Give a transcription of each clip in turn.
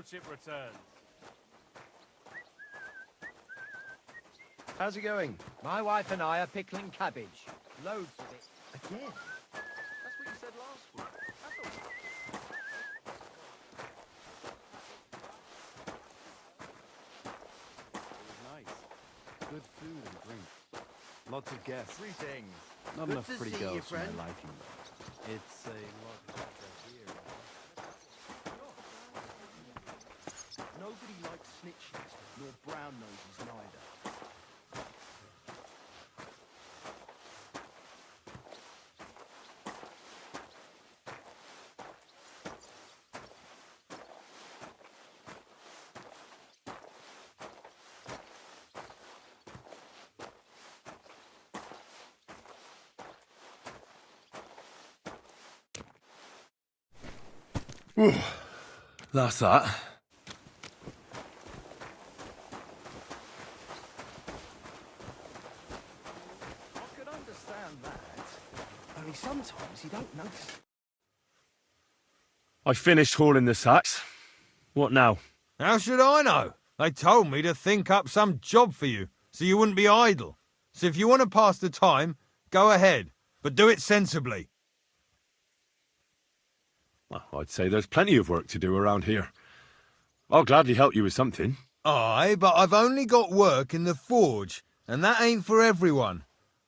lordship returns. How's it going? My wife and I are pickling cabbage. Loads of it. Again? That's what you said last week. I thought... It was nice. Good food and drink. Lots of guests. Greetings. Not Good enough to pretty see you, girls for friend. my liking, though. It's a lot better here. Nobody likes snitches, nor brown noses neither. That's that. I could understand that. Only sometimes you don't notice. I finished hauling the sacks. What now? How should I know? They told me to think up some job for you, so you wouldn't be idle. So if you want to pass the time, go ahead, but do it sensibly. Well, I'd say there's plenty of work to do around here. I'll gladly help you with something. Aye, but I've only got work in the forge, and that ain't for everyone.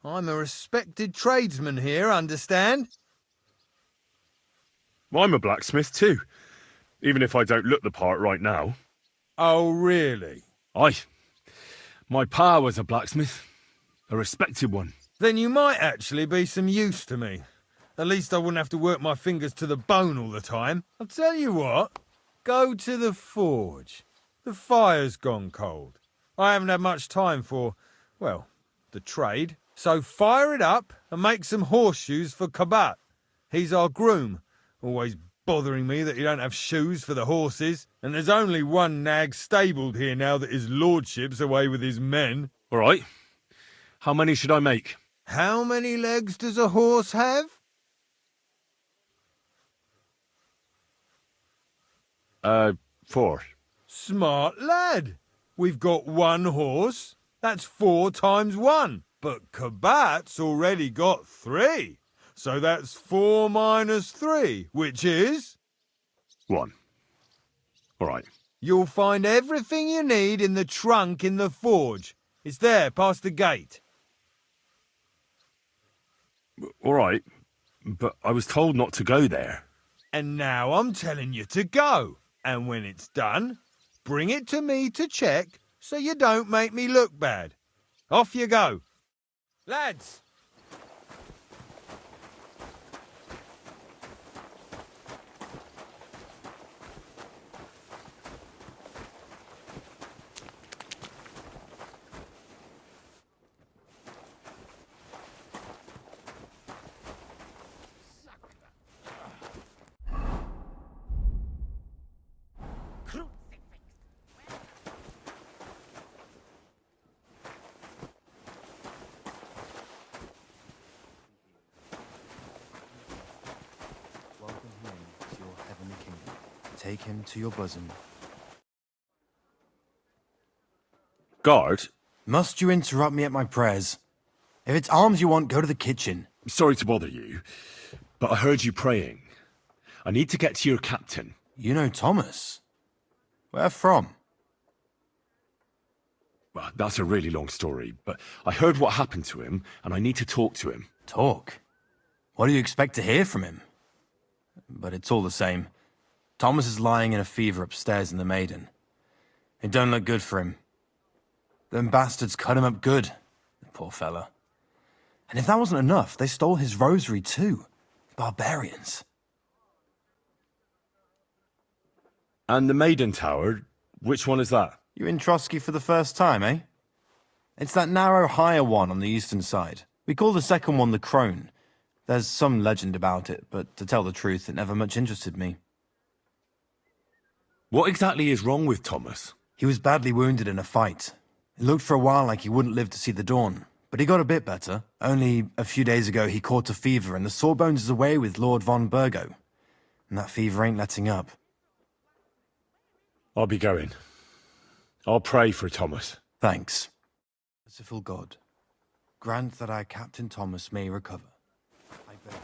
I'm a respected tradesman here, understand? I'm a blacksmith too, even if I don't look the part right now. Oh, really? Aye. My pa was a blacksmith, a respected one. Then you might actually be some use to me. At least I wouldn't have to work my fingers to the bone all the time. I'll tell you what, go to the forge. The fire's gone cold. I haven't had much time for, well, the trade. So fire it up and make some horseshoes for Kabat. He's our groom, always bothering me that he don't have shoes for the horses. And there's only one nag stabled here now that his lordship's away with his men. All right. How many should I make? How many legs does a horse have? 4. Smart lad. We've got one horse. That's 4 times 1. But Kabat's already got 3. So that's 4 minus 3, which is... 1. All right. You'll find everything you need in the trunk in the forge. It's there, past the gate. All right. But I was told not to go there. And now I'm telling you to go. And when it's done, bring it to me to check so you don't make me look bad. Off you go. Lads! Welcome him to your heavenly kingdom. Take him to your bosom. Guard, Must you interrupt me at my prayers? If it's alms you want, go to the kitchen. sorry to bother you, but I heard you praying. I need to get to your captain. You know Thomas? Where from? Well, that's a really long story, but I heard what happened to him, and I need to talk to him. Talk? What do you expect to hear from him? But it's all the same. Thomas is lying in a fever upstairs in the Maiden. It don't look good for him. Them bastards cut him up good, the poor fella. And if that wasn't enough, they stole his rosary too. Barbarians. And the Maiden Tower, which one is that? You in Trotsky for the first time, eh? It's that narrow, higher one on the eastern side. We call the second one the Crone. There's some legend about it, but to tell the truth, it never much interested me. What exactly is wrong with Thomas? He was badly wounded in a fight. It looked for a while like he wouldn't live to see the dawn, but he got a bit better. Only a few days ago he caught a fever and the Sawbones is away with Lord von Burgo. And that fever ain't letting up. I'll be going. I'll pray for Thomas. Thanks. Merciful God, grant that our Captain Thomas may recover. I beg you.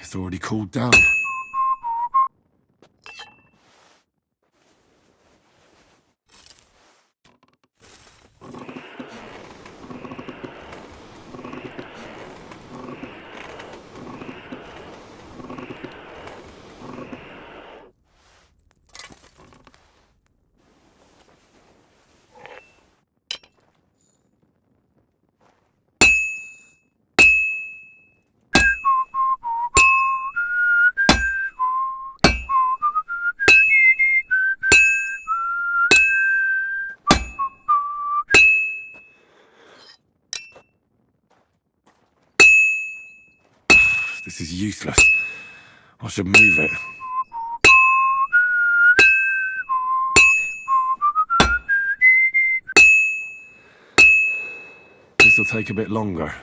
It's already cooled down. This is useless. I should move it. This'll take a bit longer.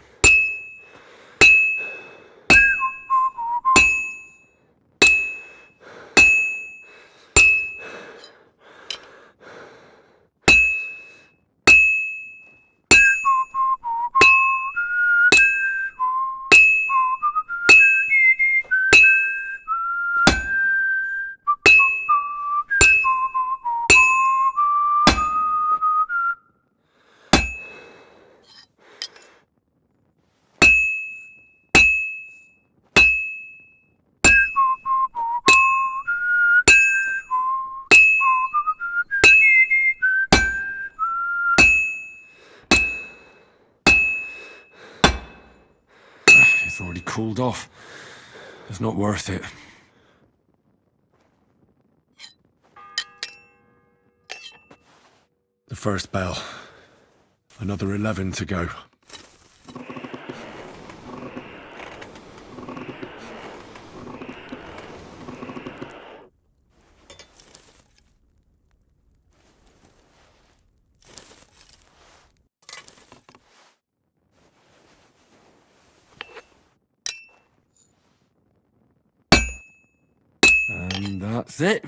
It's already cooled off. It's not worth it. The first bell. Another 11 to go. And that's it.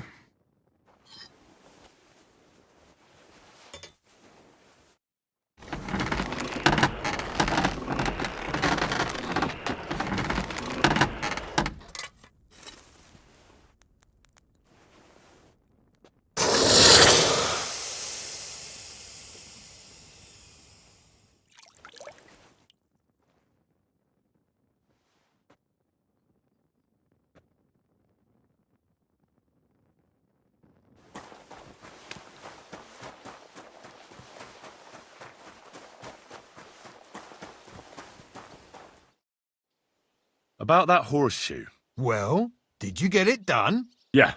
About that horseshoe. Well, did you get it done? Yeah.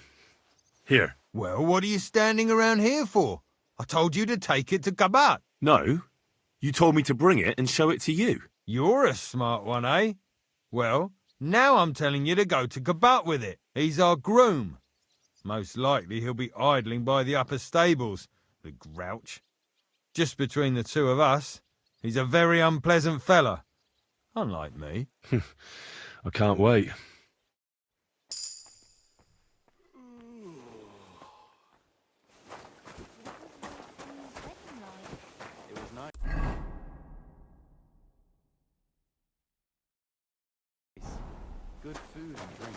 Here. Well, what are you standing around here for? I told you to take it to Kabat. No. You told me to bring it and show it to you. You're a smart one, eh? Well, now I'm telling you to go to Kabat with it. He's our groom. Most likely he'll be idling by the upper stables, the grouch. Just between the two of us, he's a very unpleasant fella. Unlike me. I can't wait. Good food and drink.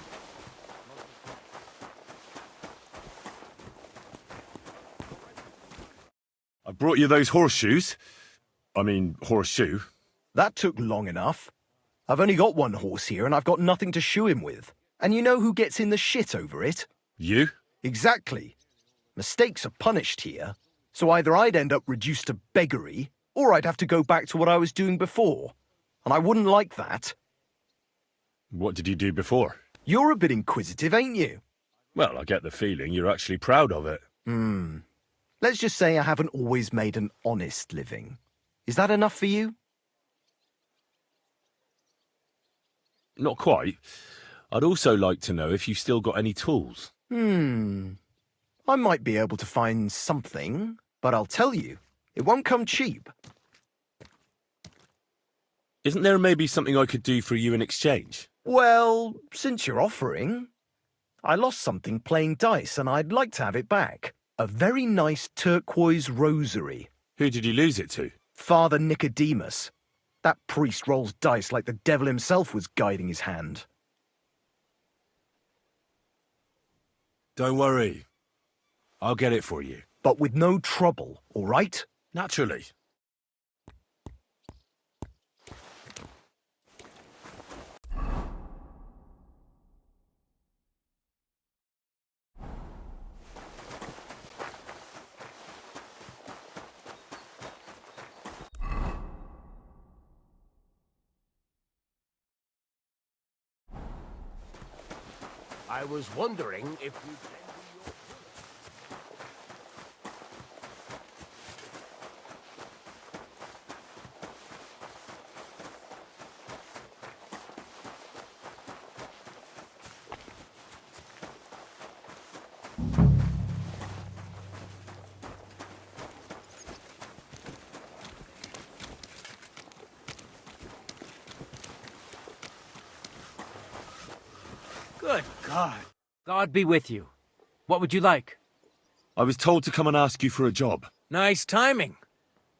I brought you those horseshoes. I mean, horseshoe. That took long enough. I've only got one horse here and I've got nothing to shoe him with. And you know who gets in the shit over it? You? Exactly. Mistakes are punished here. So either I'd end up reduced to beggary, or I'd have to go back to what I was doing before. And I wouldn't like that. What did you do before? You're a bit inquisitive, ain't you? Well, I get the feeling you're actually proud of it. Let's just say I haven't always made an honest living. Is that enough for you? Not quite. I'd also like to know if you've still got any tools. I might be able to find something, but I'll tell you, it won't come cheap. Isn't there maybe something I could do for you in exchange? Well, since you're offering, I lost something playing dice and I'd like to have it back. A very nice turquoise rosary. Who did you lose it to? Father Nicodemus. That priest rolls dice like the devil himself was guiding his hand. Don't worry. I'll get it for you. But with no trouble, all right? Naturally. I was wondering if you'd lend me your... Good God. God be with you. What would you like? I was told to come and ask you for a job. Nice timing.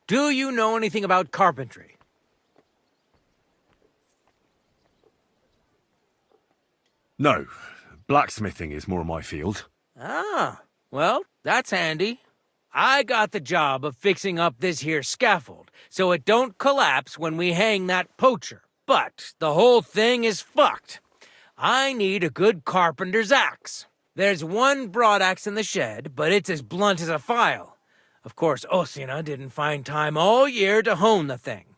Do you know anything about carpentry? No. Blacksmithing is more my field. Ah, well, that's handy. I got the job of fixing up this here scaffold, so it don't collapse when we hang that poacher. But the whole thing is fucked. I need a good carpenter's axe. There's one broadaxe in the shed, but it's as blunt as a file. Of course, Osina didn't find time all year to hone the thing.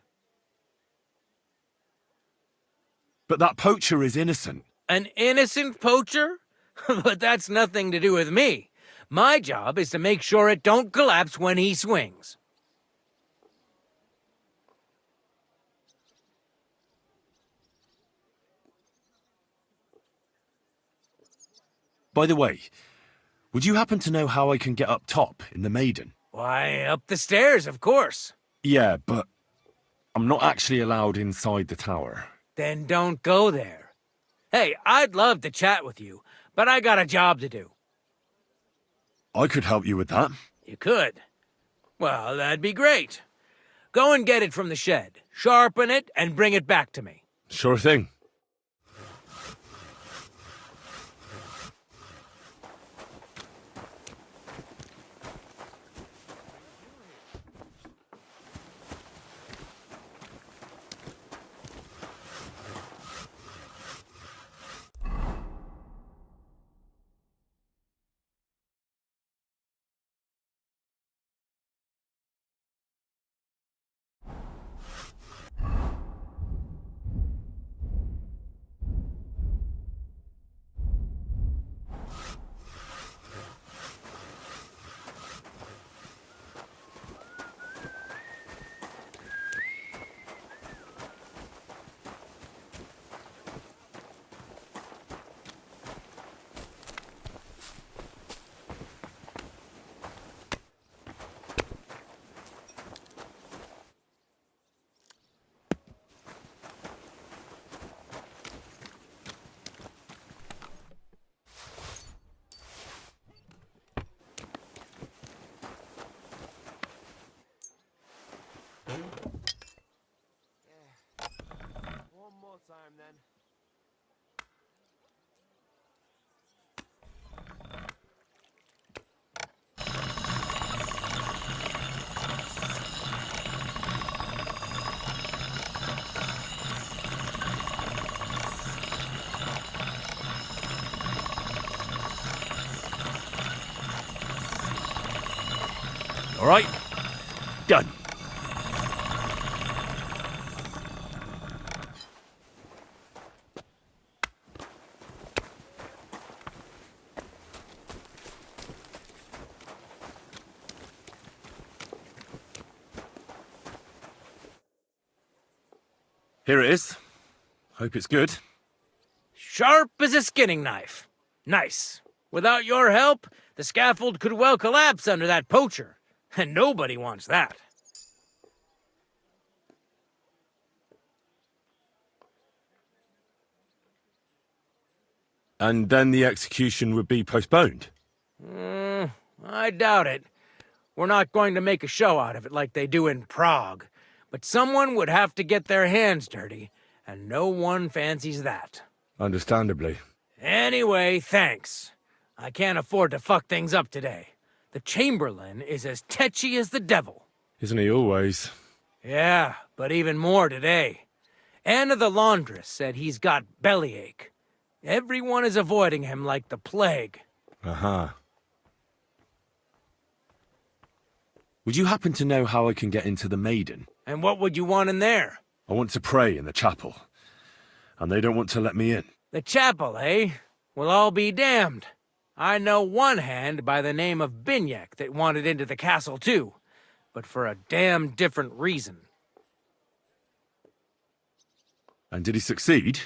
But that poacher is innocent. An innocent poacher? But that's nothing to do with me. My job is to make sure it don't collapse when he swings. By the way, would you happen to know how I can get up top in the Maiden? Why, up the stairs, of course. Yeah, but I'm not actually allowed inside the tower. Then don't go there. Hey, I'd love to chat with you, but I got a job to do. I could help you with that. You could. Well, that'd be great. Go and get it from the shed, sharpen it, and bring it back to me. Sure thing. All right? Done. Here it is. Hope it's good. Sharp as a skinning knife. Nice. Without your help, the scaffold could well collapse under that poacher. And nobody wants that. And then the execution would be postponed. I doubt it. We're not going to make a show out of it like they do in Prague. But someone would have to get their hands dirty, and no one fancies that. Understandably. Anyway, thanks. I can't afford to fuck things up today. The Chamberlain is as tetchy as the devil. Isn't he always? Yeah, but even more today. Anna the laundress said he's got bellyache. Everyone is avoiding him like the plague. Aha. Would you happen to know how I can get into the Maiden? And what would you want in there? I want to pray in the chapel. And they don't want to let me in. The chapel, eh? Well, I'll be damned. I know one hand by the name of Binyek that wanted into the castle too, but for a damn different reason. And did he succeed?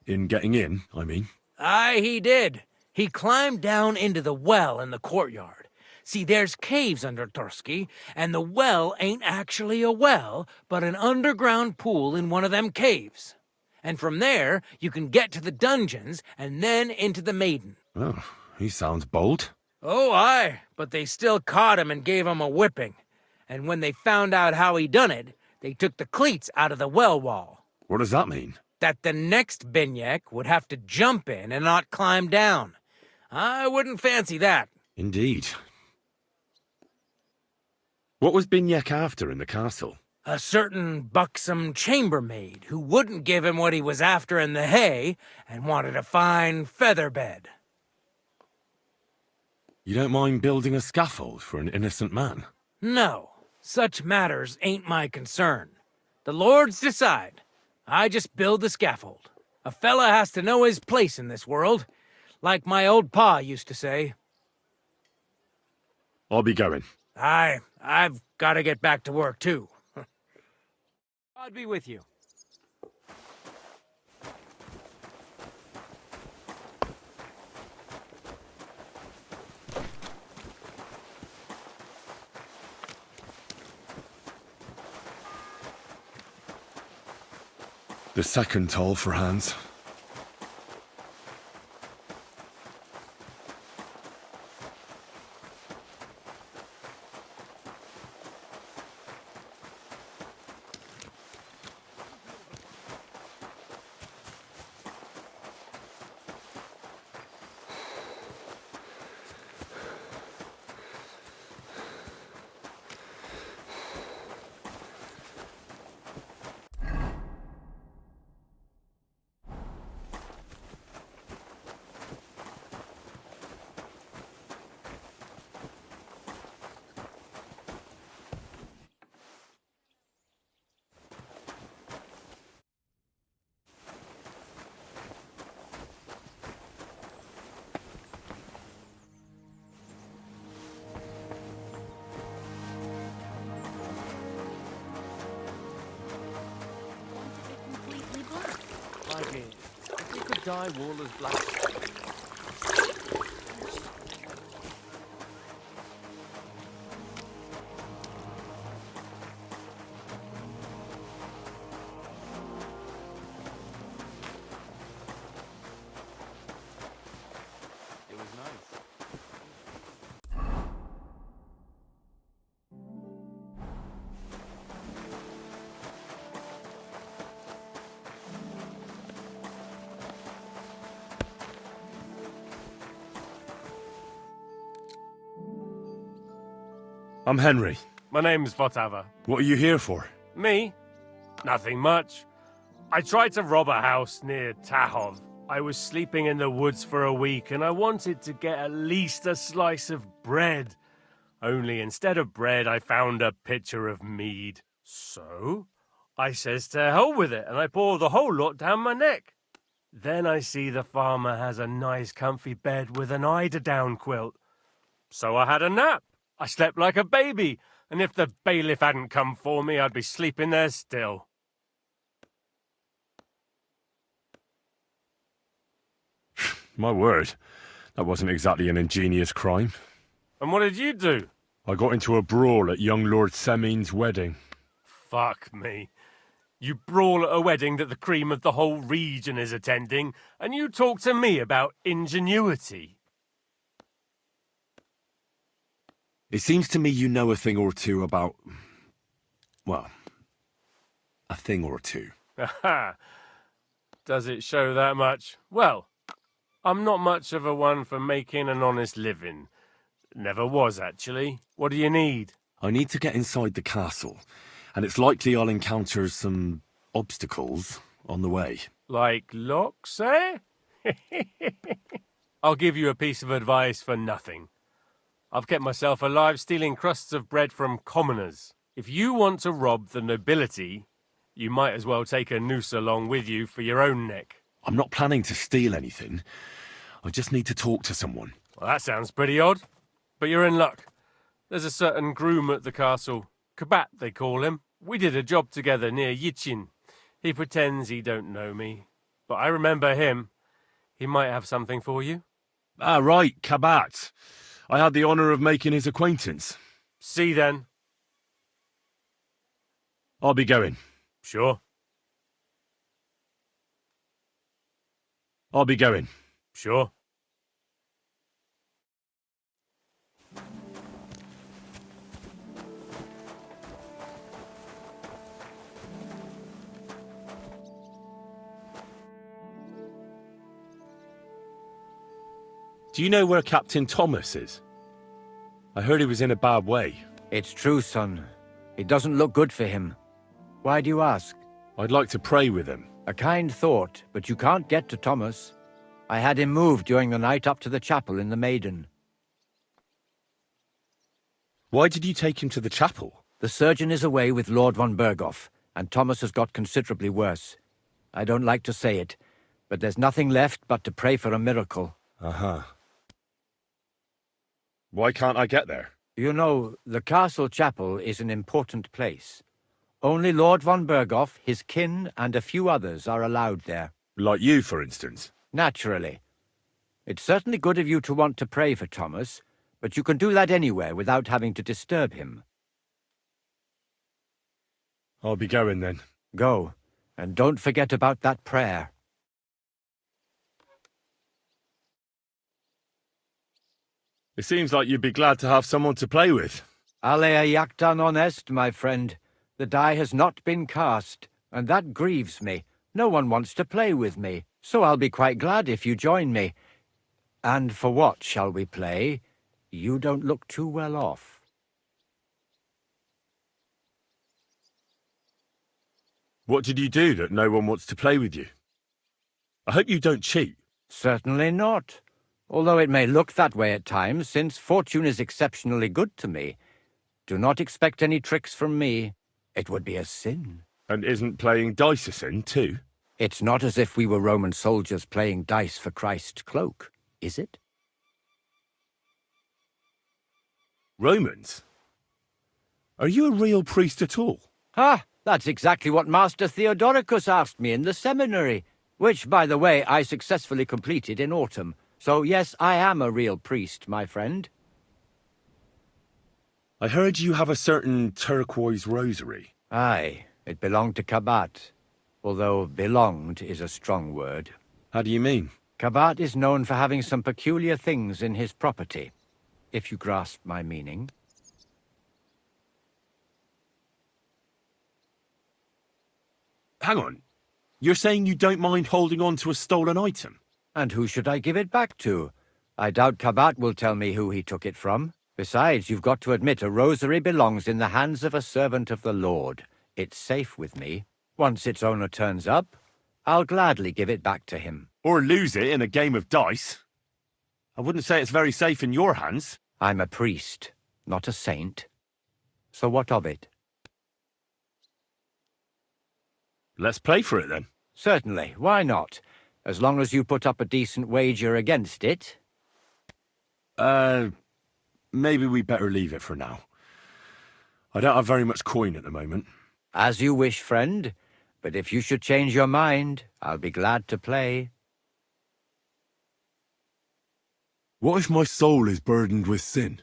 In getting in, I mean. Aye, he did. He climbed down into the well in the courtyard. See, there's caves under Tursky, and the well ain't actually a well, but an underground pool in one of them caves. And from there, you can get to the dungeons, and then into the Maiden. Oh, he sounds bold. Oh, aye, but they still caught him and gave him a whipping. And when they found out how he done it, they took the cleats out of the well wall. What does that mean? That the next Binyek would have to jump in and not climb down. I wouldn't fancy that. Indeed. What was Binyek after in the castle? A certain buxom chambermaid who wouldn't give him what he was after in the hay and wanted a fine feather bed. You don't mind building a scaffold for an innocent man? No, such matters ain't my concern. The lords decide. I just build the scaffold. A fella has to know his place in this world, like my old pa used to say. I'll be going. I've got to get back to work too. God be with you. The second toll for Hans. You could dye wool as black. It was nice. I'm Henry. My name's Votava. What are you here for? Me? Nothing much. I tried to rob a house near Tahov. I was sleeping in the woods for a week and I wanted to get at least a slice of bread. Only instead of bread, I found a pitcher of mead. So I says to hell with it, and I pour the whole lot down my neck. Then I see the farmer has a nice comfy bed with an eider-down quilt. So I had a nap. I slept like a baby, and if the bailiff hadn't come for me, I'd be sleeping there still. My word, that wasn't exactly an ingenious crime. And what did you do? I got into a brawl at young Lord Semin's wedding. Fuck me. You brawl at a wedding that the cream of the whole region is attending, and you talk to me about ingenuity. It seems to me you know a thing or two about... well, a thing or two. Aha! Does it show that much? Well, I'm not much of a one for making an honest living. Never was, actually. What do you need? I need to get inside the castle, and it's likely I'll encounter some obstacles on the way. Like locks, eh? I'll give you a piece of advice for nothing. I've kept myself alive stealing crusts of bread from commoners. If you want to rob the nobility, you might as well take a noose along with you for your own neck. I'm not planning to steal anything. I just need to talk to someone. Well, that sounds pretty odd. But you're in luck. There's a certain groom at the castle. Kabat, they call him. We did a job together near Yichin. He pretends he don't know me. But I remember him. He might have something for you. Ah, right, Kabat. I had the honour of making his acquaintance. See then. I'll be going. Sure. I'll be going. Sure. Do you know where Captain Thomas is? I heard he was in a bad way. It's true, son. It doesn't look good for him. Why do you ask? I'd like to pray with him. A kind thought, but you can't get to Thomas. I had him moved during the night up to the chapel in the Maiden. Why did you take him to the chapel? The surgeon is away with Lord von Berghoff, and Thomas has got considerably worse. I don't like to say it, but there's nothing left but to pray for a miracle. Uh-huh. Why can't I get there? You know, the castle chapel is an important place. Only Lord von Berghoff, his kin, and a few others are allowed there. Like you, for instance. Naturally. It's certainly good of you to want to pray for Thomas, but you can do that anywhere without having to disturb him. I'll be going then. Go, and don't forget about that prayer. It seems like you'd be glad to have someone to play with. Alea jacta non est, my friend. The die has not been cast, and that grieves me. No one wants to play with me, so I'll be quite glad if you join me. And for what shall we play? You don't look too well off. What did you do that no one wants to play with you? I hope you don't cheat. Certainly not. Although it may look that way at times, since fortune is exceptionally good to me. Do not expect any tricks from me. It would be a sin. And isn't playing dice a sin, too? It's not as if we were Roman soldiers playing dice for Christ's cloak, is it? Romans? Are you a real priest at all? Ah, that's exactly what Master Theodoricus asked me in the seminary, which, by the way, I successfully completed in autumn. So yes, I am a real priest, my friend. I heard you have a certain turquoise rosary. Aye, it belonged to Kabat, although belonged is a strong word. How do you mean? Kabat is known for having some peculiar things in his property, if you grasp my meaning. Hang on. You're saying you don't mind holding on to a stolen item? And who should I give it back to? I doubt Kabat will tell me who he took it from. Besides, you've got to admit a rosary belongs in the hands of a servant of the Lord. It's safe with me. Once its owner turns up, I'll gladly give it back to him. Or lose it in a game of dice? I wouldn't say it's very safe in your hands. I'm a priest, not a saint. So what of it? Let's play for it then. Certainly, why not? As long as you put up a decent wager against it. Maybe we better leave it for now. I don't have very much coin at the moment. As you wish, friend. But if you should change your mind, I'll be glad to play. What if my soul is burdened with sin?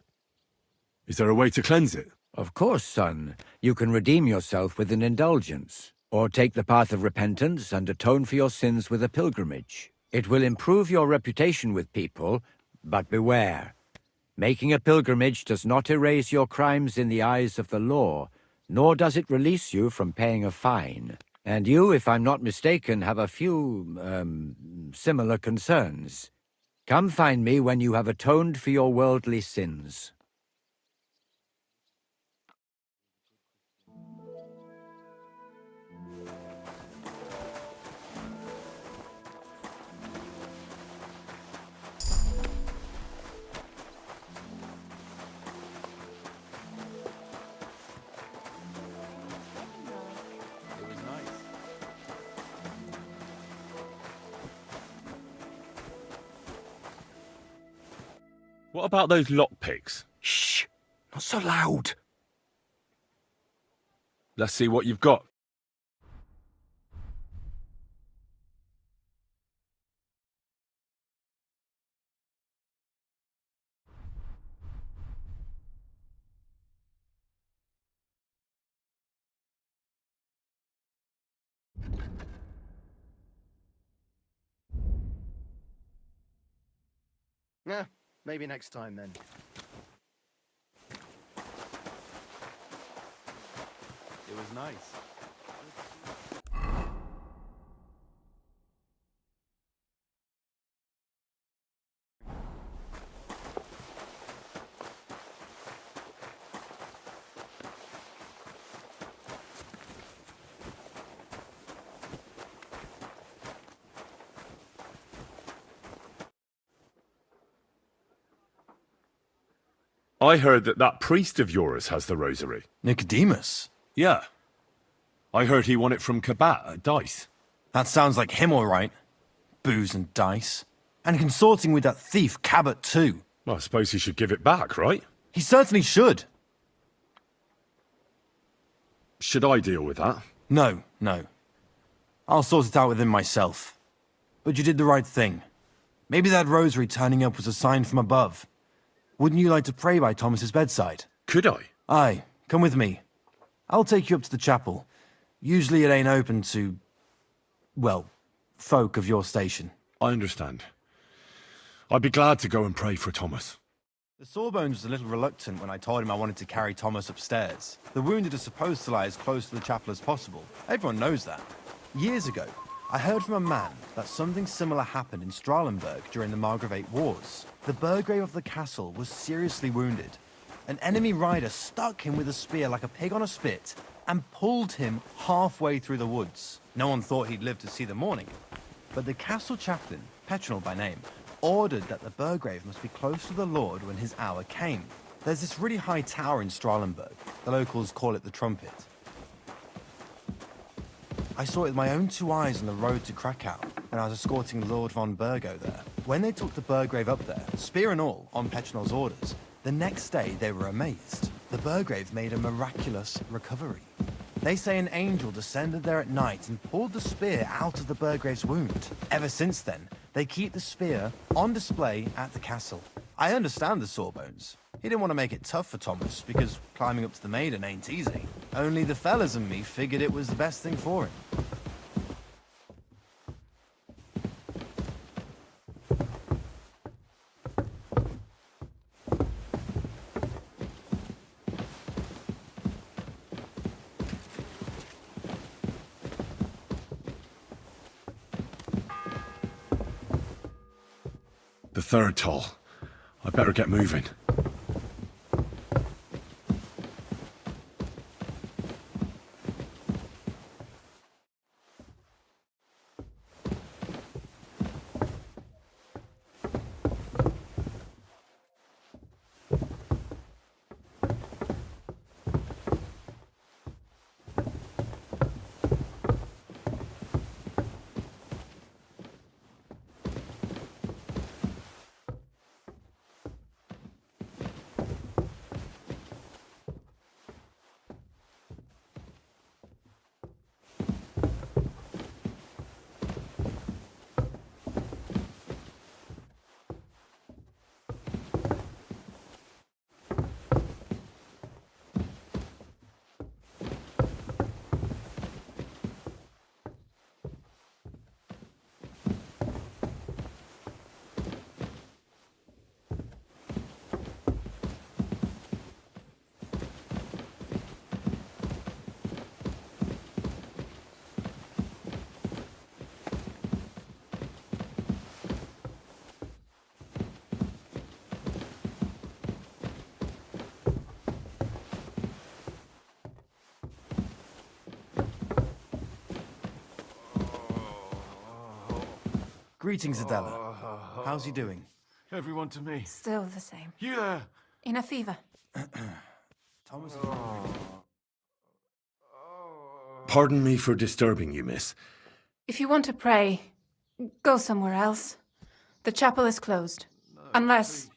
Is there a way to cleanse it? Of course, son. You can redeem yourself with an indulgence, or take the path of repentance and atone for your sins with a pilgrimage. It will improve your reputation with people, but beware. Making a pilgrimage does not erase your crimes in the eyes of the law, nor does it release you from paying a fine. And you, if I'm not mistaken, have a few, similar concerns. Come find me when you have atoned for your worldly sins. What about those lockpicks? Shh! Not so loud! Let's see what you've got. Yeah, maybe next time then. It was nice. I heard that priest of yours has the rosary. Nicodemus? Yeah. I heard he won it from Kabat at Dice. That sounds like him, all right. Booze and dice. And consorting with that thief Cabot, too. Well, I suppose he should give it back, right? He certainly should. Should I deal with that? No. I'll sort it out with him myself. But you did the right thing. Maybe that rosary turning up was a sign from above. Wouldn't you like to pray by Thomas's bedside? Could I? Aye, come with me. I'll take you up to the chapel. Usually it ain't open to, well, folk of your station. I understand. I'd be glad to go and pray for Thomas. The Sawbones was a little reluctant when I told him I wanted to carry Thomas upstairs. The wounded are supposed to lie as close to the chapel as possible. Everyone knows that. Years ago, I heard from a man that something similar happened in Strahlenberg during the Margravate Wars. The Burgrave of the castle was seriously wounded. An enemy rider stuck him with a spear like a pig on a spit and pulled him halfway through the woods. No one thought he'd live to see the morning. But the castle chaplain, Petronel by name, ordered that the Burgrave must be close to the Lord when his hour came. There's this really high tower in Strahlenberg. The locals call it the Trumpet. I saw it with my own two eyes on the road to Krakow when I was escorting Lord von Burgo there. When they took the Burgrave up there, spear and all, on Petronel's orders, the next day they were amazed. The Burgrave made a miraculous recovery. They say an angel descended there at night and pulled the spear out of the Burgrave's wound. Ever since then, they keep the spear on display at the castle. I understand the Sawbones. He didn't want to make it tough for Thomas, because climbing up to the Maiden ain't easy. Only the fellas and me figured it was the best thing for him. The third toll. I better get moving. Greetings, Adela. How's he doing? Everyone to me. Still the same. You there? In a fever. Thomas. Pardon me for disturbing you, miss. If you want to pray, go somewhere else. The chapel is closed. Unless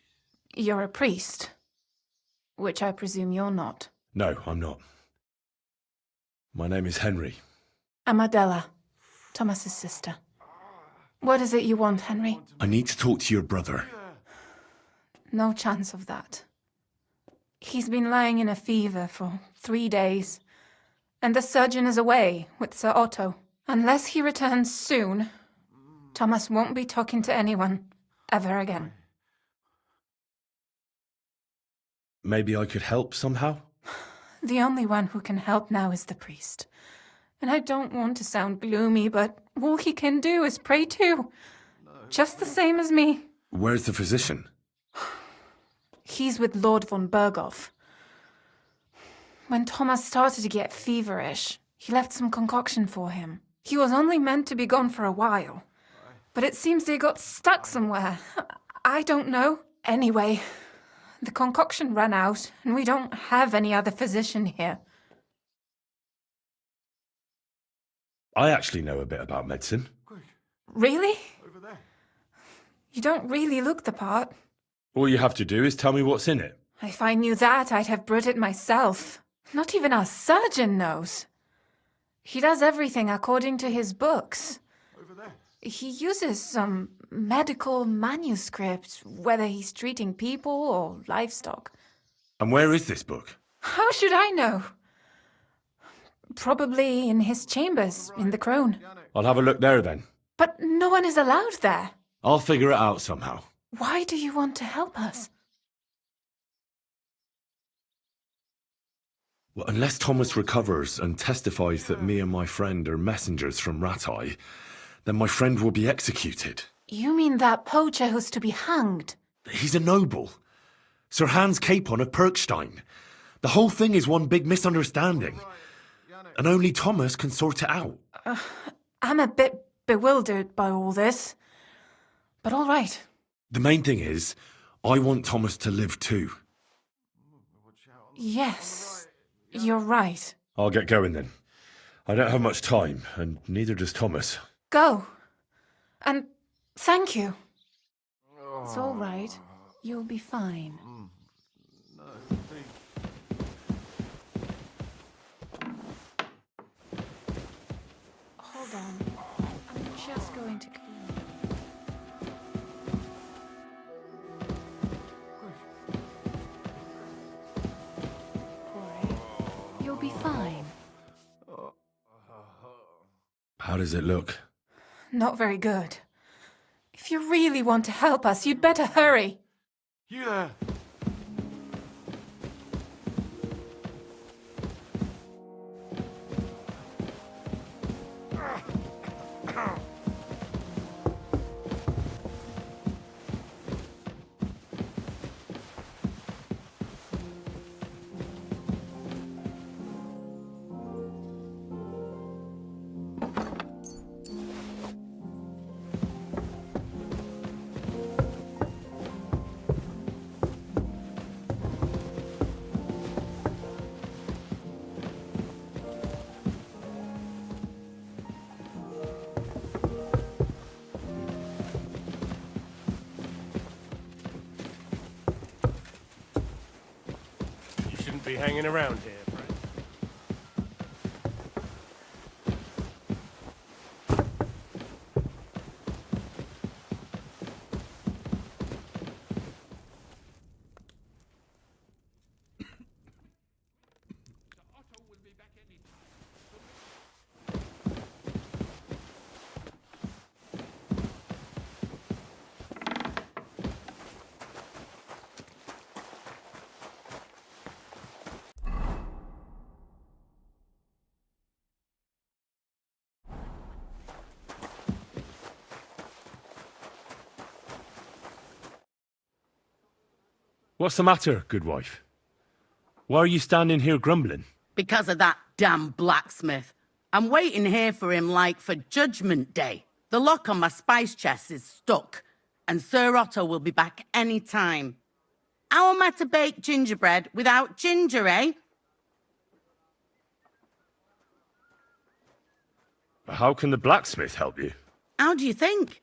you're a priest. Which I presume you're not. No, I'm not. My name is Henry. I'm Adela, Thomas's sister. What is it you want, Henry? I need to talk to your brother. No chance of that. He's been lying in a fever for 3 days. And the surgeon is away with Sir Otto. Unless he returns soon, Thomas won't be talking to anyone ever again. Maybe I could help somehow? The only one who can help now is the priest. And I don't want to sound gloomy, but all he can do is pray too. Just the same as me. Where's the physician? He's with Lord von Berghoff. When Thomas started to get feverish, he left some concoction for him. He was only meant to be gone for a while. But it seems they got stuck somewhere. I don't know. Anyway, the concoction ran out, and we don't have any other physician here. I actually know a bit about medicine. Really? Over there. You don't really look the part. All you have to do is tell me what's in it. If I knew that, I'd have brewed it myself. Not even our surgeon knows. He does everything according to his books. Over there. He uses some medical manuscript, whether he's treating people or livestock. And where is this book? How should I know? Probably in his chambers, in the Crone. I'll have a look there then. But no one is allowed there. I'll figure it out somehow. Why do you want to help us? Well, unless Thomas recovers and testifies that me and my friend are messengers from Rattay, then my friend will be executed. You mean that poacher who's to be hanged? He's a noble. Sir Hans Capon of Perkstein. The whole thing is one big misunderstanding. And only Thomas can sort it out. I'm a bit bewildered by all this. But all right. The main thing is, I want Thomas to live too. Yes, you're right. I'll get going then. I don't have much time, and neither does Thomas. Go. And thank you. It's all right. You'll be fine. Hold on. I'm just going to clean. Corey, you'll be fine. How does it look? Not very good. If you really want to help us, you'd better hurry. You there? Be hanging around here, friend. What's the matter, good wife? Why are you standing here grumbling? Because of that damn blacksmith. I'm waiting here for him like for Judgment Day. The lock on my spice chest is stuck, and Sir Otto will be back any time. How am I to bake gingerbread without ginger, eh? How can the blacksmith help you? How do you think?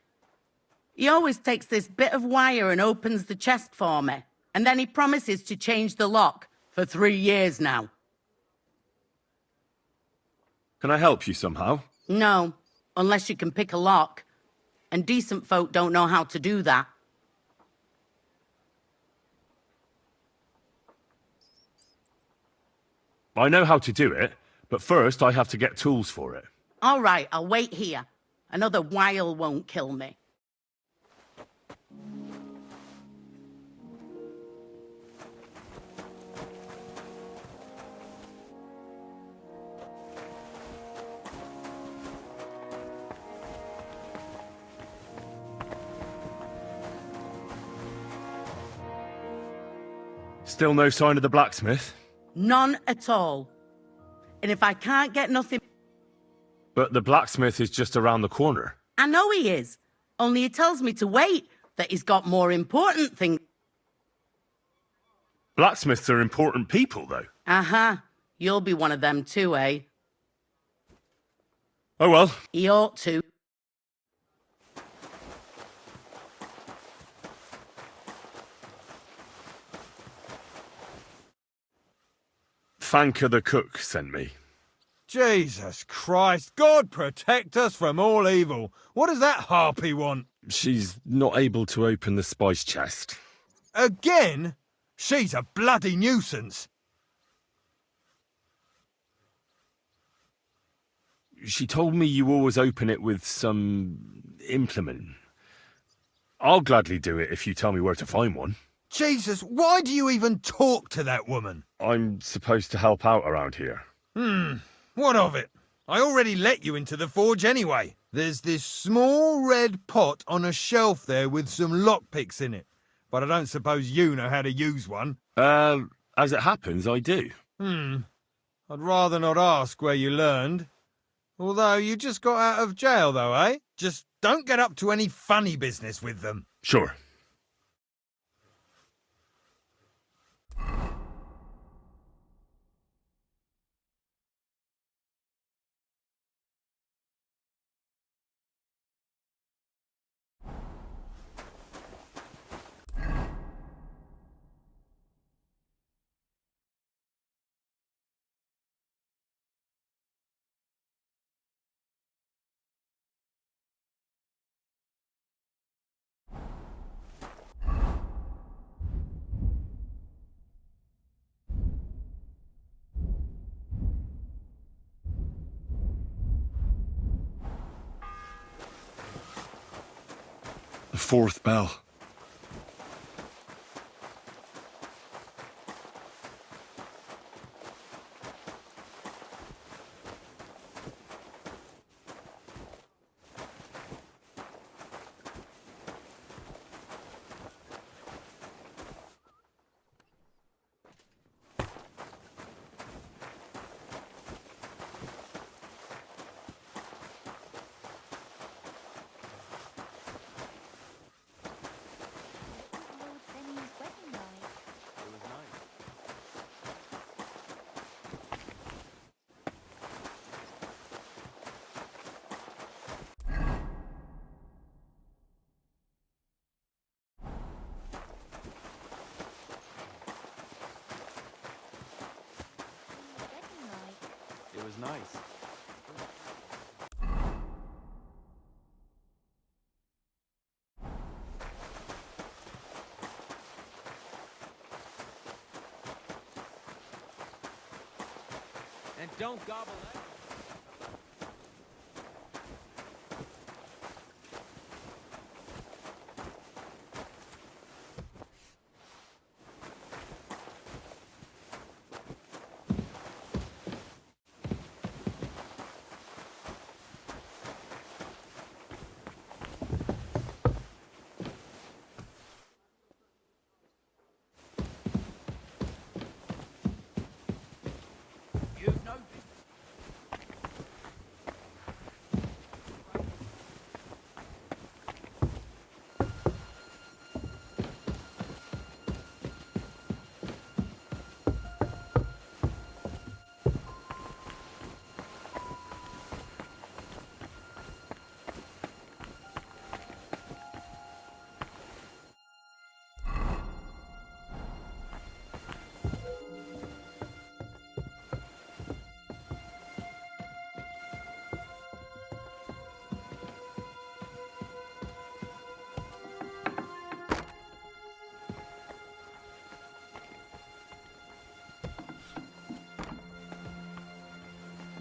He always takes this bit of wire and opens the chest for me, and then he promises to change the lock for 3 years now. Can I help you somehow? No, unless you can pick a lock. And decent folk don't know how to do that. I know how to do it, but first I have to get tools for it. All right, I'll wait here. Another while won't kill me. Still no sign of the blacksmith? None at all. And if I can't get nothing... But the blacksmith is just around the corner. I know he is. Only he tells me to wait, that he's got more important things. Blacksmiths are important people, though. Uh-huh. You'll be one of them too, eh? Oh well. He ought to. Fanka the cook sent me. Jesus Christ, God protect us from all evil. What does that harpy want? She's not able to open the spice chest. Again? She's a bloody nuisance. She told me you always open it with some implement. I'll gladly do it if you tell me where to find one. Jesus, why do you even talk to that woman? I'm supposed to help out around here. What of it? I already let you into the forge anyway. There's this small red pot on a shelf there with some lockpicks in it. But I don't suppose you know how to use one. As it happens, I do. I'd rather not ask where you learned. Although you just got out of jail though, eh? Just don't get up to any funny business with them. Sure. The fourth bell. It was nice. And don't gobble that. You've noticed.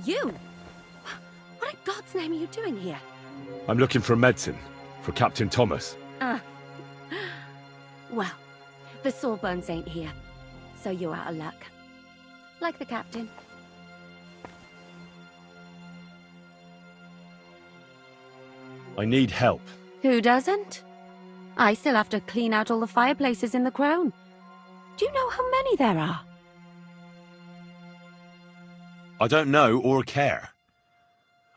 You? What in God's name are you doing here? I'm looking for medicine for Captain Thomas. Well, the Sawbones ain't here, so you're out of luck. Like the captain. I need help. Who doesn't? I still have to clean out all the fireplaces in the Crown. Do you know how many there are? I don't know or care.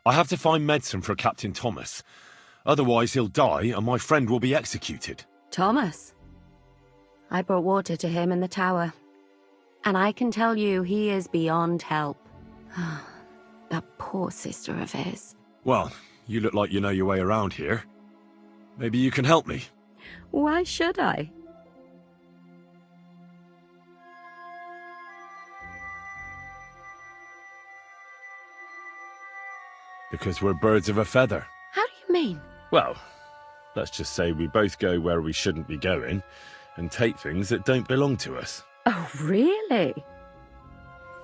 I have to find medicine for Captain Thomas. Otherwise he'll die and my friend will be executed. Thomas? I brought water to him in the tower. And I can tell you he is beyond help. That poor sister of his. Well, you look like you know your way around here. Maybe you can help me. Why should I? Because we're birds of a feather. How do you mean? Well, let's just say we both go where we shouldn't be going and take things that don't belong to us. Oh, really?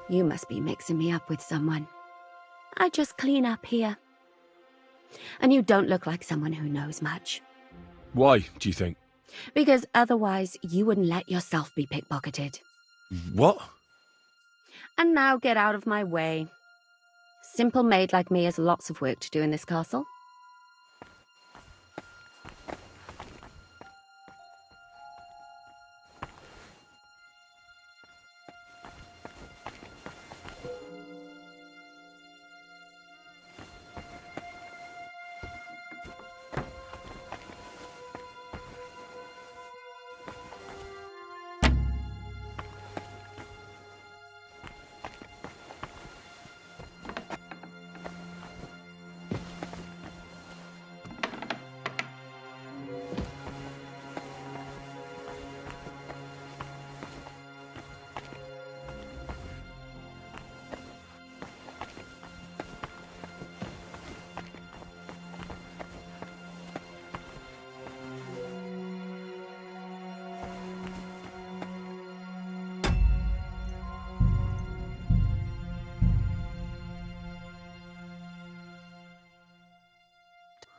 You must be mixing me up with someone. I just clean up here. And you don't look like someone who knows much. Why, do you think? Because otherwise you wouldn't let yourself be pickpocketed. What? And now get out of my way. Simple maid like me has lots of work to do in this castle.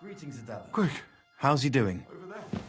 Greetings, Adela. Quick, How's he doing? over there.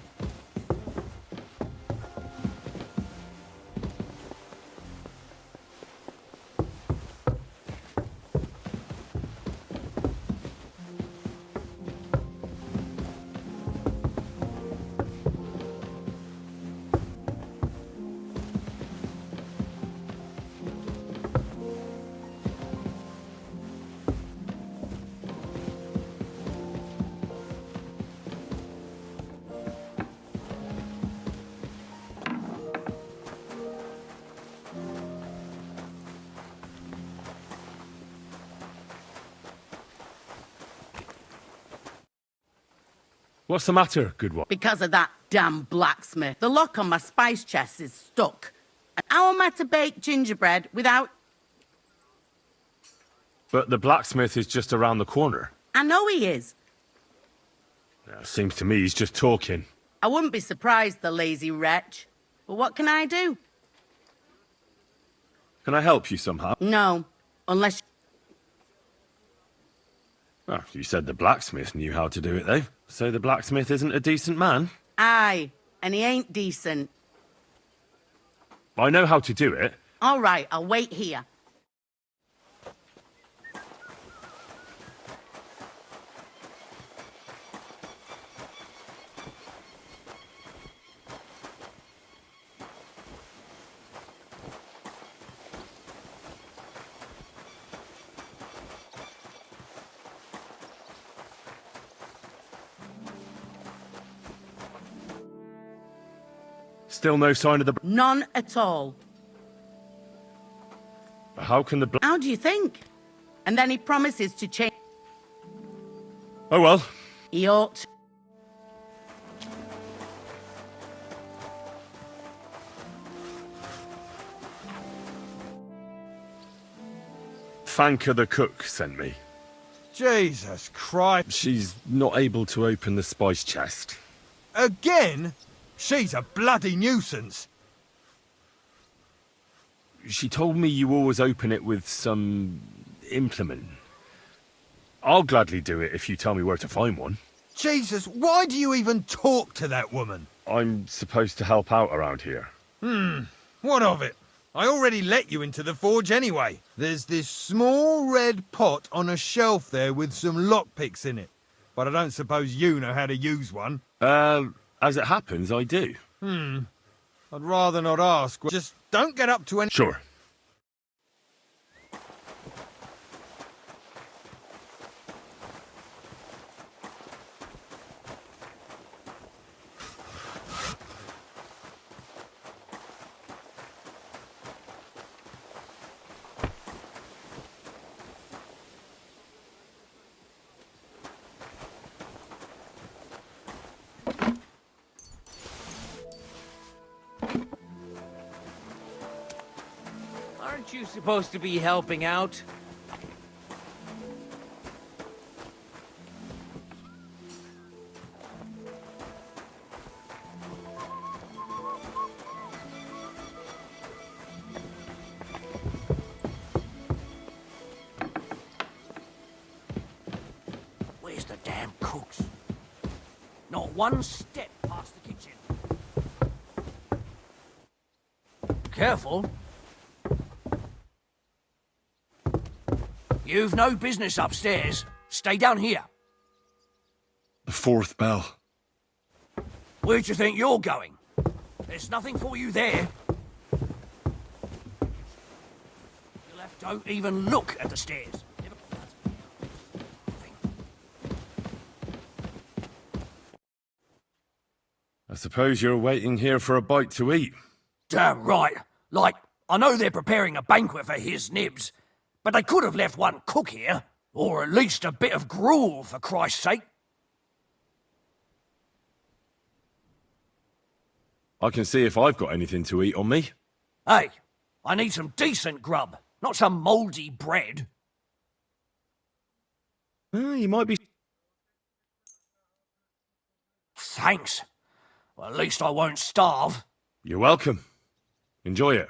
What's the matter, good one? Because of that damn blacksmith. The lock on my spice chest is stuck. And how am I to bake gingerbread without... But the blacksmith is just around the corner. I know he is. Seems to me he's just talking. I wouldn't be surprised, the lazy wretch. But what can I do? Can I help you somehow? No, unless... Oh, you said the blacksmith knew how to do it, though. So the blacksmith isn't a decent man? Aye, and he ain't decent. I know how to do it. All right, I'll wait here. Still no sign of the... None at all. How can the... How do you think? And then he promises to change... Oh, well. He ought to. Fanka the cook sent me. Jesus Christ. She's not able to open the spice chest. Again? She's a bloody nuisance. She told me you always open it with some implement. I'll gladly do it if you tell me where to find one. Jesus, why do you even talk to that woman? I'm supposed to help out around here. What of it? I already let you into the forge anyway. There's this small red pot on a shelf there with some lockpicks in it. But I don't suppose you know how to use one. As it happens, I do. I'd rather not ask. Just don't get up to any... Sure. Aren't you supposed to be helping out? Where's the damn cooks? Not one step past the kitchen. Careful. You've no business upstairs. Stay down here. The fourth bell. Where do you think you're going? There's nothing for you there. You left, don't even look at the stairs. I suppose you're waiting here for a bite to eat. Damn right. Like, I know they're preparing a banquet for his nibs, but they could have left one cook here, or at least a bit of gruel, for Christ's sake. I can see if I've got anything to eat on me. Hey, I need some decent grub, not some mouldy bread. You might be... Thanks. Well, at least I won't starve. You're welcome. Enjoy it.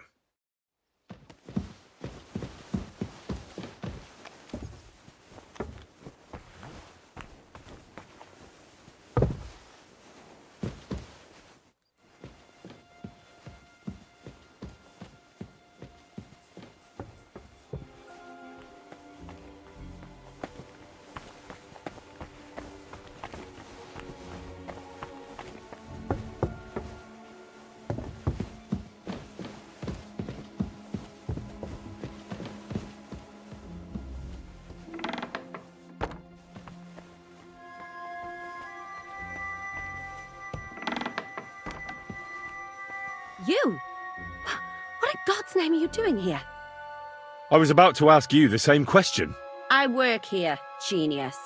You? What in God's name are you doing here? I was about to ask you the same question. I work here, genius.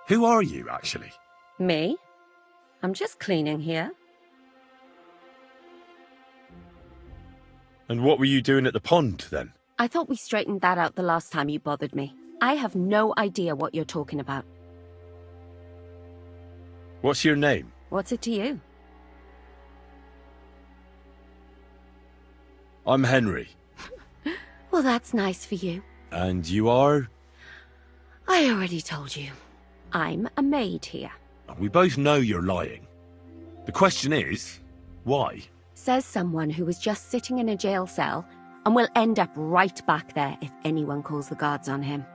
Who are you, actually? Me? I'm just cleaning here. And what were you doing at the pond, then? I thought we straightened that out the last time you bothered me. I have no idea what you're talking about. What's your name? What's it to you? I'm Henry. Well, that's nice for you. And you are? I already told you. I'm a maid here. We both know you're lying. The question is, why? Says someone who was just sitting in a jail cell and will end up right back there if anyone calls the guards on him.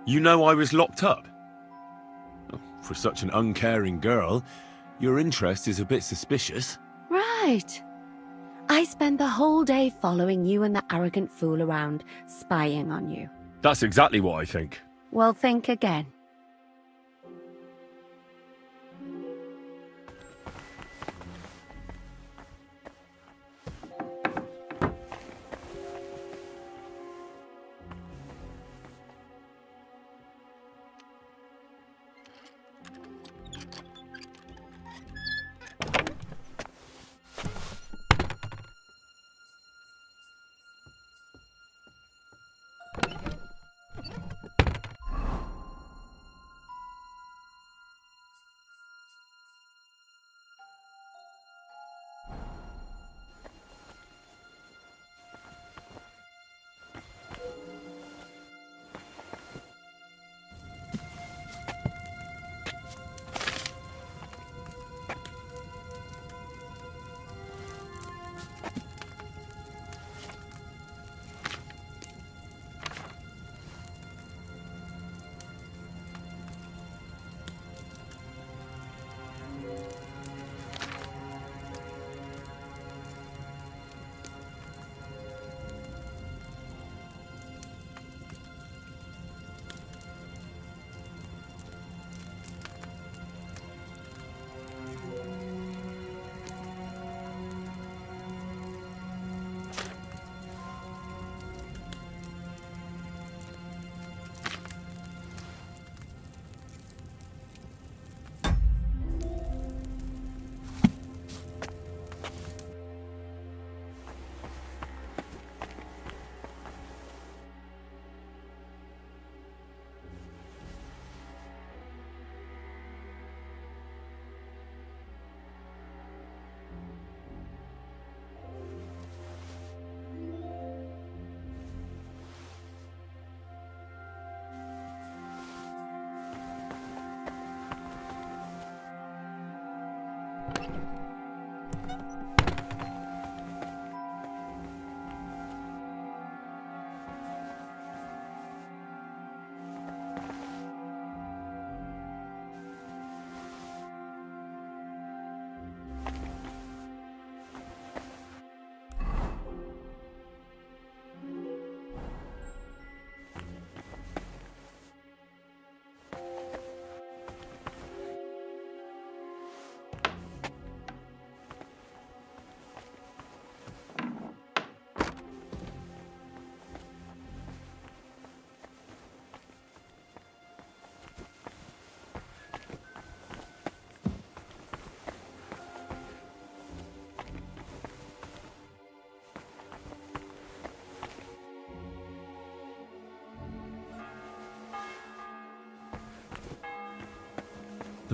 You know I was locked up? For such an uncaring girl, your interest is a bit suspicious. Right. I spend the whole day following you and the arrogant fool around, spying on you. That's exactly what I think. Well, think again.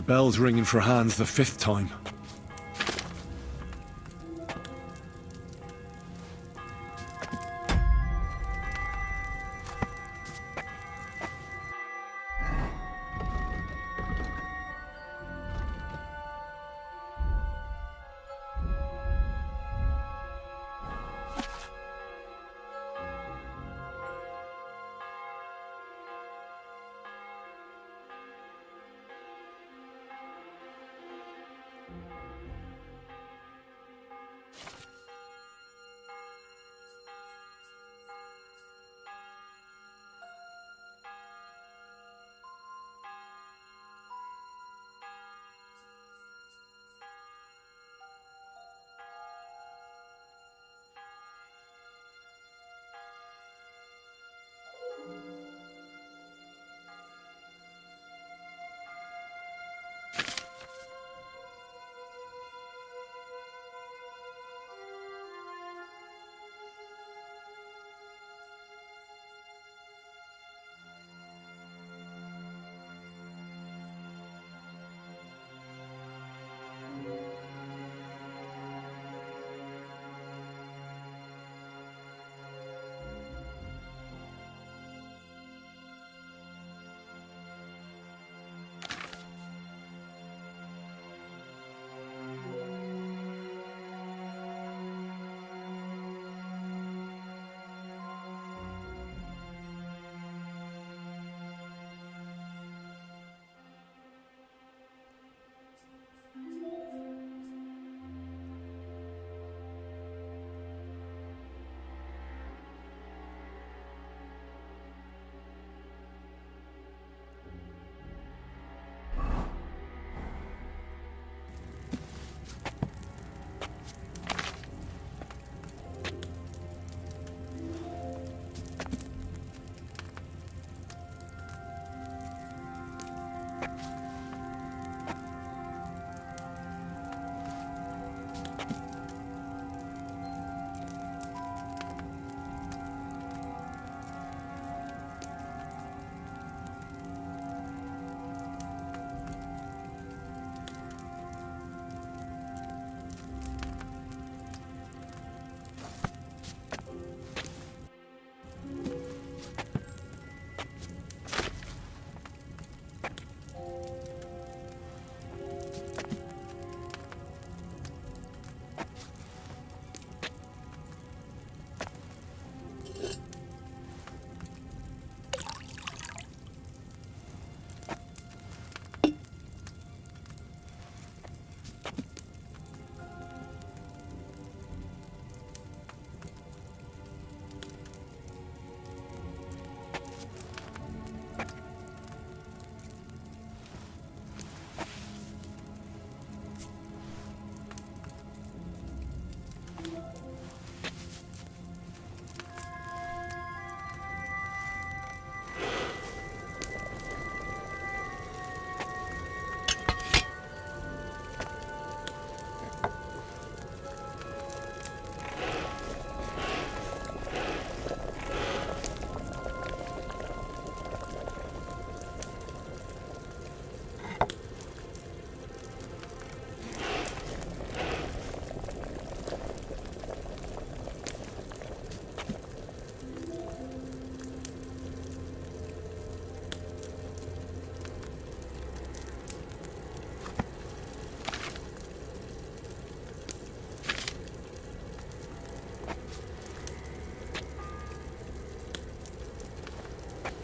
The bell's ringing for Hans the 5th time.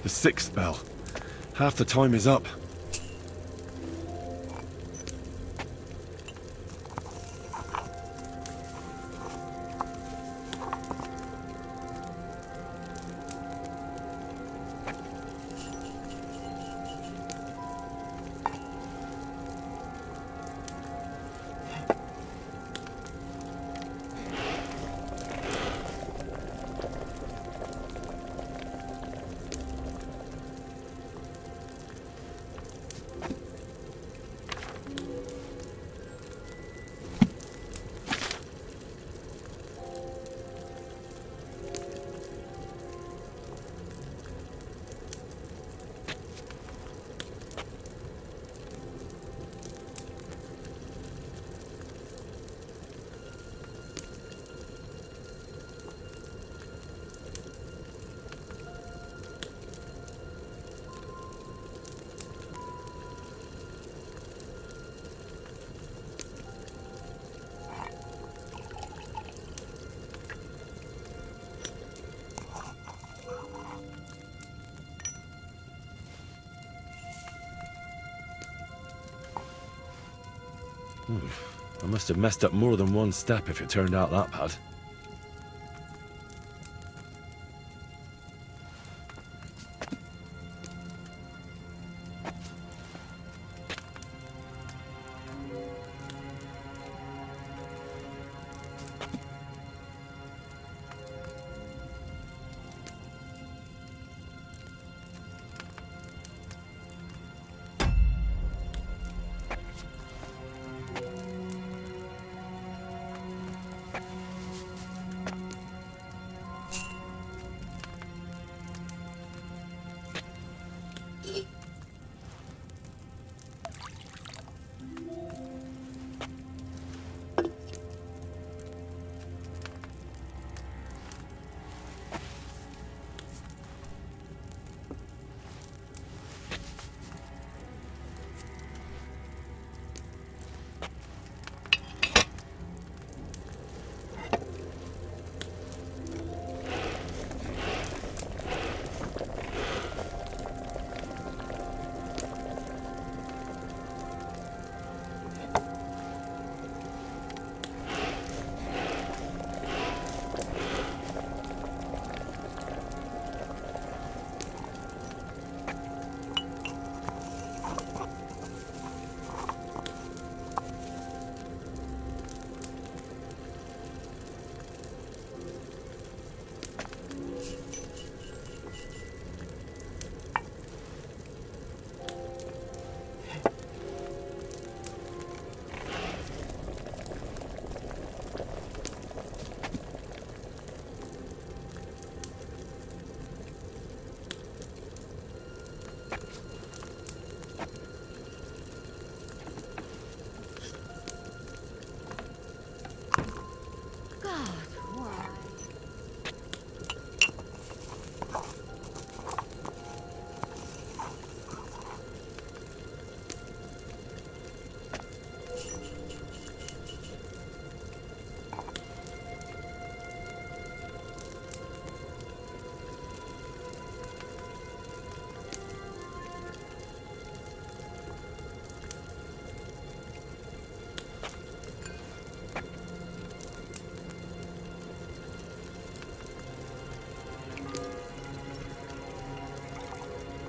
The 6th bell. Half the time is up. I must have messed up more than one step if it turned out that bad.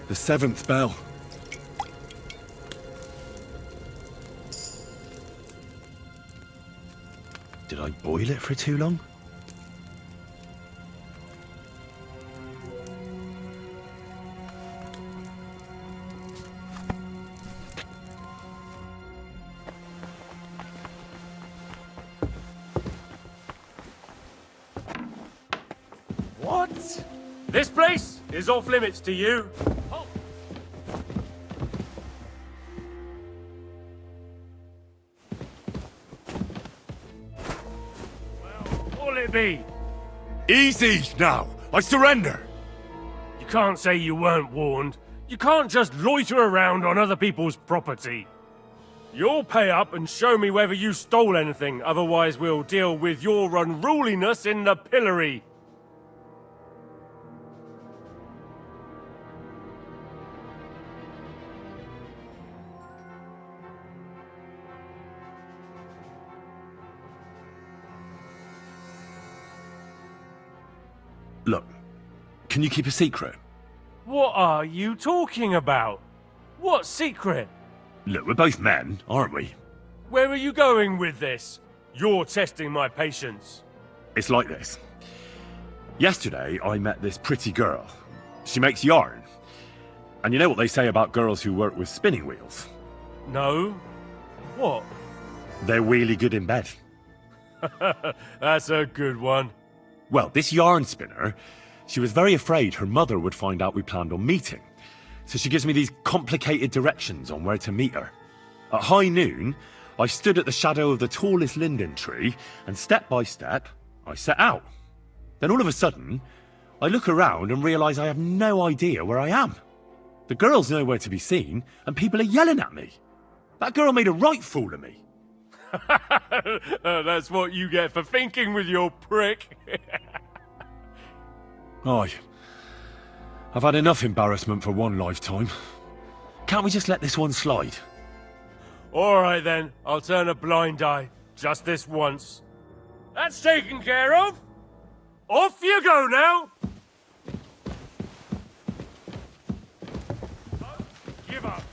The 7th bell. Did I boil it for too long? What? This place is off limits to you. What'll it be? Easy now! I surrender! You can't say you weren't warned. You can't just loiter around on other people's property. You'll pay up and show me whether you stole anything, otherwise we'll deal with your unruliness in the pillory. Look, can you keep a secret? What are you talking about? What secret? Look, we're both men, aren't we? Where are you going with this? You're testing my patience. It's like this. Yesterday, I met this pretty girl. She makes yarn. And you know what they say about girls who work with spinning wheels? No? What? They're really good in bed. That's a good one. Well, this yarn spinner, she was very afraid her mother would find out we planned on meeting. So she gives me these complicated directions on where to meet her. At high noon, I stood at the shadow of the tallest linden tree, and step by step, I set out. Then all of a sudden, I look around and realise I have no idea where I am. The girl's nowhere to be seen, and people are yelling at me. That girl made a right fool of me. That's what you get for thinking with your prick. Aye. I've had enough embarrassment for one lifetime. Can't we just let this one slide? All right then, I'll turn a blind eye. Just this once. That's taken care of. Off you go now. Give up.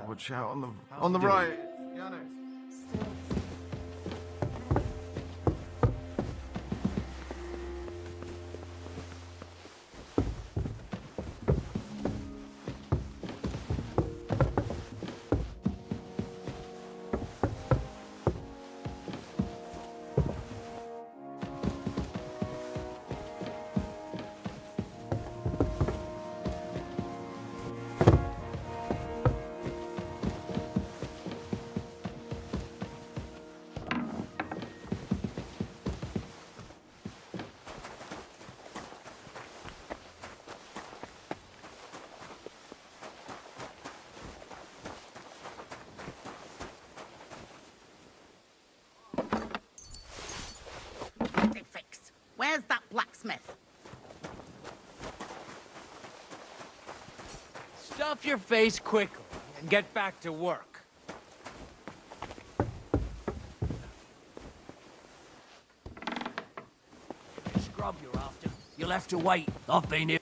Watch out on the right. Fix. Where's that blacksmith? Stuff your face quickly and get back to work. Scrub you're after. You'll have to wait. I've been here.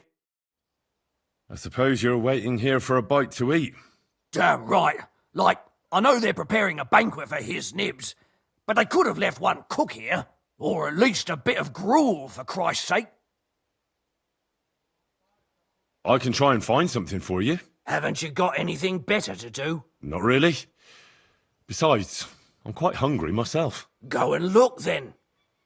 I suppose you're waiting here for a bite to eat. Damn right. Like, I know they're preparing a banquet for his nibs, but they could have left one cook here. Or at least a bit of gruel, for Christ's sake. I can try and find something for you. Haven't you got anything better to do? Not really. Besides, I'm quite hungry myself. Go and look then.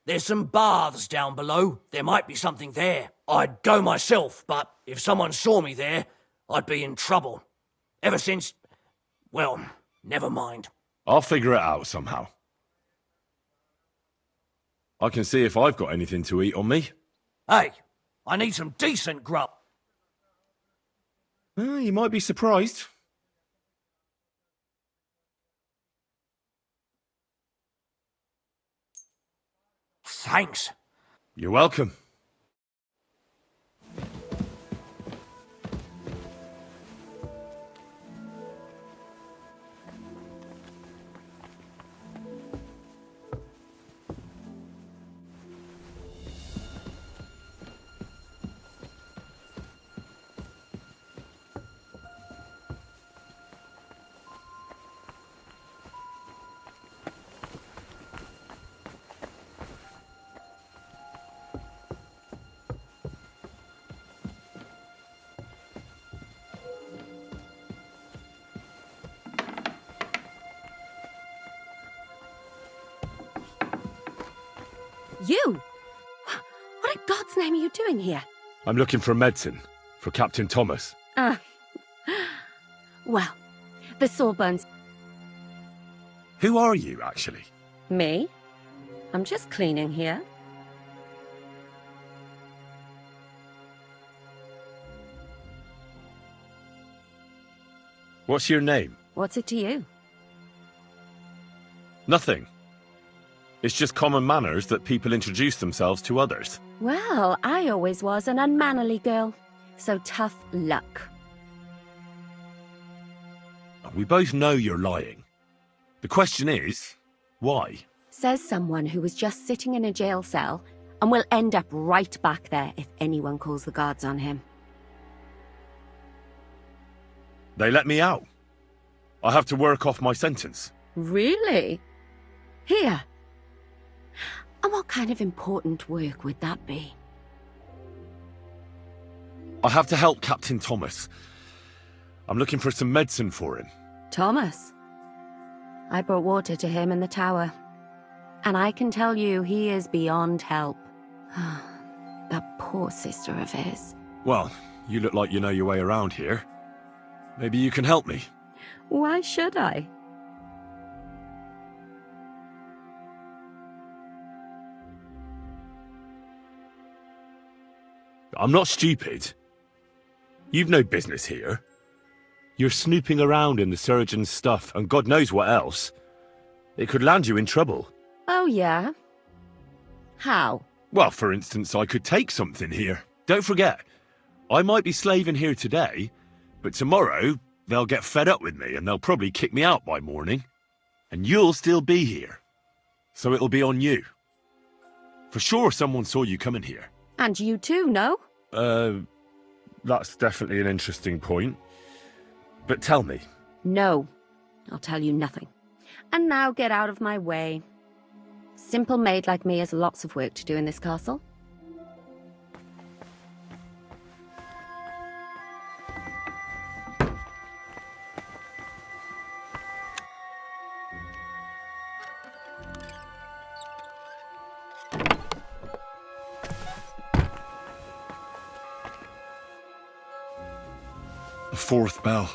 There's some baths down below. There might be something there. I'd go myself, but if someone saw me there, I'd be in trouble. Ever since... well, never mind. I'll figure it out somehow. I can see if I've got anything to eat on me. Hey, I need some decent grub. You might be surprised. Thanks. You're welcome. You? What in God's name are you doing here? I'm looking for medicine for Captain Thomas. Well, the sore burns. Who are you, actually? Me? I'm just cleaning here. What's your name? What's it to you? Nothing. It's just common manners that people introduce themselves to others. Well, I always was an unmannerly girl, so tough luck. We both know you're lying. The question is, why? Says someone who was just sitting in a jail cell and will end up right back there if anyone calls the guards on him. They let me out. I have to work off my sentence. Really? Here. And what kind of important work would that be? I have to help Captain Thomas. I'm looking for some medicine for him. Thomas? I brought water to him in the tower. And I can tell you he is beyond help. That poor sister of his. Well, you look like you know your way around here. Maybe you can help me. Why should I? I'm not stupid. You've no business here. You're snooping around in the surgeon's stuff and God knows what else. It could land you in trouble. Oh, yeah? How? Well, for instance, I could take something here. Don't forget, I might be slaving here today, but tomorrow they'll get fed up with me and they'll probably kick me out by morning. And you'll still be here. So it'll be on you. For sure someone saw you coming here. And you too, no? That's definitely an interesting point. But tell me. No, I'll tell you nothing. And now get out of my way. Simple maid like me has lots of work to do in this castle. The fourth bell.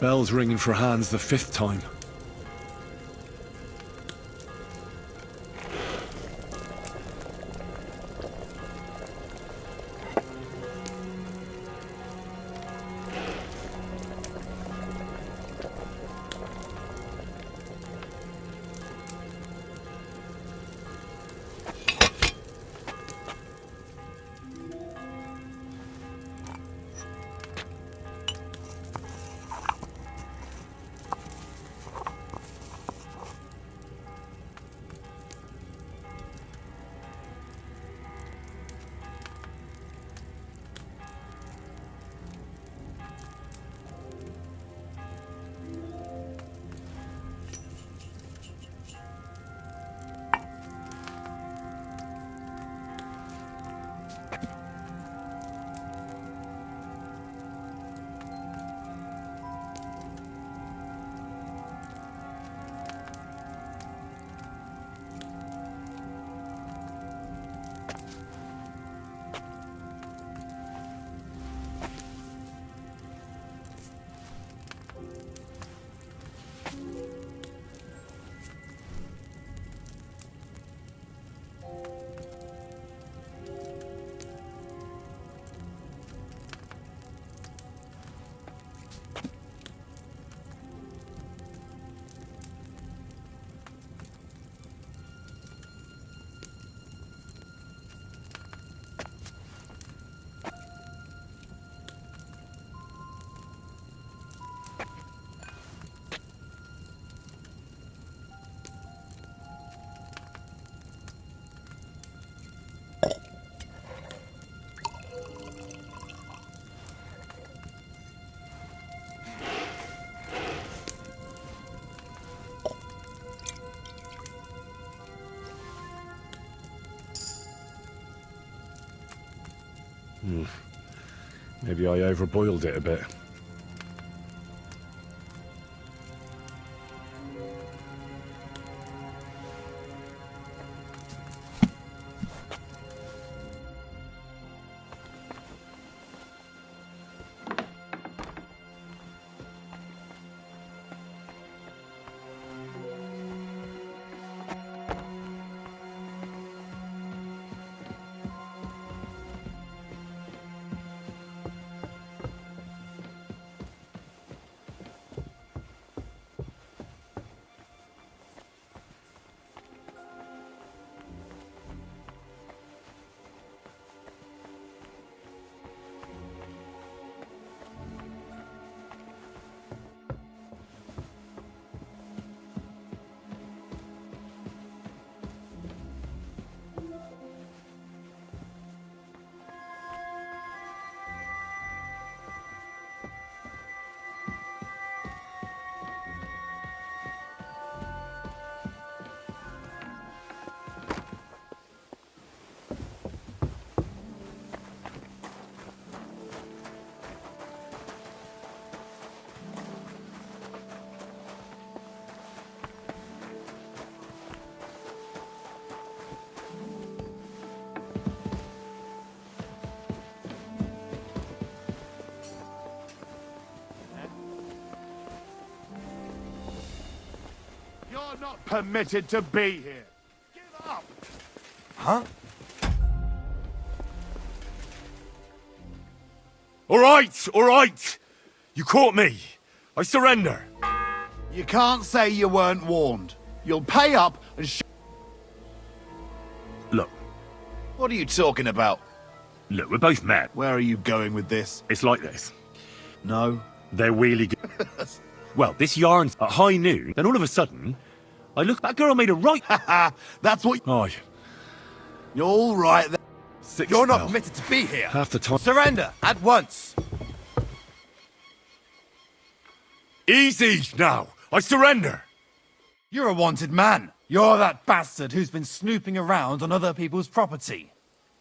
Bell's ringing for hands the 5th time. Maybe I overboiled it a bit. You're not permitted to be here. Give up! Huh? All right! You caught me. I surrender. You can't say you weren't warned. You'll pay up and Look, What are you talking about? we're both men. Where are you going with this? It's like this. No. They're really good. Well, this yarn's at high noon, then all of a sudden, I look, that girl made a right. That's what... Aye. You're all right then. 6 You're not bell. permitted to be here. Half the time. Surrender at once. Easy now. I surrender. You're a wanted man. You're that bastard who's been snooping around on other people's property.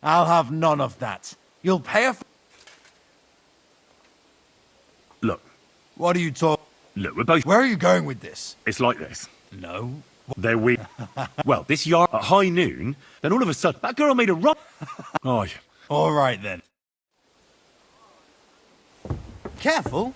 I'll have none of that. You'll pay a... Look, What are you talking... we're both. Where are you going with this? It's like this. No. They're weird. Well, this yard at high noon, then all of a sudden, that girl made a right. Aye. All right, then. Careful.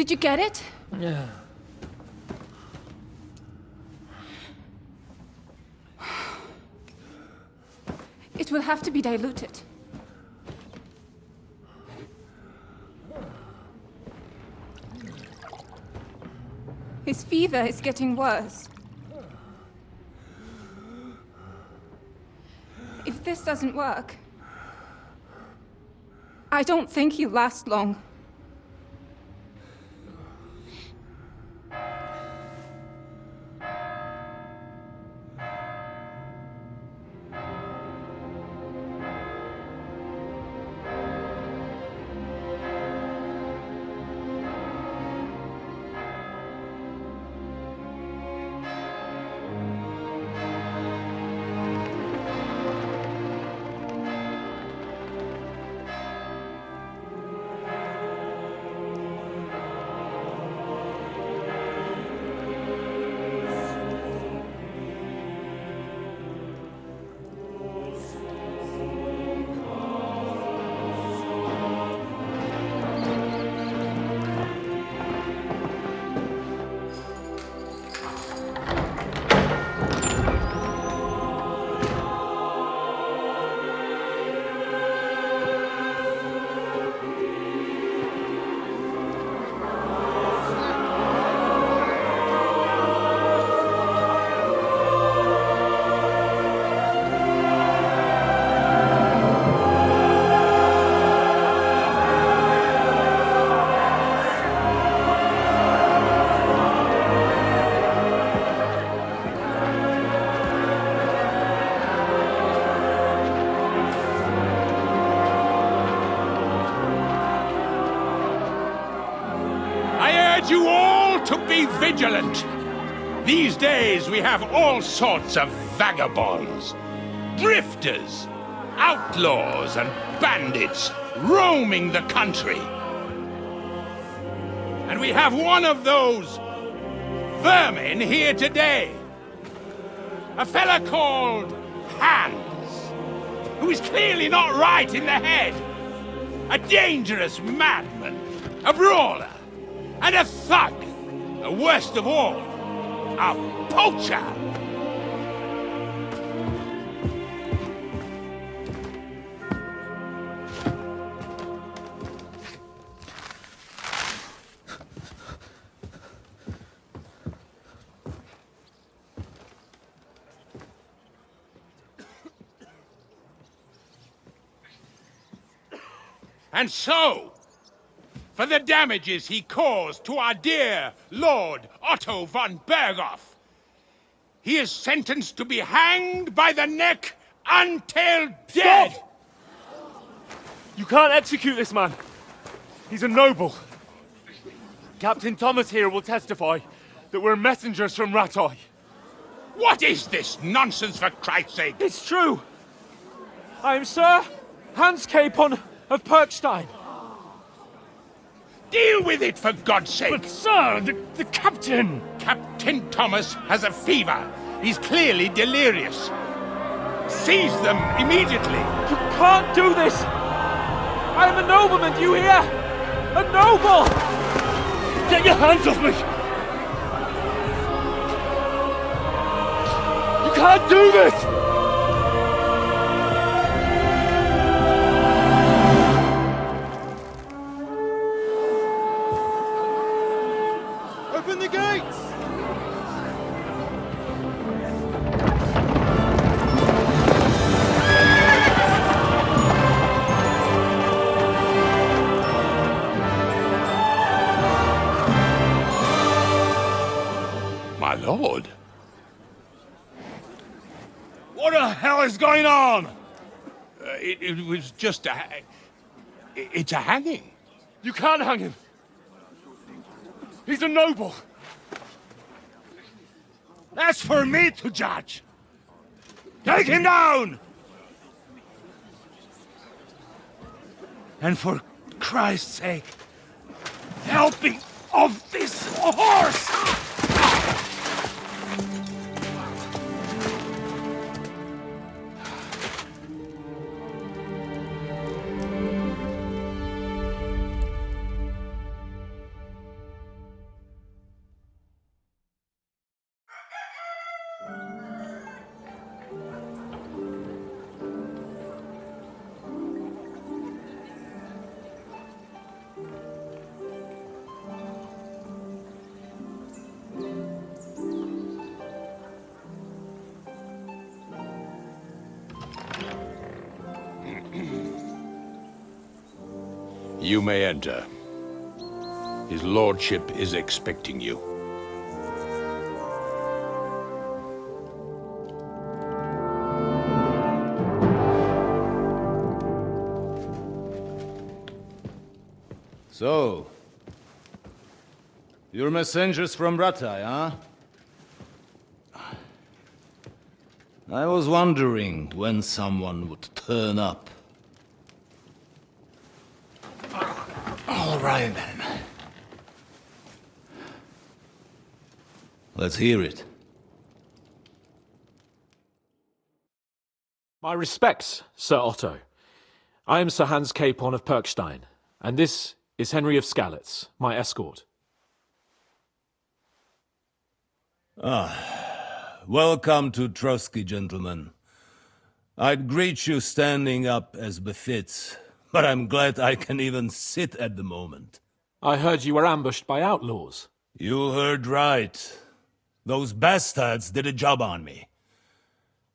Did you get it? Yeah. It will have to be diluted. His fever is getting worse. If this doesn't work, I don't think he'll last long. You all to be vigilant. These days we have all sorts of vagabonds, drifters, outlaws and bandits roaming the country. And we have one of those vermin here today. A fella called Hans, who is clearly not right in the head. A dangerous madman, a brawler, and a thug, the worst of all, a poacher! And so, for the damages he caused to our dear Lord Otto von Berghoff, he is sentenced to be hanged by the neck until dead! Stop! You can't execute this man. He's a noble. Captain Thomas here will testify that we're messengers from Rattay. What is this nonsense, for Christ's sake? It's true. I am Sir Hans Capon of Perkstein. Deal with it, for God's sake! But sir, the captain! Captain Thomas has a fever. He's clearly delirious. Seize them immediately. You can't do this! I am a nobleman, do you hear? A noble! Get your hands off me! You can't do this! Open the gates! My lord. What the hell is going on? It was just a... It's a hanging. You can't hang him. He's a noble. That's for me to judge. Take him down! And for Christ's sake, help me off this horse! You may enter. His lordship is expecting you. So, you're messengers from Rattay, huh? I was wondering when someone would turn up. All right, then. Let's hear it. My respects, Sir Otto. I am Sir Hans Capon of Perkstein, and this is Henry of Skalitz, my escort. Welcome to Trotsky, gentlemen. I'd greet you standing up as befits, but I'm glad I can even sit at the moment. I heard you were ambushed by outlaws. You heard right. Those bastards did a job on me.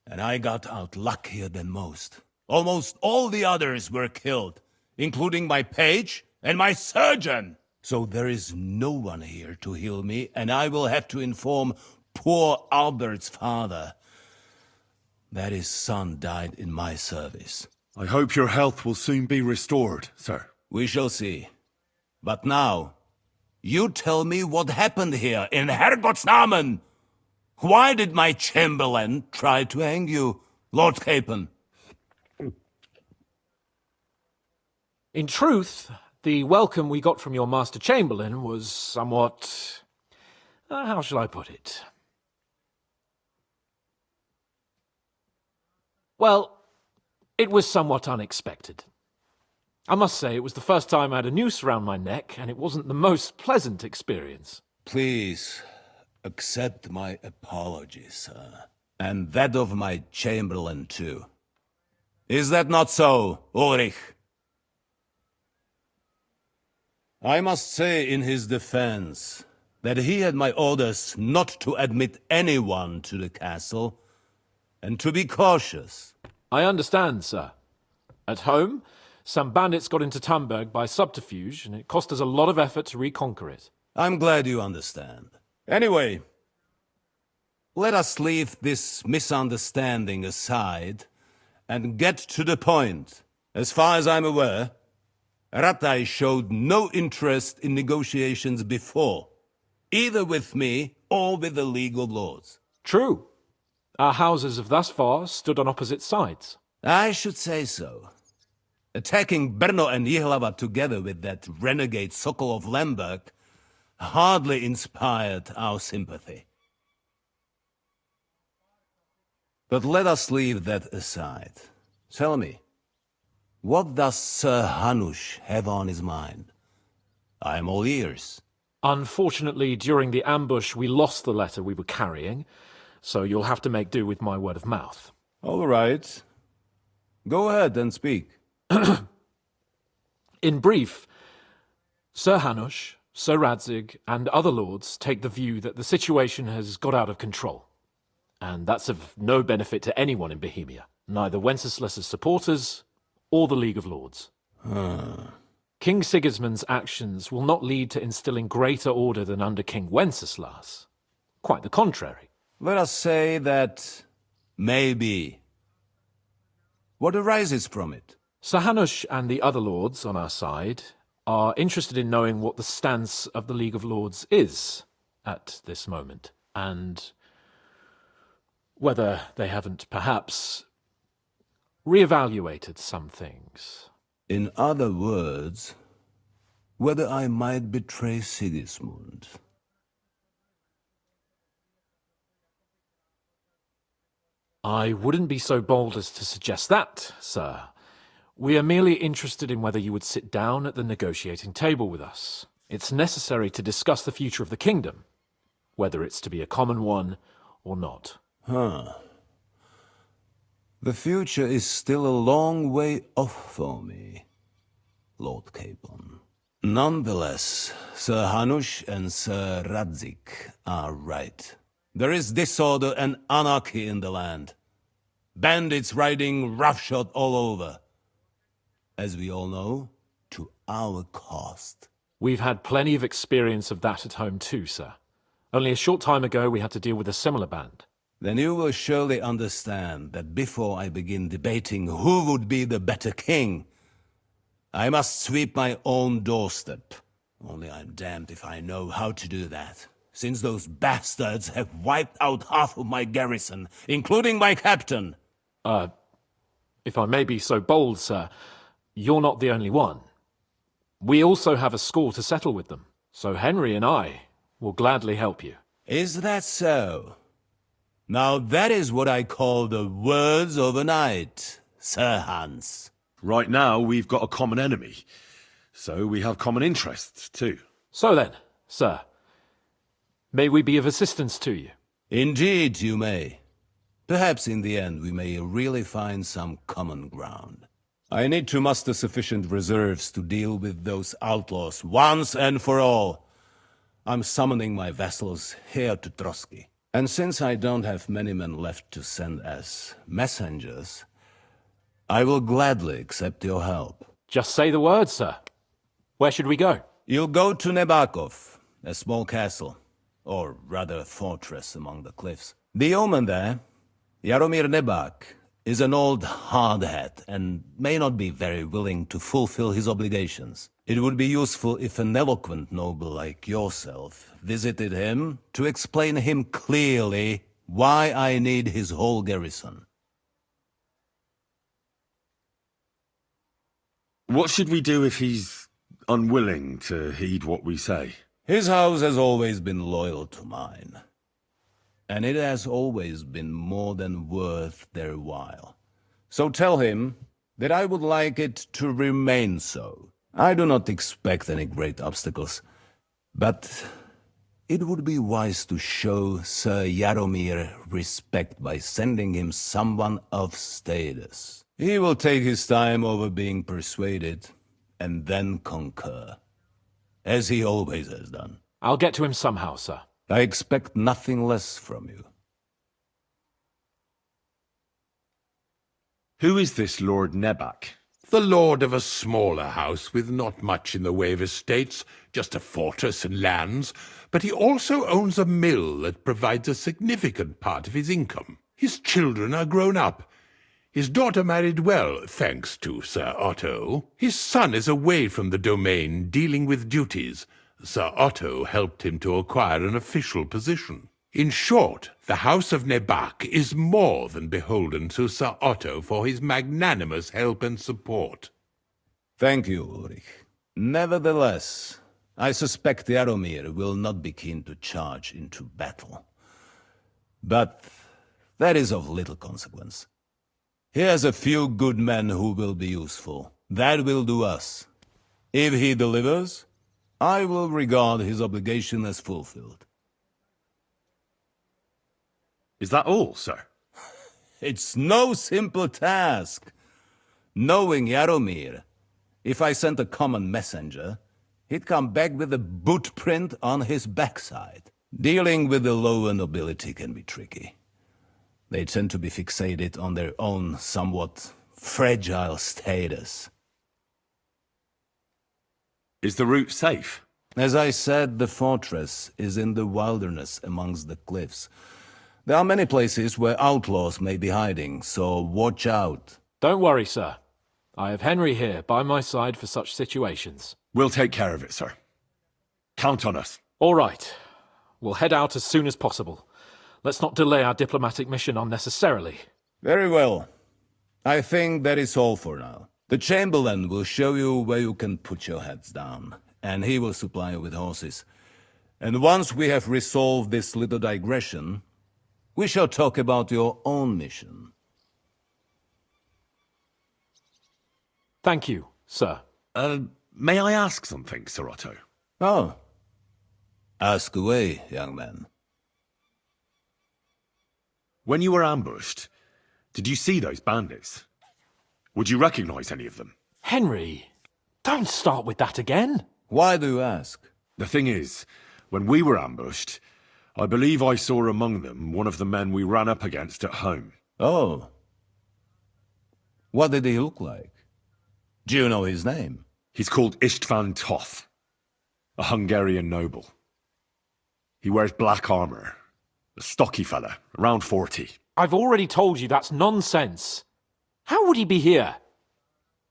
And I got out luckier than most. Almost all the others were killed, including my page and my surgeon. So there is no one here to heal me, and I will have to inform poor Albert's father that his son died in my service. I hope your health will soon be restored, sir. We shall see. But now, you tell me what happened here in Herrgottsnamen. Why did my chamberlain try to hang you, Lord Capon? In truth, the welcome we got from your Master Chamberlain was somewhat... how shall I put it? Well, it was somewhat unexpected. I must say, it was the first time I had a noose around my neck, and it wasn't the most pleasant experience. Please, accept my apologies, sir. And that of my chamberlain, too. Is that not so, Ulrich? I must say in his defense that he had my orders not to admit anyone to the castle, and to be cautious. I understand, sir. At home, some bandits got into Tamberg by subterfuge, and it cost us a lot of effort to reconquer it. I'm glad you understand. Anyway, let us leave this misunderstanding aside and get to the point. As far as I'm aware, Rattay showed no interest in negotiations before, either with me or with the League of Lords. True. Our houses have thus far stood on opposite sides. I should say so. Attacking Brno and Jihlava together with that renegade Sokol of Lemberg hardly inspired our sympathy. But let us leave that aside. Tell me, what does Sir Hanush have on his mind? I am all ears. Unfortunately, during the ambush, we lost the letter we were carrying, so you'll have to make do with my word of mouth. All right. Go ahead and speak. In brief, Sir Hanush, Sir Radzig, and other lords take the view that the situation has got out of control. And that's of no benefit to anyone in Bohemia, neither Wenceslas's supporters or the League of Lords. King Sigismund's actions will not lead to instilling greater order than under King Wenceslas. Quite the contrary. Let us say that maybe. What arises from it? Sir Hanush and the other lords on our side are interested in knowing what the stance of the League of Lords is at this moment, and whether they haven't perhaps reevaluated some things. In other words, whether I might betray Sigismund. I wouldn't be so bold as to suggest that, sir. We are merely interested in whether you would sit down at the negotiating table with us. It's necessary to discuss the future of the kingdom, whether it's to be a common one or not. Huh. The future is still a long way off for me, Lord Capon. Nonetheless, Sir Hanush and Sir Radzik are right. There is disorder and anarchy in the land. Bandits riding roughshod all over. As we all know, to our cost. We've had plenty of experience of that at home too, sir. Only a short time ago we had to deal with a similar band. Then you will surely understand that before I begin debating who would be the better king, I must sweep my own doorstep. Only I'm damned if I know how to do that, since those bastards have wiped out half of my garrison, including my captain. If I may be so bold, sir, you're not the only one. We also have a score to settle with them, so Henry and I will gladly help you. Is that so? Now that is what I call the words of a knight, Sir Hans. Right now, we've got a common enemy. So we have common interests, too. So then, sir, may we be of assistance to you? Indeed, you may. Perhaps in the end we may really find some common ground. I need to muster sufficient reserves to deal with those outlaws once and for all. I'm summoning my vassals here to Trotsky. And since I don't have many men left to send as messengers, I will gladly accept your help. Just say the word, sir. Where should we go? You'll go to Nebakov, a small castle, or rather a fortress among the cliffs. The yeoman there, Jaromir Nebak, is an old hardhat and may not be very willing to fulfill his obligations. It would be useful if an eloquent noble like yourself visited him to explain him clearly why I need his whole garrison. What should we do if he's unwilling to heed what we say? His house has always been loyal to mine. And it has always been more than worth their while. So tell him that I would like it to remain so. I do not expect any great obstacles, but it would be wise to show Sir Jaromir respect by sending him someone of status. He will take his time over being persuaded, and then concur, as he always has done. I'll get to him somehow, sir. I expect nothing less from you. Who is this Lord Nebak? The lord of a smaller house with not much in the way of estates, just a fortress and lands, but he also owns a mill that provides a significant part of his income. His children are grown up. His daughter married well, thanks to Sir Otto. His son is away from the domain, dealing with duties. Sir Otto helped him to acquire an official position. In short, the House of Nebak is more than beholden to Sir Otto for his magnanimous help and support. Thank you, Ulrich. Nevertheless, I suspect Jaromir will not be keen to charge into battle. But that is of little consequence. He has a few good men who will be useful. That will do us. If he delivers, I will regard his obligation as fulfilled. Is that all, sir? It's no simple task. Knowing Jaromir, if I sent a common messenger, he'd come back with a boot print on his backside. Dealing with the lower nobility can be tricky. They tend to be fixated on their own somewhat fragile status. Is the route safe? As I said, the fortress is in the wilderness amongst the cliffs. There are many places where outlaws may be hiding, so watch out. Don't worry, sir. I have Henry here by my side for such situations. We'll take care of it, sir. Count on us. All right. We'll head out as soon as possible. Let's not delay our diplomatic mission unnecessarily. Very well. I think that is all for now. The Chamberlain will show you where you can put your heads down, and he will supply you with horses. And once we have resolved this little digression, we shall talk about your own mission. Thank you, sir. May I ask something, Sir Otto? Oh. Ask away, young man. When you were ambushed, did you see those bandits? Would you recognize any of them? Henry, don't start with that again. Why do you ask? The thing is, when we were ambushed, I believe I saw among them one of the men we ran up against at home. Oh. What did he look like? Do you know his name? He's called Istvan Toth, a Hungarian noble. He wears black armor. A stocky fella, around 40. I've already told you that's nonsense. How would he be here?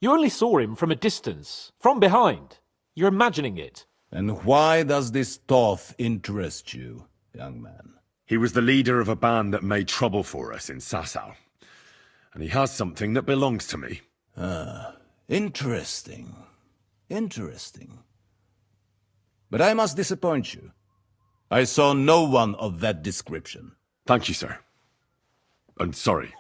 You only saw him from a distance, from behind. You're imagining it. And why does this Toth interest you, young man? He was the leader of a band that made trouble for us in Sasau. And he has something that belongs to me. Ah, interesting. Interesting. But I must disappoint you. I saw no one of that description. Thank you, sir. I'm sorry.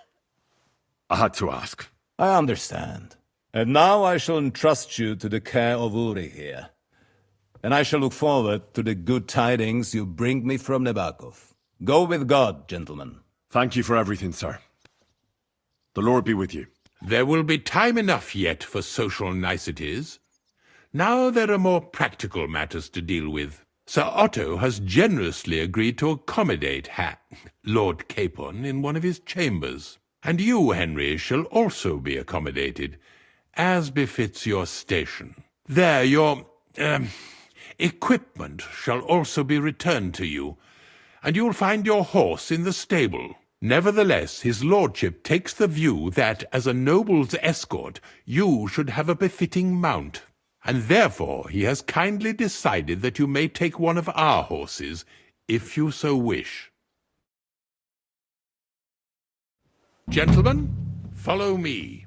I had to ask. I understand. And now I shall entrust you to the care of Uri here. And I shall look forward to the good tidings you bring me from Nebakov. Go with God, gentlemen. Thank you for everything, sir. The Lord be with you. There will be time enough yet for social niceties. Now there are more practical matters to deal with. Sir Otto has generously agreed to accommodate Lord Capon in one of his chambers. And you, Henry, shall also be accommodated, as befits your station. There, your equipment shall also be returned to you, and you'll find your horse in the stable. Nevertheless, his lordship takes the view that, as a noble's escort, you should have a befitting mount. And therefore he has kindly decided that you may take one of our horses, if you so wish. Gentlemen, follow me.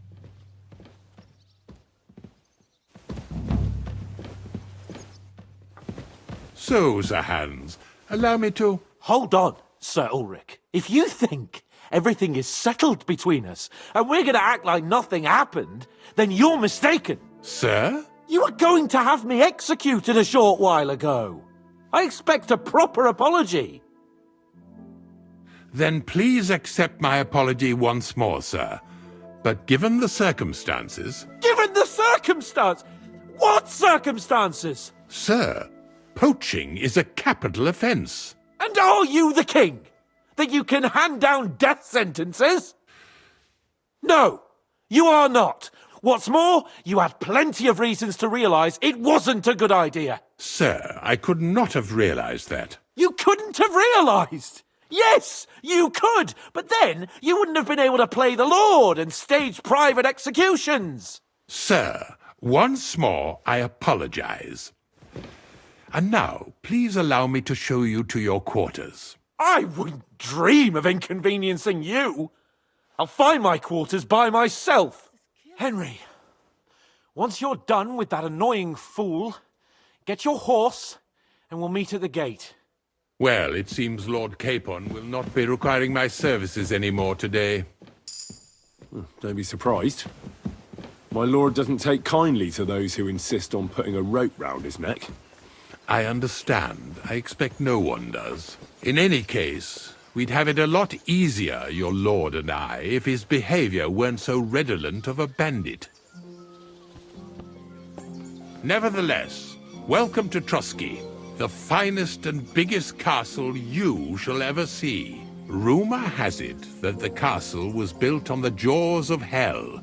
So, Sir Hans, allow me to... Hold on, Sir Ulrich. If you think everything is settled between us, and we're going to act like nothing happened, then you're mistaken. Sir? You were going to have me executed a short while ago. I expect a proper apology. Then please accept my apology once more, sir. But given the circumstances... Given the circumstance? What circumstances? Sir, poaching is a capital offence. And are you the king? That you can hand down death sentences? No, you are not. What's more, you had plenty of reasons to realise it wasn't a good idea. Sir, I could not have realised that. You couldn't have realised? Yes, you could, but then you wouldn't have been able to play the Lord and stage private executions. Sir, once more I apologise. And now, please allow me to show you to your quarters. I wouldn't dream of inconveniencing you. I'll find my quarters by myself. Henry, once you're done with that annoying fool, get your horse and we'll meet at the gate. Well, it seems Lord Capon will not be requiring my services anymore today. Don't be surprised. My lord doesn't take kindly to those who insist on putting a rope round his neck. I understand. I expect no one does. In any case, we'd have it a lot easier, your lord and I, if his behavior weren't so redolent of a bandit. Nevertheless, welcome to Trusky, the finest and biggest castle you shall ever see. Rumor has it that the castle was built on the jaws of hell,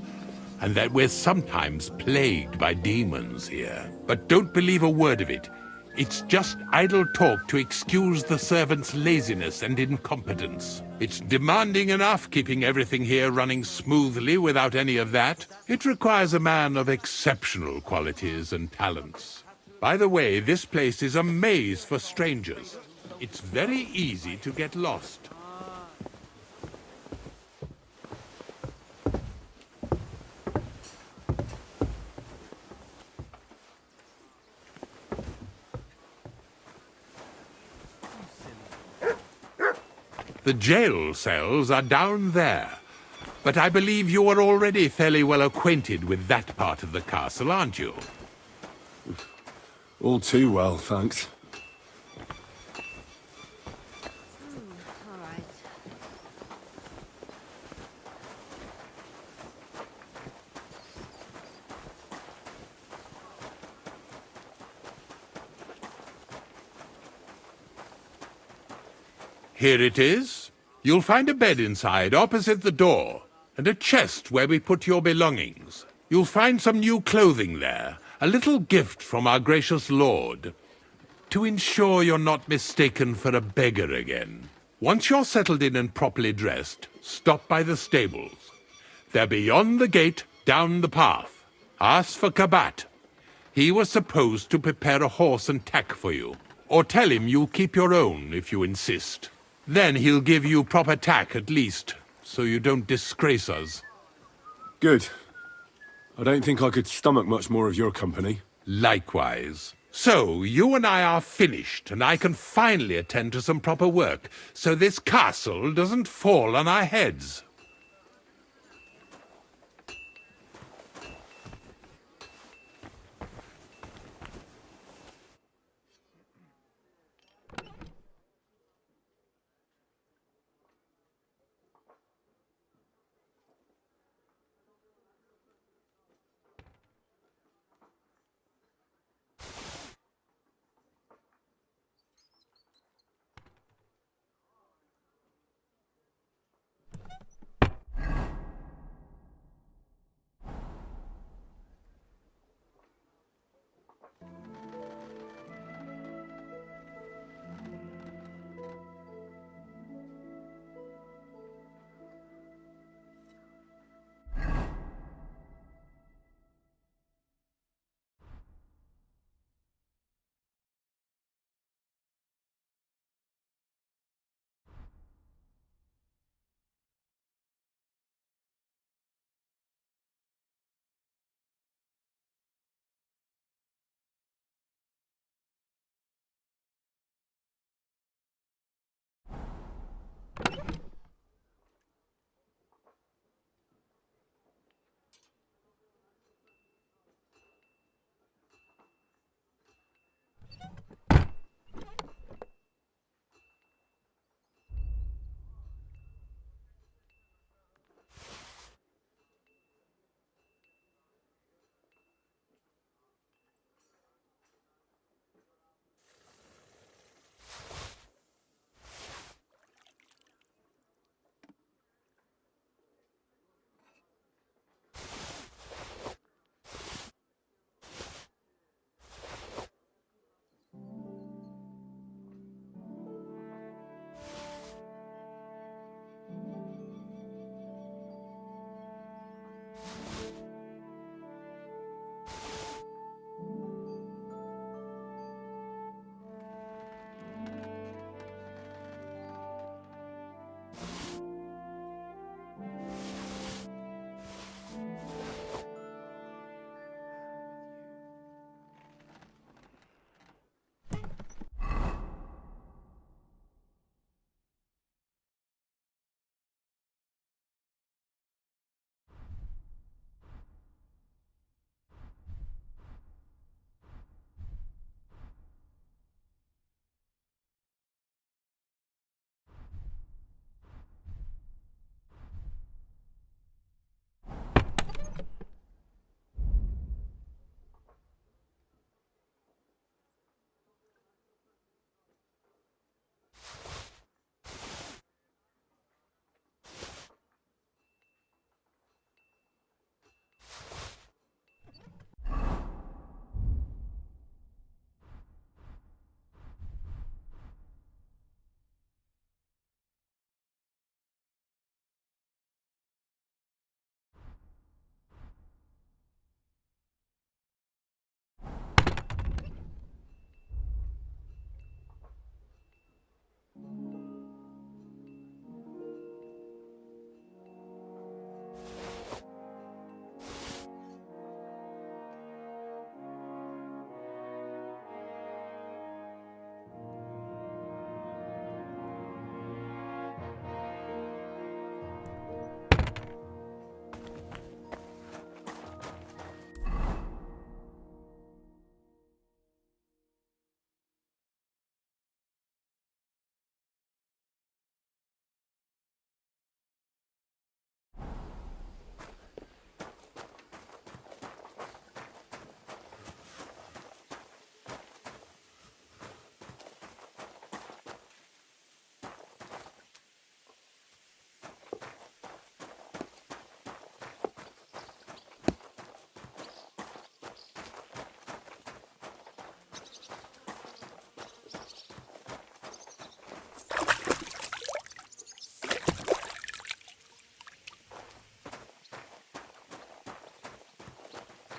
and that we're sometimes plagued by demons here. But don't believe a word of it. It's just idle talk to excuse the servants' laziness and incompetence. It's demanding enough keeping everything here running smoothly without any of that. It requires a man of exceptional qualities and talents. By the way, this place is a maze for strangers. It's very easy to get lost. The jail cells are down there, but I believe you are already fairly well acquainted with that part of the castle, aren't you? All too well, thanks. Here it is. You'll find a bed inside, opposite the door, and a chest where we put your belongings. You'll find some new clothing there, a little gift from our gracious lord, to ensure you're not mistaken for a beggar again. Once you're settled in and properly dressed, stop by the stables. They're beyond the gate, down the path. Ask for Kabat. He was supposed to prepare a horse and tack for you. Or tell him you'll keep your own if you insist. Then he'll give you proper tack at least, so you don't disgrace us. Good. I don't think I could stomach much more of your company. Likewise. So, you and I are finished, and I can finally attend to some proper work, so this castle doesn't fall on our heads.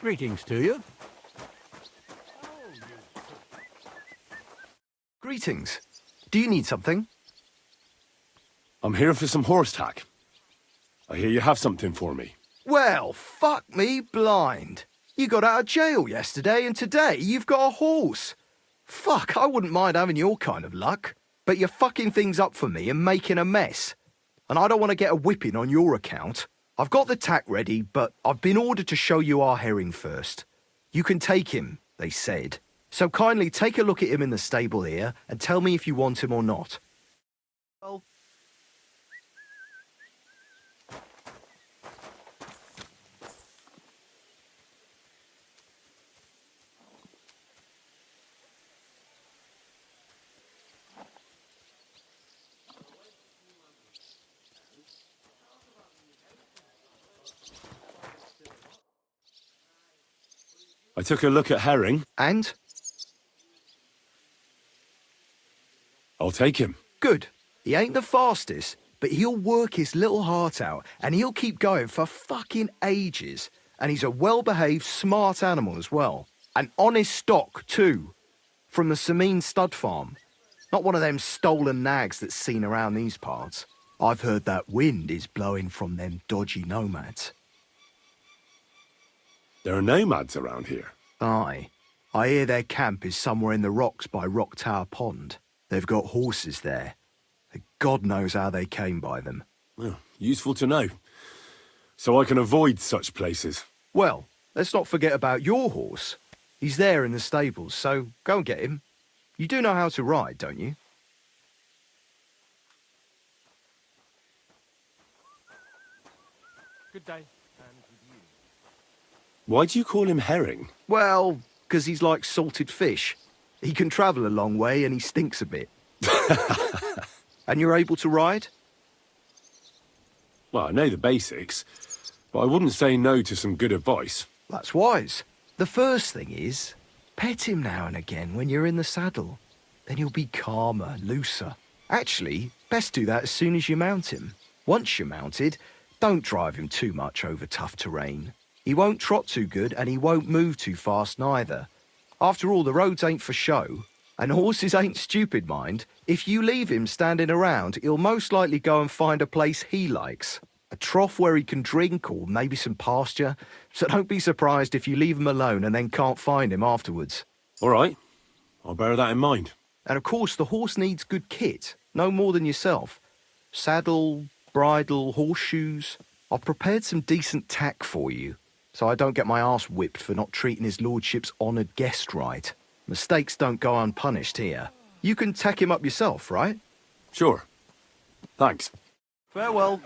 Greetings to you. Greetings. Do you need something? I'm here for some horse tack. I hear you have something for me. Well, fuck me blind. You got out of jail yesterday, and today you've got a horse. Fuck, I wouldn't mind having your kind of luck. But you're fucking things up for me and making a mess. And I don't want to get a whipping on your account. I've got the tack ready, but I've been ordered to show you our herring first. You can take him, they said. So kindly take a look at him in the stable here and tell me if you want him or not. Well, I took a look at herring. And? I'll take him. Good. He ain't the fastest, but he'll work his little heart out and he'll keep going for fucking ages. And he's a well-behaved, smart animal as well. An honest stock, too. From the Sameen stud farm. Not one of them stolen nags that's seen around these parts. I've heard that wind is blowing from them dodgy nomads. There are nomads around here. Aye. I hear their camp is somewhere in the rocks by Rock Tower Pond. They've got horses there. God knows how they came by them. Well, useful to know. So I can avoid such places. Well, let's not forget about your horse. He's there in the stables, so go and get him. You do know how to ride, don't you? Good day. Why do you call him herring? Well, 'cause he's like salted fish. He can travel a long way and he stinks a bit. And you're able to ride? Well, I know the basics, but I wouldn't say no to some good advice. That's wise. The first thing is, pet him now and again when you're in the saddle. Then he'll be calmer, looser. Actually, best do that as soon as you mount him. Once you're mounted, don't drive him too much over tough terrain. He won't trot too good and he won't move too fast neither. After all, the roads ain't for show. And horses ain't stupid, mind. If you leave him standing around, he'll most likely go and find a place he likes. A trough where he can drink or maybe some pasture. So don't be surprised if you leave him alone and then can't find him afterwards. All right. I'll bear that in mind. And of course, the horse needs good kit. No more than yourself. Saddle, bridle, horseshoes. I've prepared some decent tack for you, so I don't get my arse whipped for not treating his lordship's honoured guest right. Mistakes don't go unpunished here. You can tack him up yourself, right? Sure. Thanks. Farewell.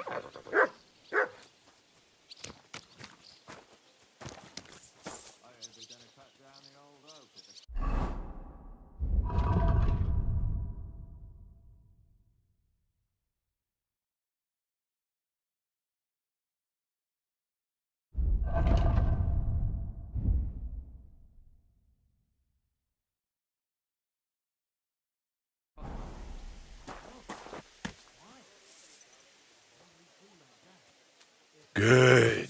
Good.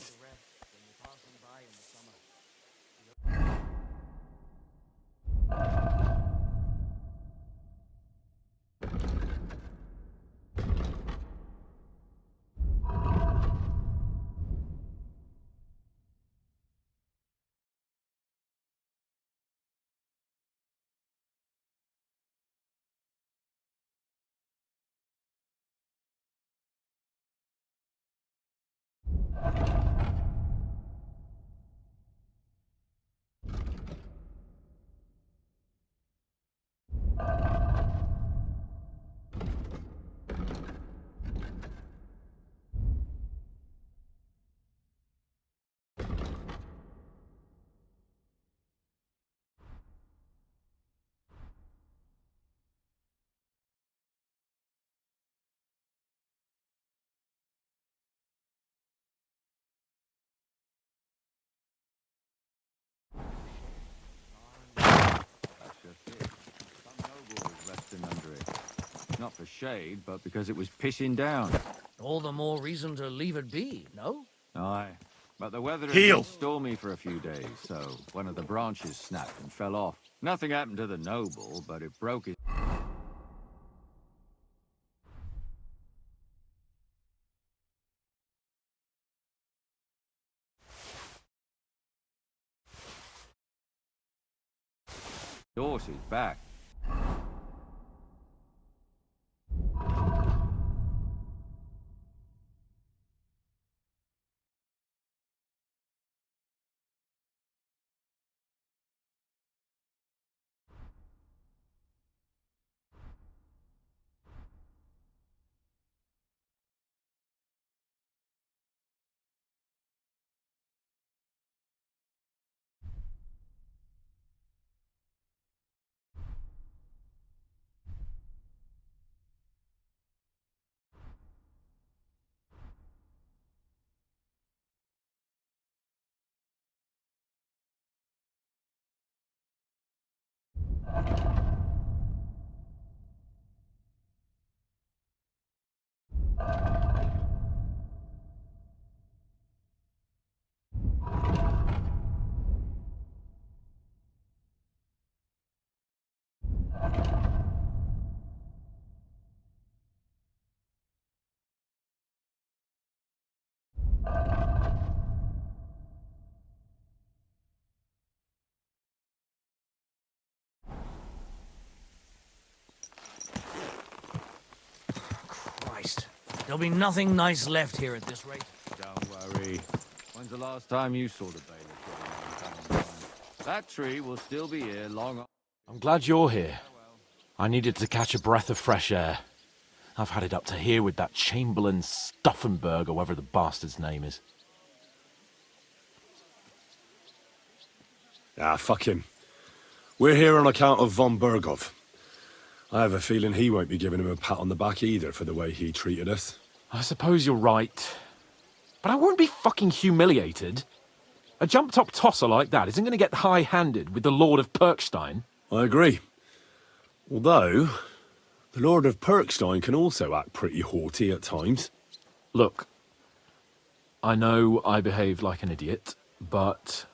Not for shade, but because it was pissing down. All the more reason to leave it be, no? Aye. But the weather had Heal. been stormy for a few days, so one of the branches snapped and fell off. Nothing happened to the noble, but it broke his... horse's back. Christ. There'll be nothing nice left here at this rate. Don't worry. When's the last time you saw the bailiff? That tree will still be here long... I'm glad you're here. I needed to catch a breath of fresh air. I've had it up to here with that Chamberlain Stuffenberg, or whatever the bastard's name is. Ah, fuck him. We're here on account of von Bergov. I have a feeling he won't be giving him a pat on the back either for the way he treated us. I suppose you're right. But I won't be fucking humiliated. A jump-top tosser like that isn't going to get high-handed with the Lord of Perkstein. I agree. Although, the Lord of Perkstein can also act pretty haughty at times. Look, I know I behaved like an idiot, but...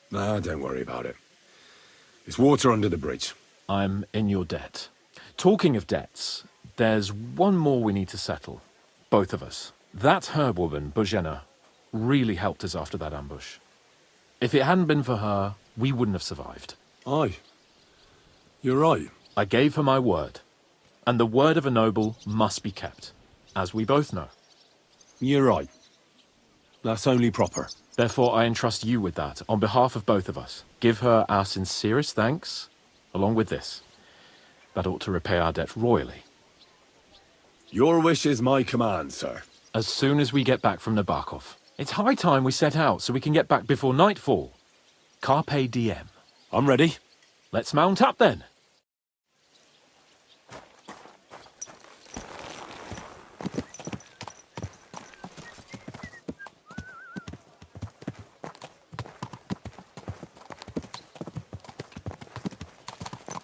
Nah, don't worry about it. It's water under the bridge. I'm in your debt. Talking of debts, there's one more we need to settle. Both of us. That herbwoman, Bozhena, really helped us after that ambush. If it hadn't been for her, we wouldn't have survived. Aye. You're right. I gave her my word. And the word of a noble must be kept, as we both know. You're right. That's only proper. Therefore, I entrust you with that, on behalf of both of us. Give her our sincerest thanks, along with this. That ought to repay our debt royally. Your wish is my command, sir. As soon as we get back from Nabokov. It's high time we set out so we can get back before nightfall. Carpe diem. I'm ready. Let's mount up then.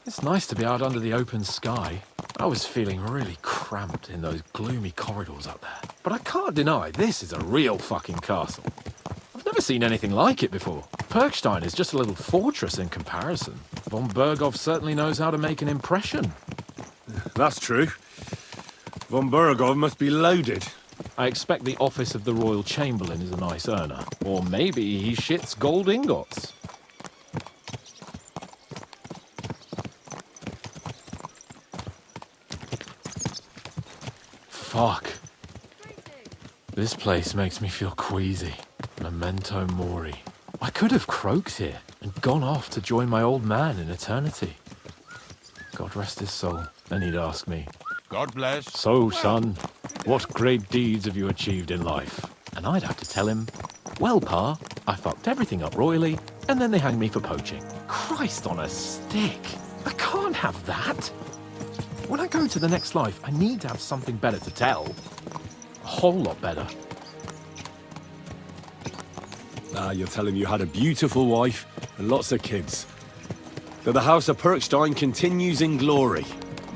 It's nice to be out under the open sky. I was feeling really cramped in those gloomy corridors up there. But I can't deny this is a real fucking castle. I've never seen anything like it before. Perkstein is just a little fortress in comparison. Von Bergov certainly knows how to make an impression. That's true. Von Bergov must be loaded. I expect the office of the Royal Chamberlain is a nice earner. Or maybe he shits gold ingots. Fuck. This place makes me feel queasy. Memento mori. I could have croaked here and gone off to join my old man in eternity. God rest his soul. Then he'd ask me, God bless. "So, son, what great deeds have you achieved in life?" And I'd have to tell him, "Well, Pa, I fucked everything up royally, and then they hanged me for poaching." Christ on a stick. I can't have that. When I go into the next life, I need to have something better to tell. A whole lot better. Ah, you'll tell him you had a beautiful wife and lots of kids. That the House of Perkstein continues in glory.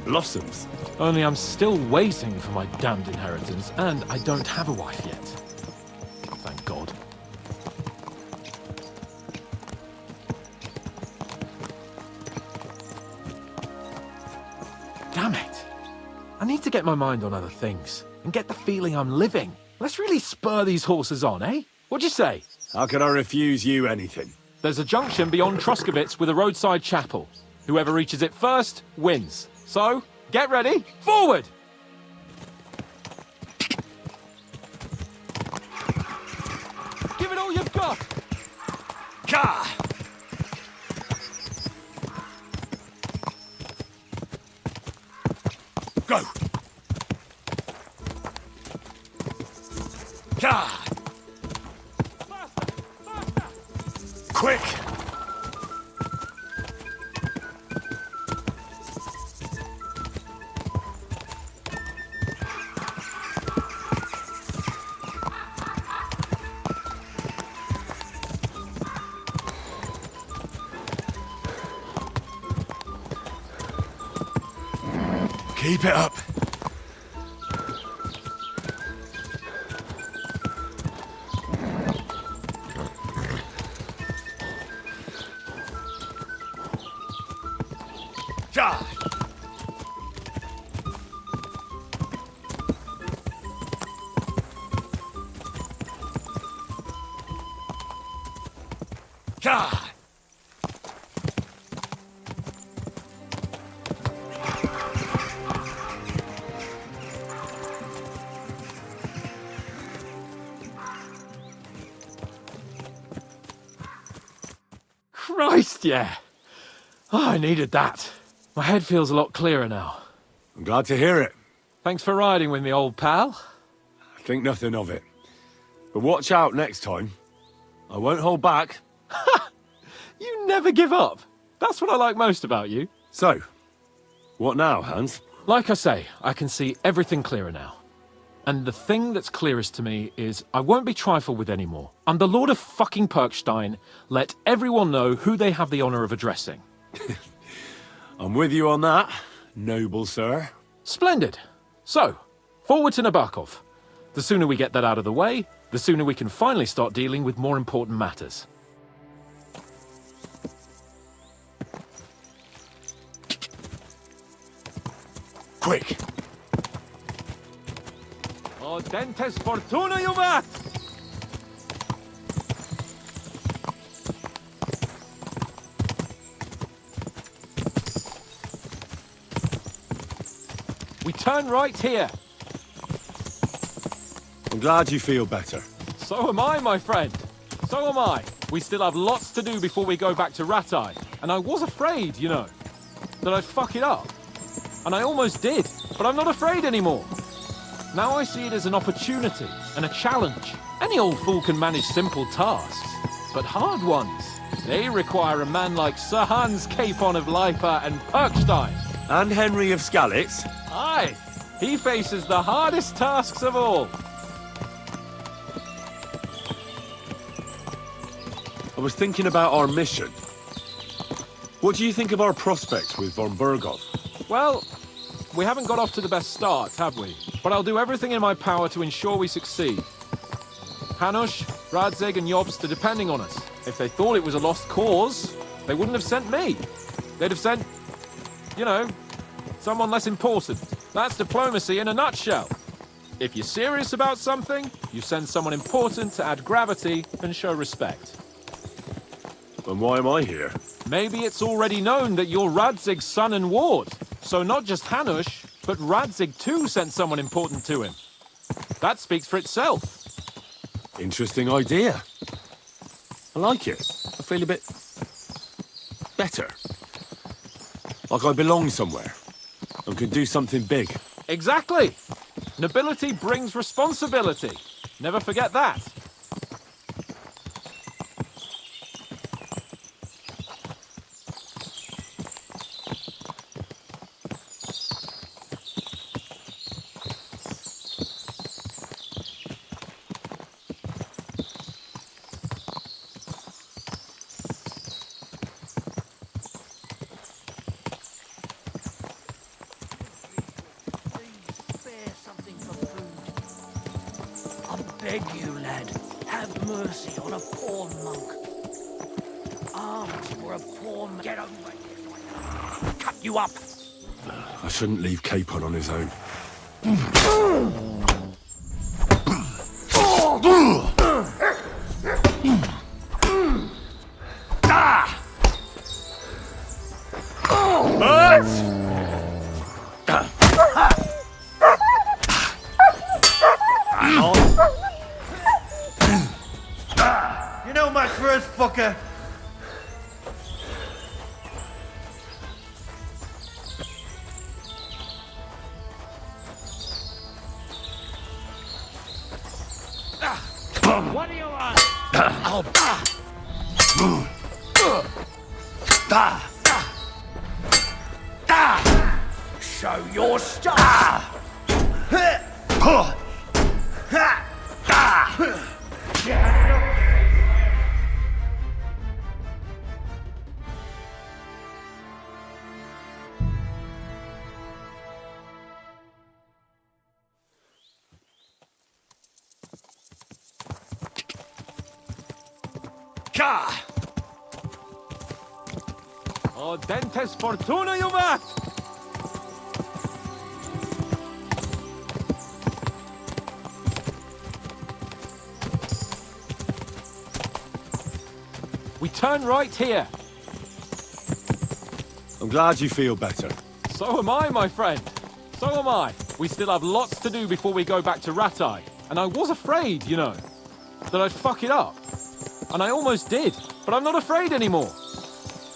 Blossoms. Only I'm still waiting for my damned inheritance, and I don't have a wife yet. to get my mind on other things and get the feeling I'm living. Let's really spur these horses on, eh? What'd you say? How can I refuse you anything? There's a junction beyond Troskowitz with a roadside chapel. Whoever reaches it first wins. So, get ready, forward! Give it all you've got! Ka! Go! Ka! Quick! Keep it up. Ja! Ja! Christ, yeah. Oh, I needed that. My head feels a lot clearer now. I'm glad to hear it. Thanks for riding with me, old pal. I think nothing of it. But watch out next time. I won't hold back. You never give up. That's what I like most about you. So, what now, Hans? Like I say, I can see everything clearer now. And the thing that's clearest to me is I won't be trifled with anymore. I'm the Lord of fucking Perkstein. Let everyone know who they have the honor of addressing. I'm with you on that, noble sir. Splendid. So, forward to Nabokov. The sooner we get that out of the way, the sooner we can finally start dealing with more important matters. Quick! O dentes fortuna juvat! We turn right here. I'm glad you feel better. So am I, my friend. So am I. We still have lots to do before we go back to Ratai. And I was afraid, you know, that I'd fuck it up. And I almost did, but I'm not afraid anymore. Now I see it as an opportunity and a challenge. Any old fool can manage simple tasks, but hard ones, they require a man like Sir Hans Capon of Leipa and Perkstein. And Henry of Skalitz. Aye, he faces the hardest tasks of all. I was thinking about our mission. What do you think of our prospects with von Berghoff? Well, we haven't got off to the best start, have we? But I'll do everything in my power to ensure we succeed. Hanush, Radzig and Jobst are depending on us. If they thought it was a lost cause, they wouldn't have sent me. They'd have sent, you know, someone less important. That's diplomacy in a nutshell. If you're serious about something, you send someone important to add gravity and show respect. And why am I here? Maybe it's already known that you're Radzig's son and ward. So not just Hanush, but Radzig too sent someone important to him. That speaks for itself. Interesting idea. I like it. I feel a bit better. Like I belong somewhere and can do something big. Exactly. Nobility brings responsibility. Never forget that. Beg you, lad, have mercy on a poor monk. Alms for a poor man. Get over here. Cut you up. I shouldn't leave Capon on his own. You know much for us, fucker. What do you want? Show your stuff. O dentes fortuna juvat! We turn right here. I'm glad you feel better. So am I, my friend. So am I. We still have lots to do before we go back to Ratai. And I was afraid, you know, that I'd fuck it up. And I almost did, but I'm not afraid anymore.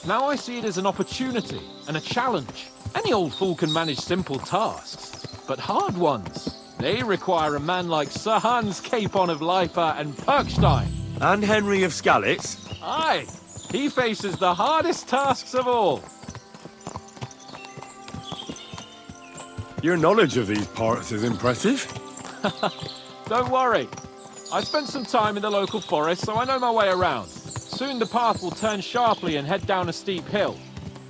Now I see it as an opportunity and a challenge. Any old fool can manage simple tasks, but hard ones, they require a man like Sir Hans Capon of Leipa and Perkstein. And Henry of Skalitz. Aye, he faces the hardest tasks of all. Your knowledge of these parts is impressive. Don't worry. I spent some time in the local forest, so I know my way around. Soon the path will turn sharply and head down a steep hill.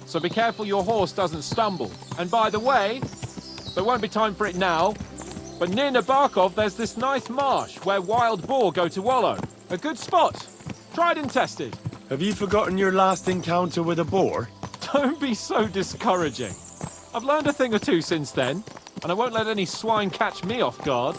So be careful your horse doesn't stumble. And by the way, there won't be time for it now, but near Nabokov there's this nice marsh where wild boar go to wallow. A good spot. Tried and tested. Have you forgotten your last encounter with a boar? Don't be so discouraging. I've learned a thing or two since then, and I won't let any swine catch me off guard.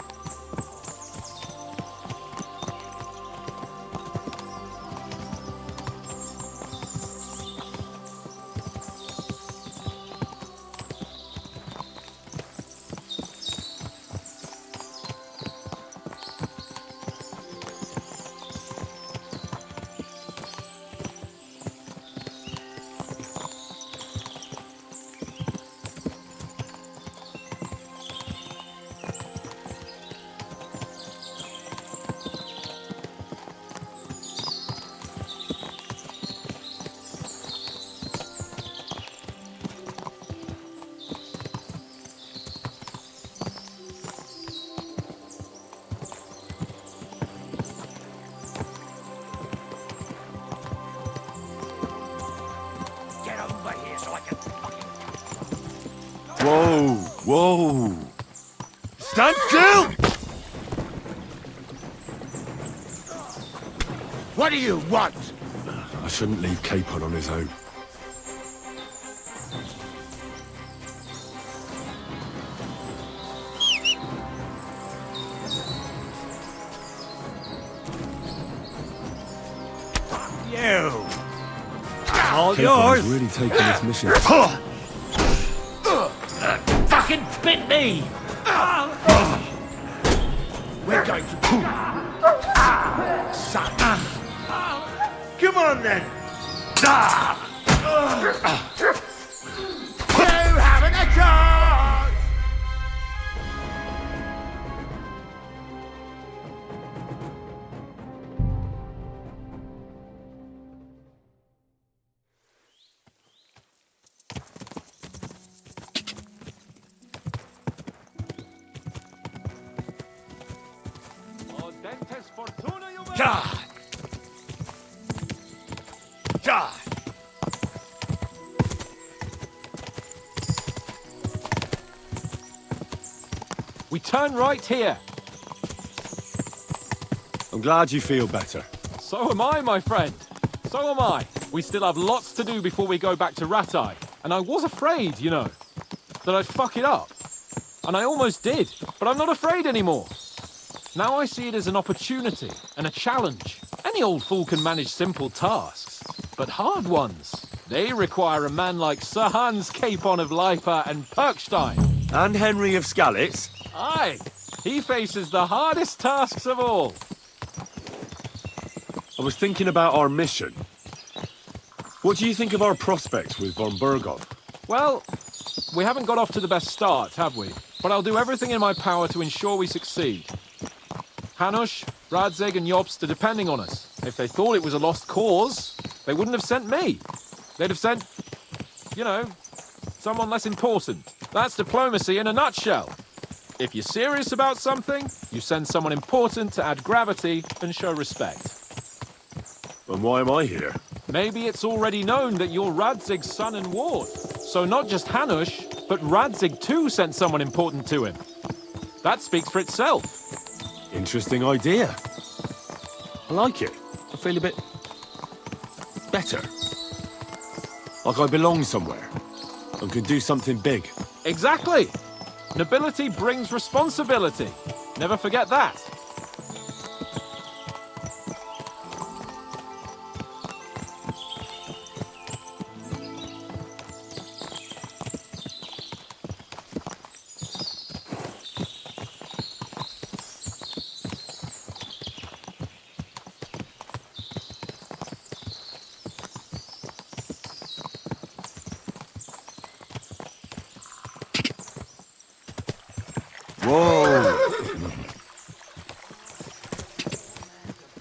Whoa, whoa. Stand still! What do you want? I shouldn't leave Capon on his own. You! All yours! Really taking this mission. Fucking bit me! We're going to... Son. Come on then! You haven't a chance! God! God! We turn right here. I'm glad you feel better. So am I, my friend. So am I. We still have lots to do before we go back to Ratai. And I was afraid, you know, that I'd fuck it up. and I almost did, but I'm not afraid anymore. Now I see it as an opportunity and a challenge. Any old fool can manage simple tasks, but hard ones, they require a man like Sir Hans Capon of Leipa and Perkstein. And Henry of Skalitz. Aye, he faces the hardest tasks of all. I was thinking about our mission. What do you think of our prospects with von Bergov? Well, we haven't got off to the best start, have we? But I'll do everything in my power to ensure we succeed. Hanush, Radzig and Jobst are depending on us. If they thought it was a lost cause, they wouldn't have sent me. They'd have sent, you know, someone less important. That's diplomacy in a nutshell. If you're serious about something, you send someone important to add gravity and show respect. And why am I here? Maybe it's already known that you're Radzig's son and ward. So not just Hanush, but Radzig too sent someone important to him. That speaks for itself. Interesting idea. I like it. I feel a bit better. Like I belong somewhere and can do something big. Exactly. Nobility brings responsibility. Never forget that. Whoa!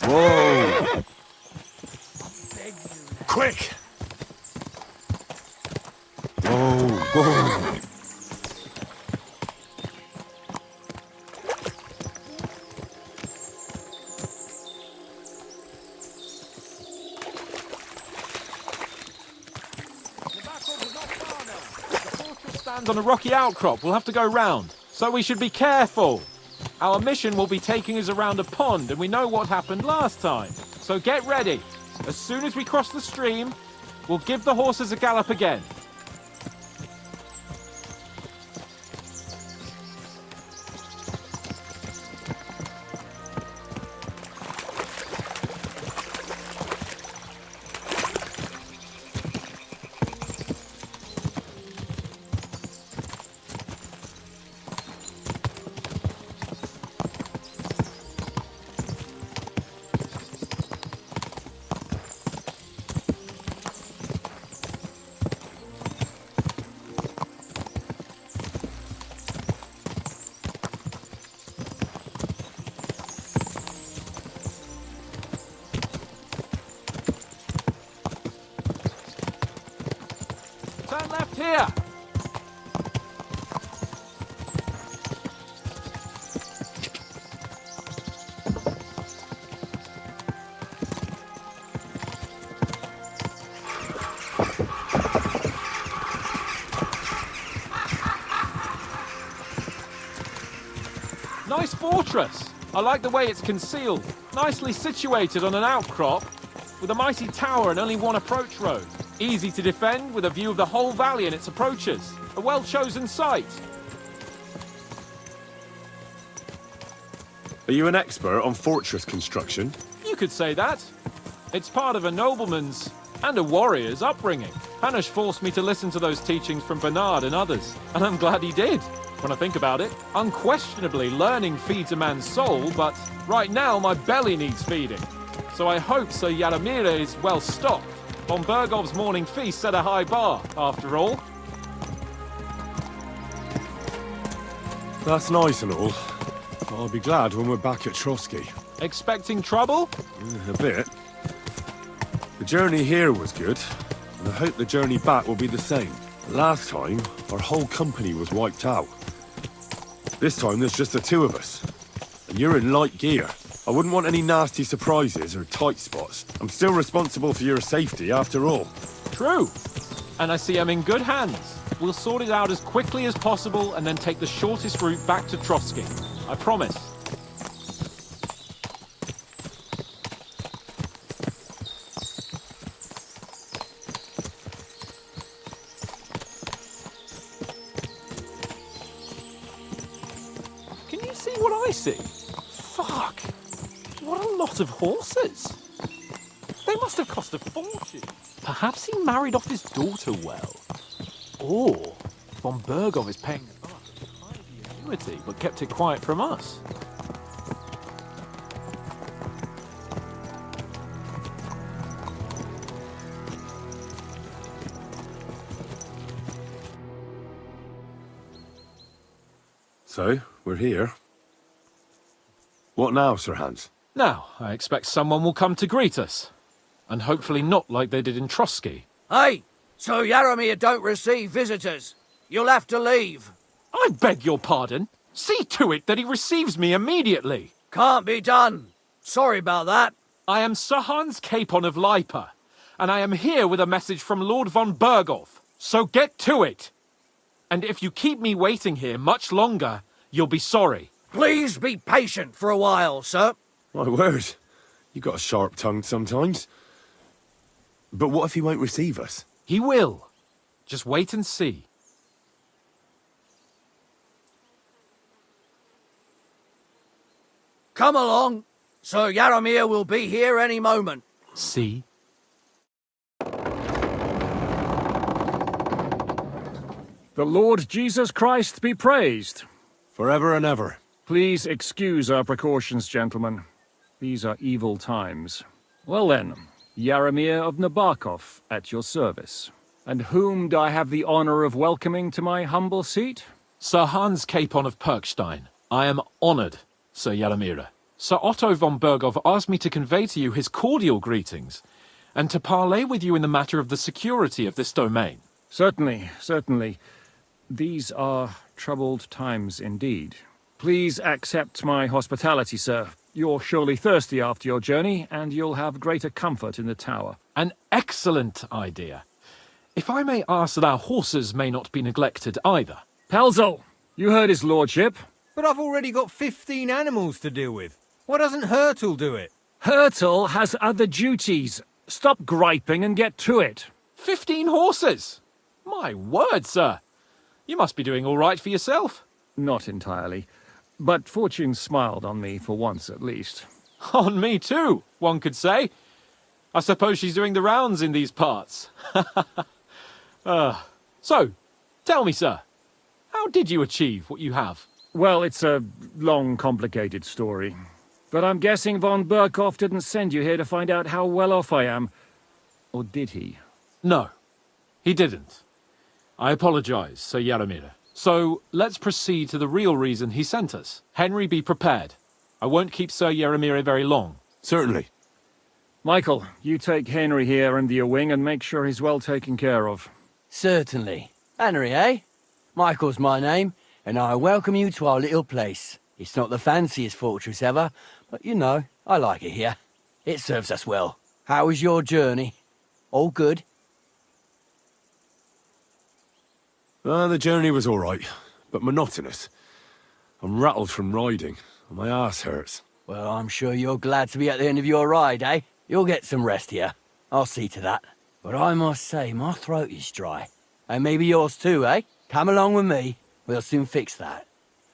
Whoa! Quick! Whoa! Whoa! Stands on a rocky outcrop. We'll have to go round. So we should be careful. Our mission will be taking us around a pond, and we know what happened last time. So get ready. As soon as we cross the stream, we'll give the horses a gallop again. Turn left here. Nice fortress. I like the way it's concealed. Nicely situated on an outcrop with a mighty tower and only one approach road. Easy to defend with a view of the whole valley and its approaches. A well-chosen site. Are you an expert on fortress construction? You could say that. It's part of a nobleman's and a warrior's upbringing. Hanush forced me to listen to those teachings from Bernard and others, and I'm glad he did. When I think about it, unquestionably learning feeds a man's soul, but right now my belly needs feeding. So I hope Sir Yaramir is well stocked. Von Bergov's morning feast set a high bar, after all. That's nice and all. I'll be glad when we're back at Trotsky. Expecting trouble? A bit. The journey here was good, and I hope the journey back will be the same. Last time, our whole company was wiped out. This time there's just the two of us. And you're in light gear. I wouldn't want any nasty surprises or tight spots. I'm still responsible for your safety after all. True. And I see I'm in good hands. We'll sort it out as quickly as possible and then take the shortest route back to Trotsky. I promise. I see. Fuck. What a lot of horses. They must have cost a fortune. Perhaps he married off his daughter well. Or von Bergov is paying us a high annuity, but kept it quiet from us. So, we're here. What now, Sir Hans? Now, I expect someone will come to greet us. And hopefully not like they did in Trotsky. Hey, so Yaromir don't receive visitors. You'll have to leave. I beg your pardon. See to it that he receives me immediately. Can't be done. Sorry about that. I am Sir Hans Capon of Lipa, and I am here with a message from Lord von Bergov. So get to it. And if you keep me waiting here much longer, you'll be sorry. Please be patient for a while, sir. My word. You got a sharp tongue sometimes. But what if he won't receive us? He will. Just wait and see. Come along. Sir Yaromir will be here any moment. See? The Lord Jesus Christ be praised. Forever and ever. Please excuse our precautions, gentlemen. These are evil times. Well then, Yaromir of Nabokov at your service. And whom do I have the honor of welcoming to my humble seat? Sir Hans Capon of Perkstein. I am honored, Sir Yaromir. Sir Otto von Bergov asked me to convey to you his cordial greetings, and to parley with you in the matter of the security of this domain. Certainly, certainly. These are troubled times indeed. Please accept my hospitality, sir. You're surely thirsty after your journey, and you'll have greater comfort in the tower. An excellent idea. If I may ask that our horses may not be neglected either. Pelzel, you heard his lordship. But I've already got 15 animals to deal with. Why doesn't Hurtle do it? Hurtle has other duties. Stop griping and get to it. 15 horses? My word, sir. You must be doing all right for yourself. Not entirely. But fortune smiled on me for once at least. On me too, one could say. I suppose she's doing the rounds in these parts. So, tell me, sir, how did you achieve what you have? Well, it's a long, complicated story. But I'm guessing von Berkov didn't send you here to find out how well off I am. Or did he? No, he didn't. I apologize, Sir Yaromir. So, let's proceed to the real reason he sent us. Henry, be prepared. I won't keep Sir Yaromir very long. Certainly. Michael, you take Henry here under your wing and make sure he's well taken care of. Certainly. Henry, eh? Michael's my name, and I welcome you to our little place. It's not the fanciest fortress ever, but you know, I like it here. It serves us well. How was your journey? All good? The journey was all right, but monotonous. I'm rattled from riding, and my arse hurts. Well, I'm sure you're glad to be at the end of your ride, eh? You'll get some rest here. I'll see to that. But I must say, my throat is dry. And maybe yours too, eh? Come along with me. We'll soon fix that.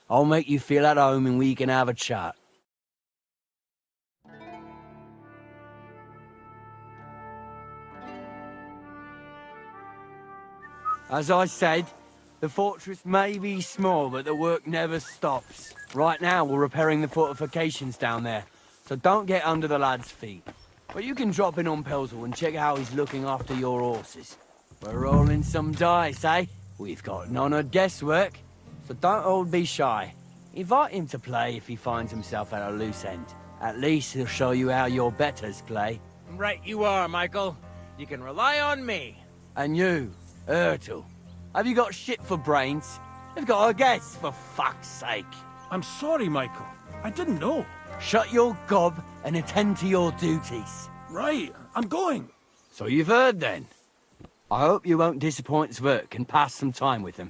I'll make you feel at home and we can have a chat. As I said, the fortress may be small, but the work never stops. Right now, we're repairing the fortifications down there, so don't get under the lad's feet. But you can drop in on Pelzel and check how he's looking after your horses. We're rolling some dice, eh? We've got none of guesswork, so don't all be shy. Invite him to play if he finds himself at a loose end. At least he'll show you how your betters play. Right you are, Michael. You can rely on me. And you, Ertl, have you got shit for brains? You've got a guess, for fuck's sake. I'm sorry, Michael. I didn't know. Shut your gob and attend to your duties. Right, I'm going. So you've heard then. I hope you won't disappoint Zwerk and pass some time with him.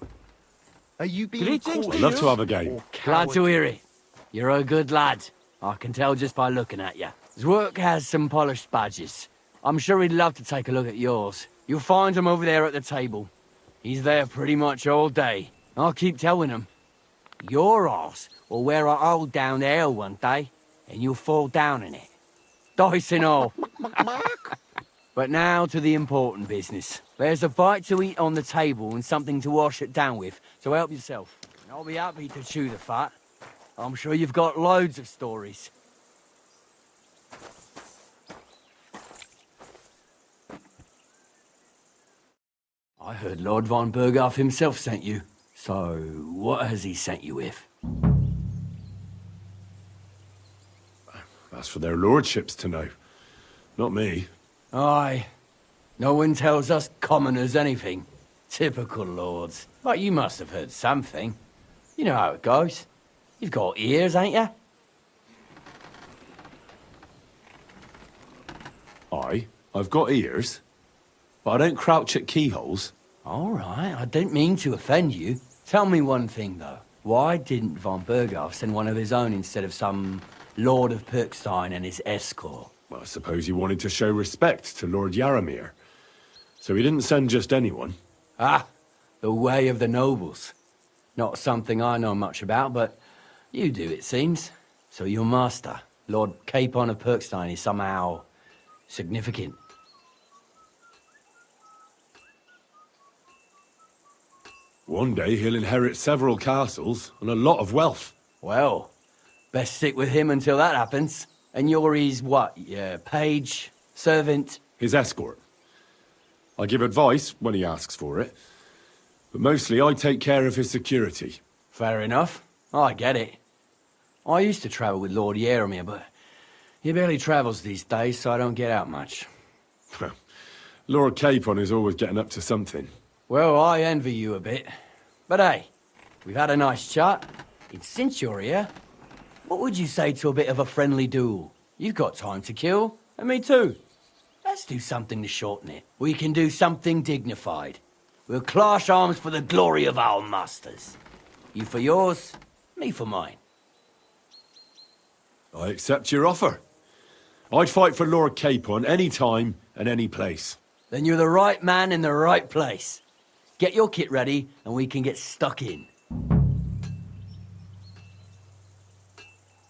Are you being Greetings called? I'd love to have a game. Glad to hear it. You're a good lad. I can tell just by looking at you. Zwerk has some polished badges. I'm sure he'd love to take a look at yours. You'll find him over there at the table. He's there pretty much all day. I'll keep telling him. Your arse will wear a hole down the hill one day, and you'll fall down in it. Dice and all. But now to the important business. There's a bite to eat on the table and something to wash it down with, so help yourself. I'll be happy to chew the fat. I'm sure you've got loads of stories. I heard Lord von Berghoff himself sent you. So, what has he sent you with? That's for their lordships to know. Not me. Aye. No one tells us commoners anything. Typical lords. But you must have heard something. You know how it goes. You've got ears, ain't you? I've got ears, but I don't crouch at keyholes. All right, I didn't mean to offend you. Tell me one thing, though. Why didn't von Berghoff send one of his own instead of some Lord of Pirkstein and his escort? Well, I suppose he wanted to show respect to Lord Yaramir. So he didn't send just anyone. Ah, the way of the nobles. Not something I know much about, but you do, it seems. So your master, Lord Capon of Pirkstein, is somehow significant. One day he'll inherit several castles and a lot of wealth. Well, best stick with him until that happens. And you're his what? Page? Servant? His escort. I give advice when he asks for it, but mostly I take care of his security. Fair enough. I get it. I used to travel with Lord Yaramir, but he barely travels these days, so I don't get out much. Lord Capon is always getting up to something. Well, I envy you a bit. But hey, we've had a nice chat. And since you're here, what would you say to a bit of a friendly duel? You've got time to kill, and me too. Let's do something to shorten it. We can do something dignified. We'll clash arms for the glory of our masters. You for yours, me for mine. I accept your offer. I'd fight for Lord Capon any time and any place. Then you're the right man in the right place. Get your kit ready, and we can get stuck in.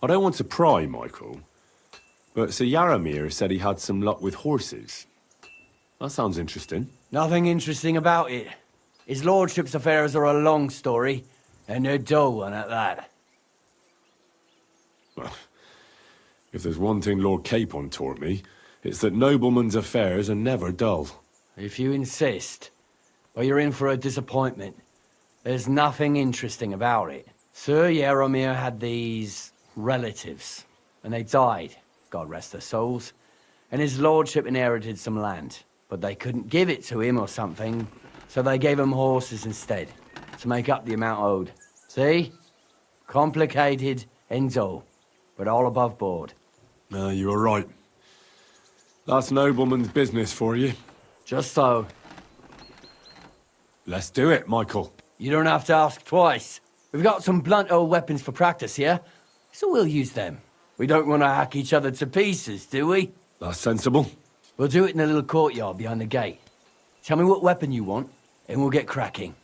I don't want to pry, Michael, but Sir Yaramir said he had some luck with horses. That sounds interesting. Nothing interesting about it. His lordship's affairs are a long story, and a dull one at that. Well, if there's one thing Lord Capon taught me, it's that noblemen's affairs are never dull. If you insist, well, you're in for a disappointment. There's nothing interesting about it. Sir Yaramir had these relatives, and they died, God rest their souls, and his lordship inherited some land, but they couldn't give it to him or something, so they gave him horses instead, to make up the amount owed. See? Complicated and dull, but all above board. No, you were right. That's nobleman's business for you. Just so. Let's do it, Michael. You don't have to ask twice. We've got some blunt old weapons for practice here, so we'll use them. We don't want to hack each other to pieces, do we? That's sensible. We'll do it in the little courtyard behind the gate. Tell me what weapon you want, and we'll get cracking.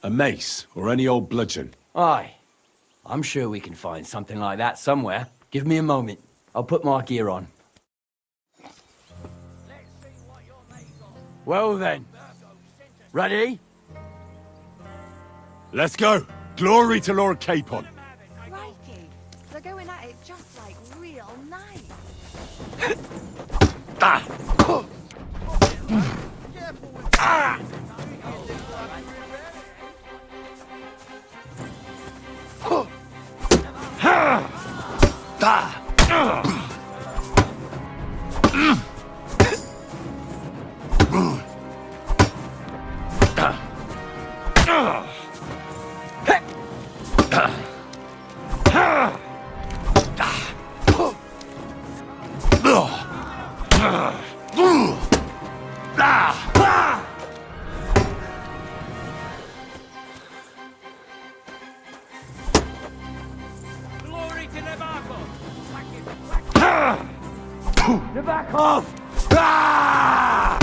A mace, or any old bludgeon. Aye. I'm sure we can find something like that somewhere. Give me a moment. I'll put my gear on. Well then. Ready? Let's go! Glory to Lord Capon! Crikey, they're going at it just like real nice. Ah! Ah! To back off! Ah!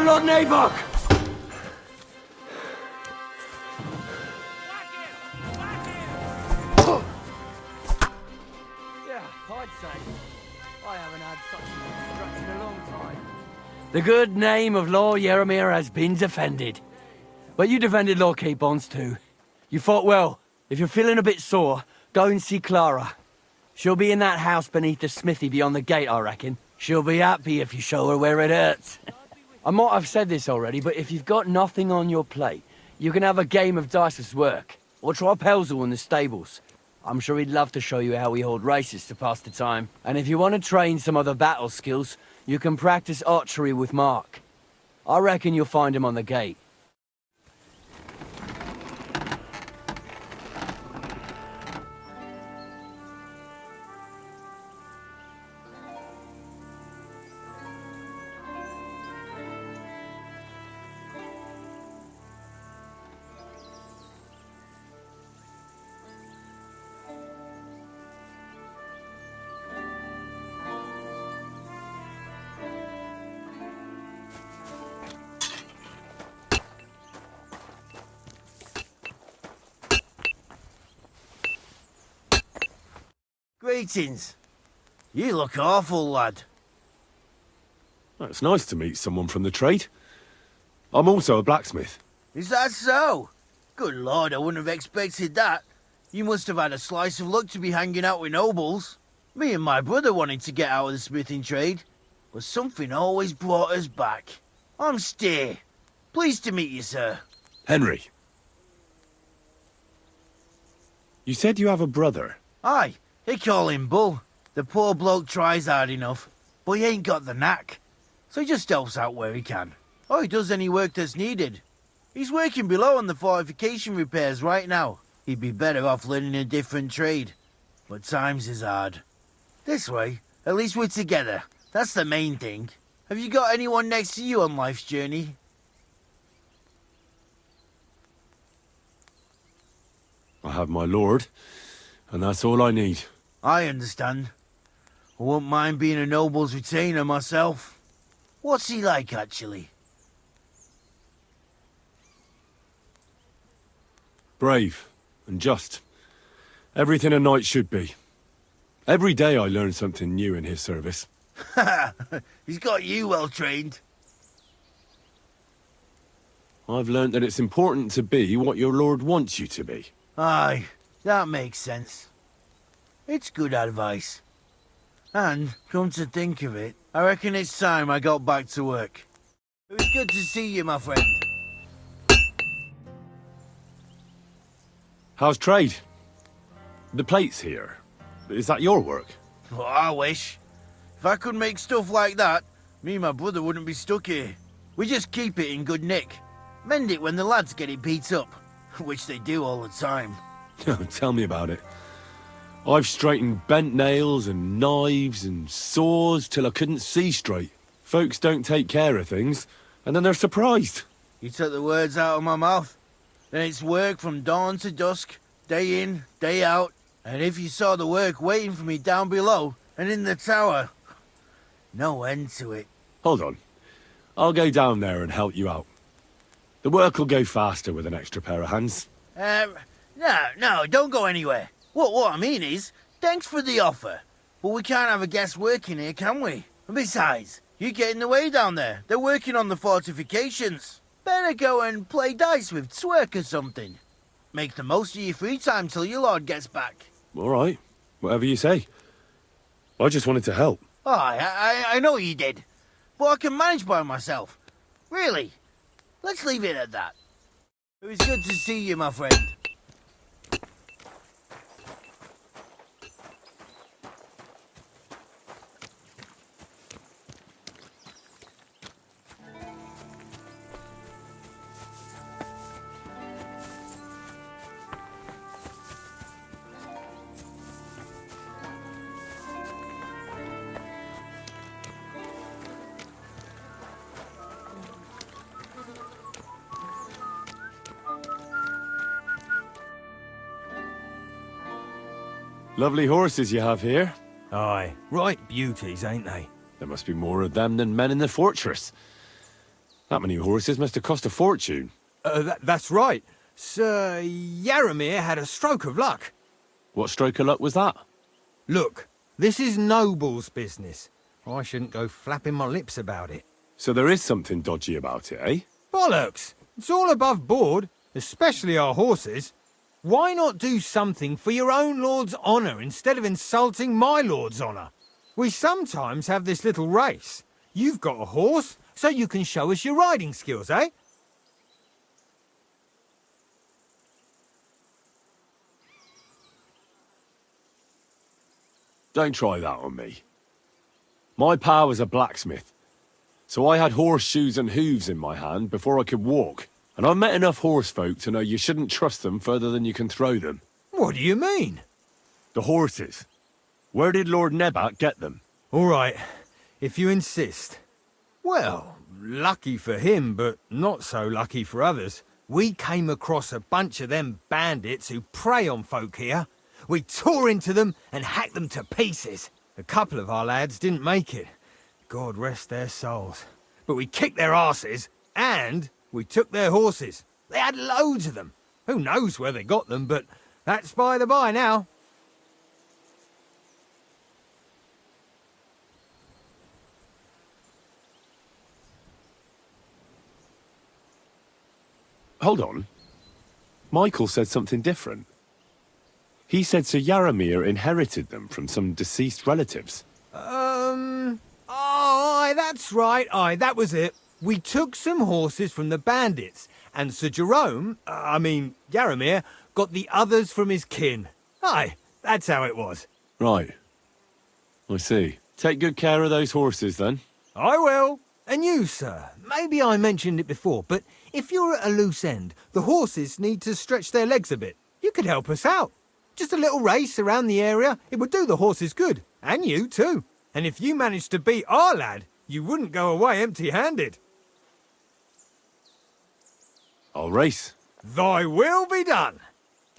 Lord Nabok! Yeah, I'd say. I haven't had such an instruction in a long time. The good name of Lord Yaramir has been defended. But you defended Lord Keybonds too. You fought well. If you're feeling a bit sore, go and see Clara. She'll be in that house beneath the smithy beyond the gate, I reckon. She'll be happy if you show her where it hurts. I might have said this already, but if you've got nothing on your plate, you can have a game of dice's work. Or try Pelzel in the stables. I'm sure he'd love to show you how we hold races to pass the time. And if you want to train some other battle skills, you can practice archery with Mark. I reckon you'll find him on the gate. Greetings. You look awful, lad. Well, it's nice to meet someone from the trade. I'm also a blacksmith. Is that so? Good lord, I wouldn't have expected that. You must have had a slice of luck to be hanging out with nobles. Me and my brother wanted to get out of the smithing trade, but something always brought us back. I'm Steer. Pleased to meet you, sir. Henry. You said you have a brother. Aye, they call him Bull. The poor bloke tries hard enough, but he ain't got the knack. So he just helps out where he can. Or he does any work that's needed. He's working below on the fortification repairs right now. He'd be better off learning a different trade. But times is hard. This way, at least we're together. That's the main thing. Have you got anyone next to you on life's journey? I have my lord, and that's all I need. I understand. I wouldn't mind being a noble's retainer myself. What's he like, actually? Brave and just. Everything a knight should be. Every day I learn something new in his service. He's got you well trained. I've learnt that it's important to be what your lord wants you to be. Aye, that makes sense. It's good advice. And, come to think of it, I reckon it's time I got back to work. It was good to see you, my friend. How's trade? The plates here. Is that your work? Well, I wish. If I could make stuff like that, me and my brother wouldn't be stuck here. We just keep it in good nick. Mend it when the lads get it beat up, which they do all the time. Tell me about it. I've straightened bent nails and knives and saws till I couldn't see straight. Folks don't take care of things, and then they're surprised. You took the words out of my mouth. Then it's work from dawn to dusk, day in, day out. And if you saw the work waiting for me down below and in the tower, no end to it. Hold on. I'll go down there and help you out. The work will go faster with an extra pair of hands. No, don't go anywhere. What I mean is, thanks for the offer. But we can't have a guest working here, can we? And besides, you get in the way down there. They're working on the fortifications. Better go and play dice with Twerk or something. Make the most of your free time till your lord gets back. All right, whatever you say. I just wanted to help. Oh, I know you did. But I can manage by myself. Really. Let's leave it at that. It was good to see you, my friend. Lovely horses you have here. Aye, right beauties, ain't they? There must be more of them than men in the fortress. That many horses must have cost a fortune. That's right. Sir Yaramir had a stroke of luck. What stroke of luck was that? Look, this is noble's business. I shouldn't go flapping my lips about it. So there is something dodgy about it, eh? Bollocks! It's all above board, especially our horses. Why not do something for your own lord's honour instead of insulting my lord's honour? We sometimes have this little race. You've got a horse, so you can show us your riding skills, eh? Don't try that on me. My pa was a blacksmith, so I had horseshoes and hooves in my hand before I could walk. And I've met enough horse folk to know you shouldn't trust them further than you can throw them. What do you mean? The horses. Where did Lord Nebat get them? All right, if you insist. Well, lucky for him, but not so lucky for others. We came across a bunch of them bandits who prey on folk here. We tore into them and hacked them to pieces. A couple of our lads didn't make it. God rest their souls. But we kicked their asses, and we took their horses. They had loads of them. Who knows where they got them, but that's by the by now. Hold on. Michael said something different. He said Sir Yaramir inherited them from some deceased relatives. Aye, that's right. Aye, that was it. We took some horses from the bandits, and Sir Jerome, Yaramir, got the others from his kin. Aye, that's how it was. Right. I see. Take good care of those horses, then. I will. And you, sir, maybe I mentioned it before, but if you're at a loose end, the horses need to stretch their legs a bit. You could help us out. Just a little race around the area, it would do the horses good. And you, too. And if you managed to beat our lad, you wouldn't go away empty-handed. I'll race. Thy will be done.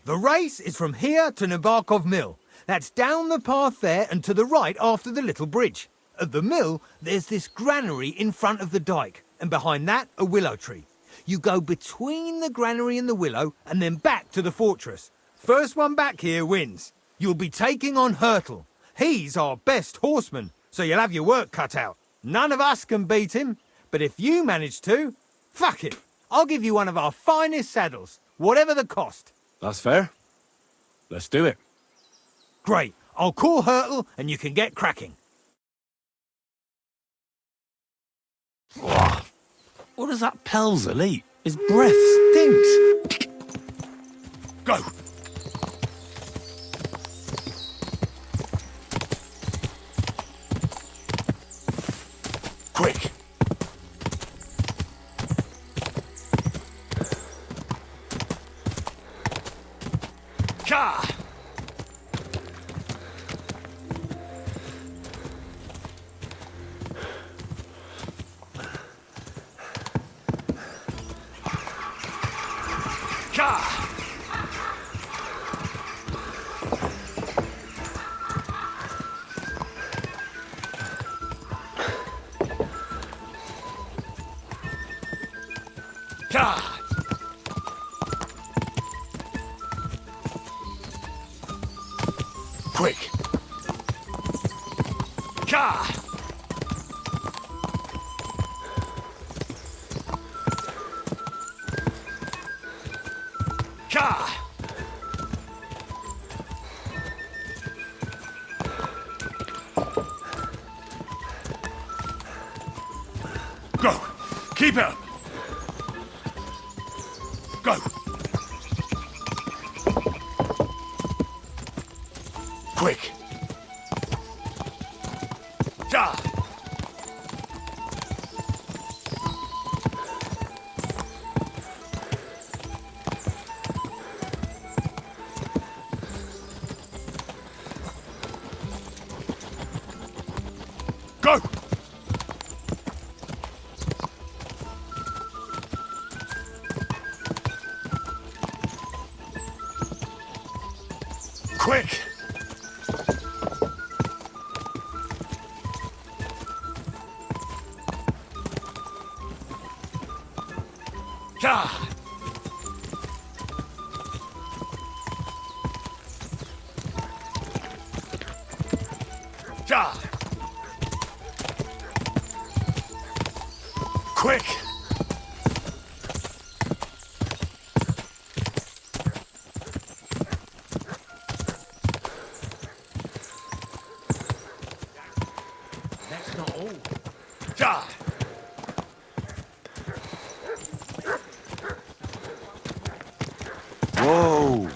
The race is from here to Nabarkov Mill. That's down the path there and to the right after the little bridge. At the mill, there's this granary in front of the dike, and behind that, a willow tree. You go between the granary and the willow, and then back to the fortress. First one back here wins. You'll be taking on Hurtle. He's our best horseman, so you'll have your work cut out. None of us can beat him, but if you manage to, fuck it. I'll give you one of our finest saddles, whatever the cost. That's fair. Let's do it. Great. I'll call Hurtle and you can get cracking. What does that Pelzer eat? His breath stinks. Go! Quick! Ka! Quick! Ka! Ka! Go! Keep up! Go! Quick! Ja! Go! Quick! Ja! Ja! Quick! That's not all. Ja! Whoa!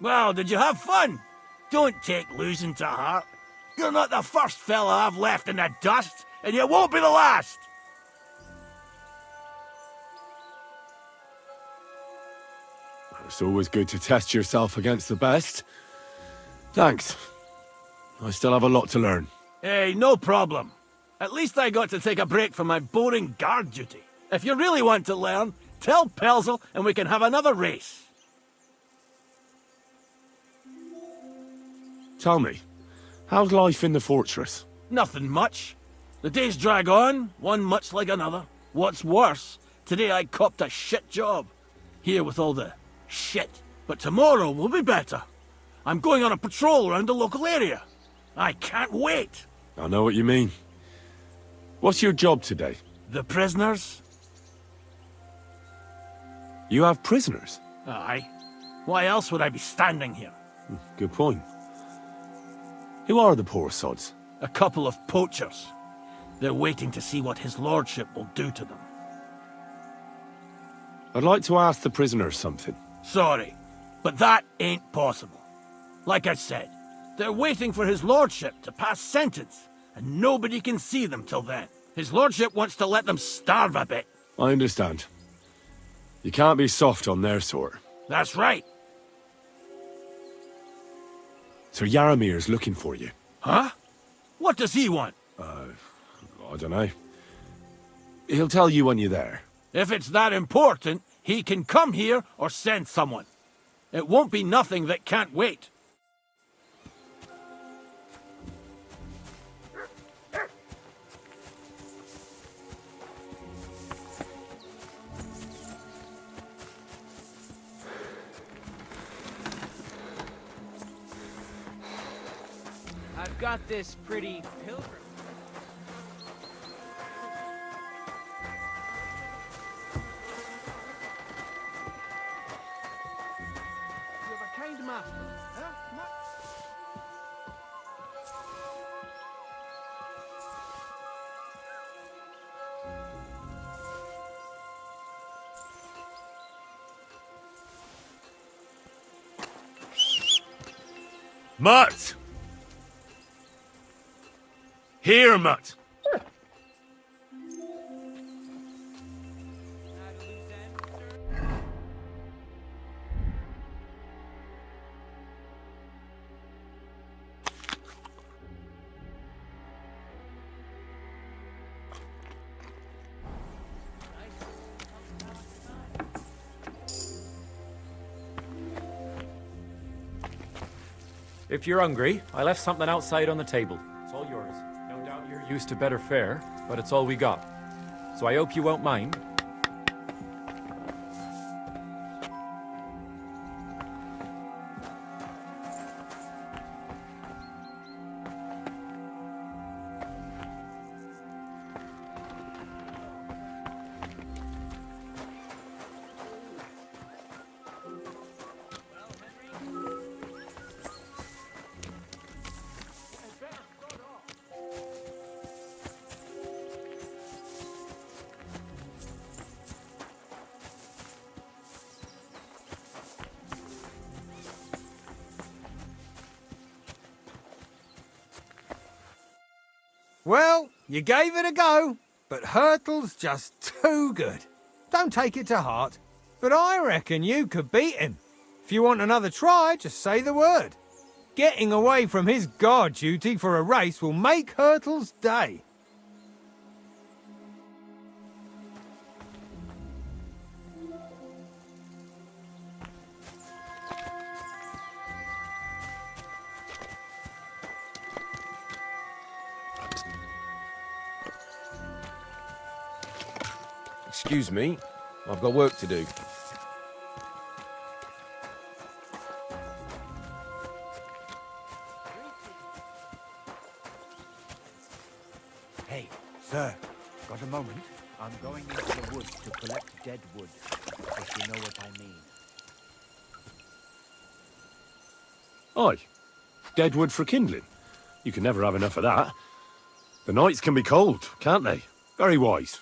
Well, did you have fun? Don't take losing to heart. You're not the first fella I've left in the dust, and you won't be the last. It's always good to test yourself against the best. Thanks. I still have a lot to learn. Hey, no problem. At least I got to take a break from my boring guard duty. If you really want to learn, tell Pelzel and we can have another race. Tell me, how's life in the fortress? Nothing much. The days drag on, one much like another. What's worse, today I copped a shit job. Here with all the shit. But tomorrow will be better. I'm going on a patrol around the local area. I can't wait. I know what you mean. What's your job today? The prisoners? You have prisoners? Aye. Why else would I be standing here? Good point. Who are the poor sods? A couple of poachers. They're waiting to see what his lordship will do to them. I'd like to ask the prisoners something. Sorry, but that ain't possible. Like I said, they're waiting for his lordship to pass sentence, and nobody can see them till then. His lordship wants to let them starve a bit. I understand. You can't be soft on their sort. That's right. Sir Yaramir's looking for you. Huh? What does he want? I don't know. He'll tell you when you're there. If it's that important, he can come here or send someone. It won't be nothing that can't wait. I've got this pretty pilgrim. You have a kind master, huh? Mutt! Here, Mutt! If you're hungry, I left something outside on the table. It's all yours. No doubt you're used to better fare, but it's all we got. So I hope you won't mind. Well, you gave it a go, but Hurtle's just too good. Don't take it to heart, but I reckon you could beat him. If you want another try, just say the word. Getting away from his guard duty for a race will make Hurtle's day. Excuse me, I've got work to do. Hey, sir, got a moment? I'm going into the woods to collect dead wood, if you know what I mean. Aye. Dead wood for kindling. You can never have enough of that. The nights can be cold, can't they? Very wise.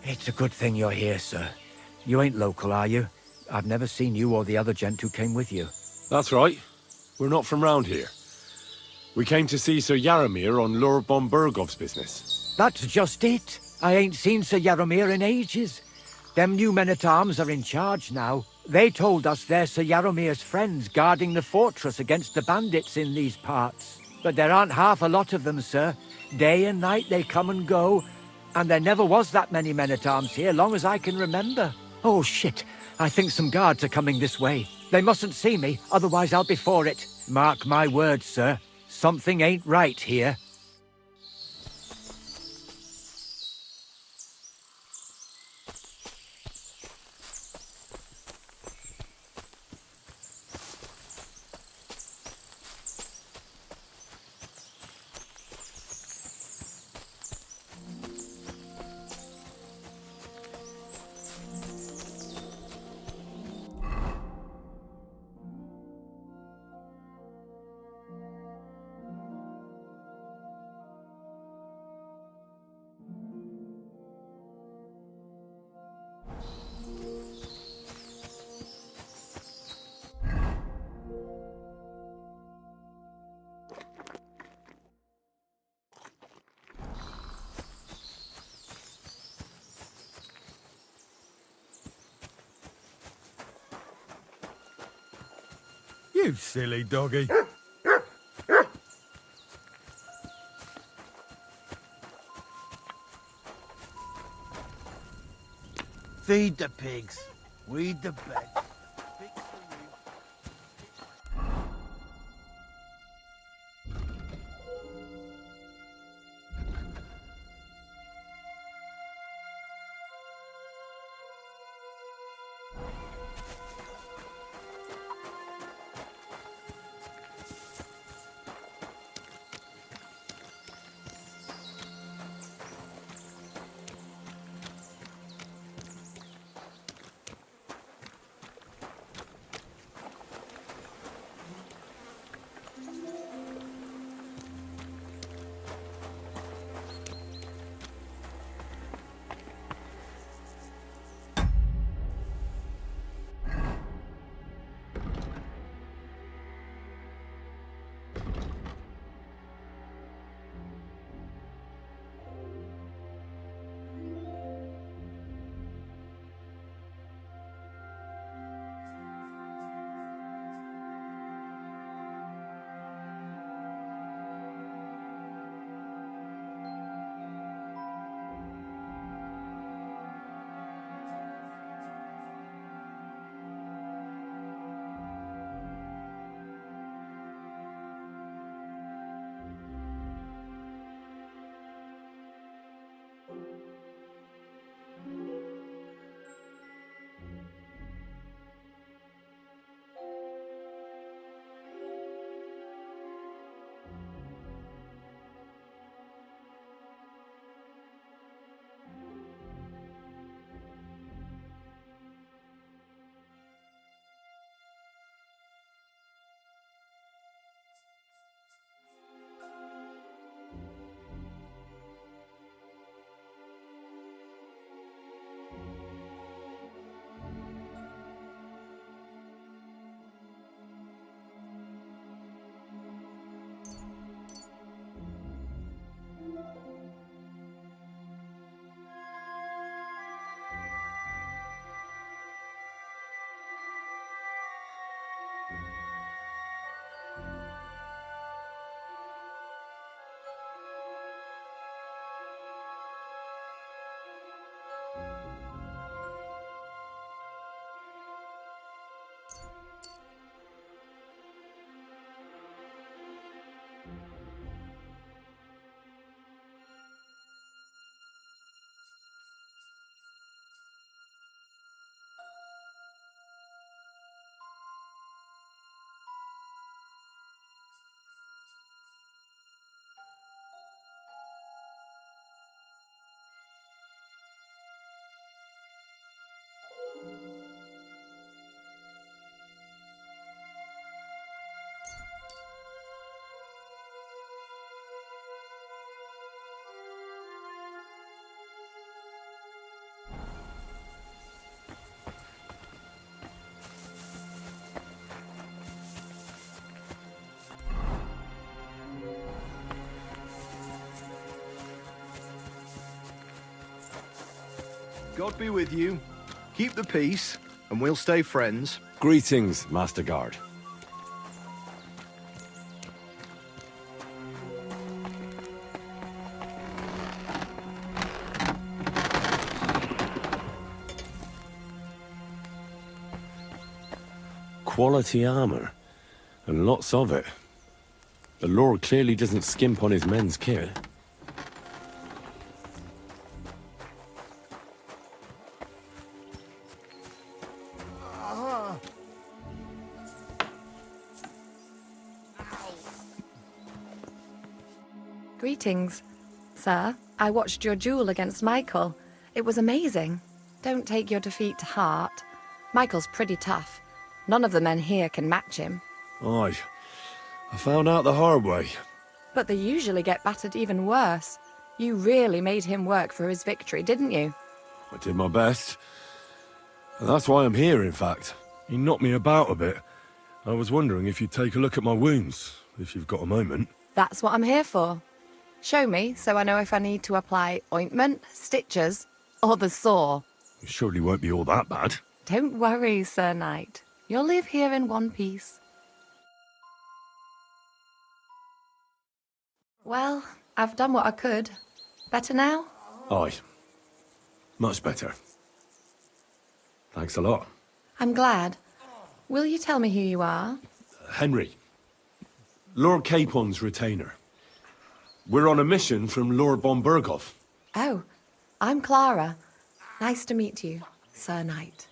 It's a good thing you're here, sir. You ain't local, are you? I've never seen you or the other gent who came with you. That's right. We're not from round here. We came to see Sir Yaramir on Lord von Bergov's business. That's just it. I ain't seen Sir Yaramir in ages. Them new men-at-arms are in charge now. They told us they're Sir Yaramir's friends guarding the fortress against the bandits in these parts. But there aren't half a lot of them, sir. Day and night they come and go, and there never was that many men-at-arms here, long as I can remember. Oh, shit. I think some guards are coming this way. They mustn't see me, otherwise I'll be for it. Mark my words, sir. Something ain't right here. You silly doggy. Feed the pigs. Weed the bed. God be with you. Keep the peace, and we'll stay friends. Greetings, Master Guard. Quality armor, and lots of it. The Lord clearly doesn't skimp on his men's kit. Greetings, sir. I watched your duel against Michael. It was amazing. Don't take your defeat to heart. Michael's pretty tough. None of the men here can match him. Aye, I found out the hard way. But they usually get battered even worse. You really made him work for his victory, didn't you? I did my best. And that's why I'm here, in fact. He knocked me about a bit. I was wondering if you'd take a look at my wounds, if you've got a moment. That's what I'm here for. Show me so I know if I need to apply ointment, stitches, or the saw. It surely won't be all that bad. Don't worry, Sir Knight. You'll live here in one piece. Well, I've done what I could. Better now? Aye. Much better. Thanks a lot. I'm glad. Will you tell me who you are? Henry. Lord Capon's retainer. We're on a mission from Lord von Berghoff. Oh, I'm Clara. Nice to meet you, Sir Knight.